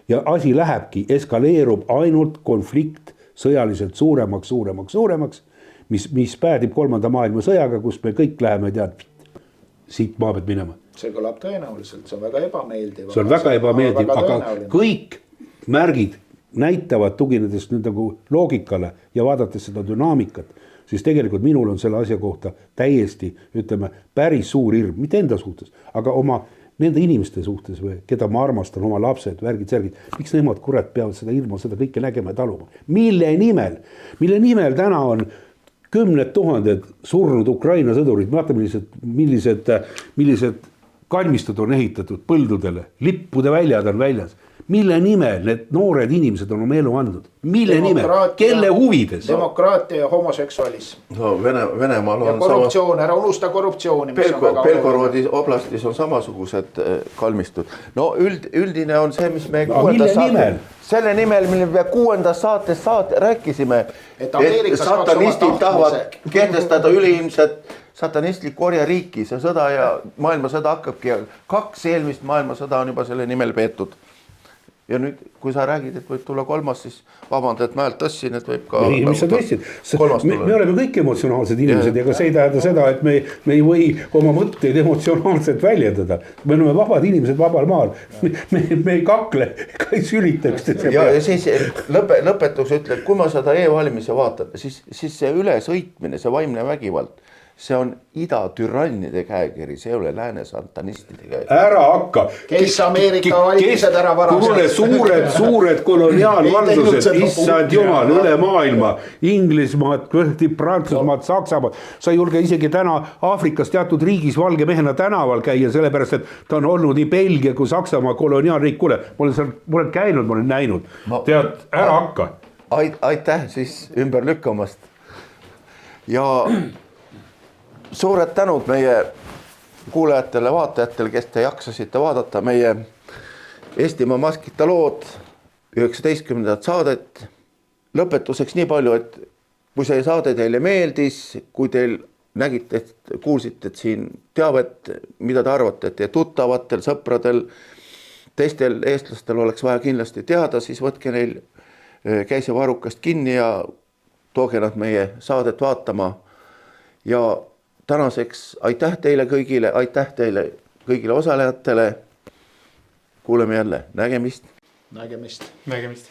Ja asi lähebki, eskaleerub ainult konflikt sõjaliselt suuremaks, mis päädib 3. maailma sõjaga, kus me kõik läheme siit maa pealt minema. See kõlab tõenäoliselt, see on väga ebameeldiv. See on väga ebameeldiv, aga kõik märgid näitavad, tuginedes nüüd nagu loogikale ja vaadates seda dünaamikat, siis tegelikult minul on selle asja kohta täiesti, ütleme, päris suur hirm, mitte enda suhtes, aga nende inimeste suhtes, keda ma armastan, oma lapsed, värgid, miks nemad kurat peavad seda ilma, seda kõike nägema ja taluma. Mille nimel täna on 10 000 surnud Ukraina sõdurid, vaata millised kalmistud on ehitatud põldudele, lippude väljad on väljas. mille nimel need noored inimesed on oma elu andnud, mille nimel, kelle huvides? Demokraatia ja homoseksualism. No Venemaal on ja korruptsioon, ära unusta korruptsiooni. Belgorodi oblastis on samasugused kalmistud. No üldine on see, mis me selle nimel, mille me 6. saates rääkisime, et satanistid tahavad kehtestada üleilmset satanistlik orjariiki, see sõda ja maailmasõda hakkabki ja 2 eelmist maailmasõda on juba selle nimel peetud. Ja nüüd, kui sa räägid, et võib tulla 3, siis vabanda, et ma häält tõstsin, et võib ka... Ei, mis sa tõstsid? Me oleme kõik emotsionaalsed inimesed ja ka see ei tähenda seda, et me ei või oma mõtteid emotsionaalselt väljendada. Me oleme vabad inimesed vabal maal. Me ei kakle, ega ei sülita üksteist. Ja siis lõpetus ütleb, kui ma seda e-valimisi vaatan, siis see ülesõitmine, see vaimne vägivald, see on ida türannide käekiri, see ei ole lääne satanistide käekiri. Ära hakka. Kes Ameerika valimised ära varasid? Suured koloniaalvaldused, issand jumal, üle maailma, Inglismaad, Prantsusmaad, Saksamaad. Sa ei julge isegi täna Aafrikas teatud riigis valge mehena tänaval käia, sellepärast, et ta on olnud nii Belgia kui Saksamaa koloniaalriik. Kuule, ma olen käinud, ma olen näinud. Tead, ära hakka. Aitäh siis ümber lükkamast. Ja... Suured tänud meie kuulajatele, vaatajatele, kes te jaksasite vaadata meie Eestimaa maskita lood 19. saadet. Lõpetuseks nii palju, et kui see saade teile meeldis, kui teil nägite, kuulsite siin teavet, mida te arvate, et teie tuttavatel, sõpradel, teistel eestlastel oleks vaja kindlasti teada, siis võtke neil käise varrukast kinni ja tooge nad meie saadet vaatama. Ja tänaseks aitäh teile kõigile, aitäh teile kõigile osalejatele. Kuuleme jälle, nägemist. Nägemist. Nägemist.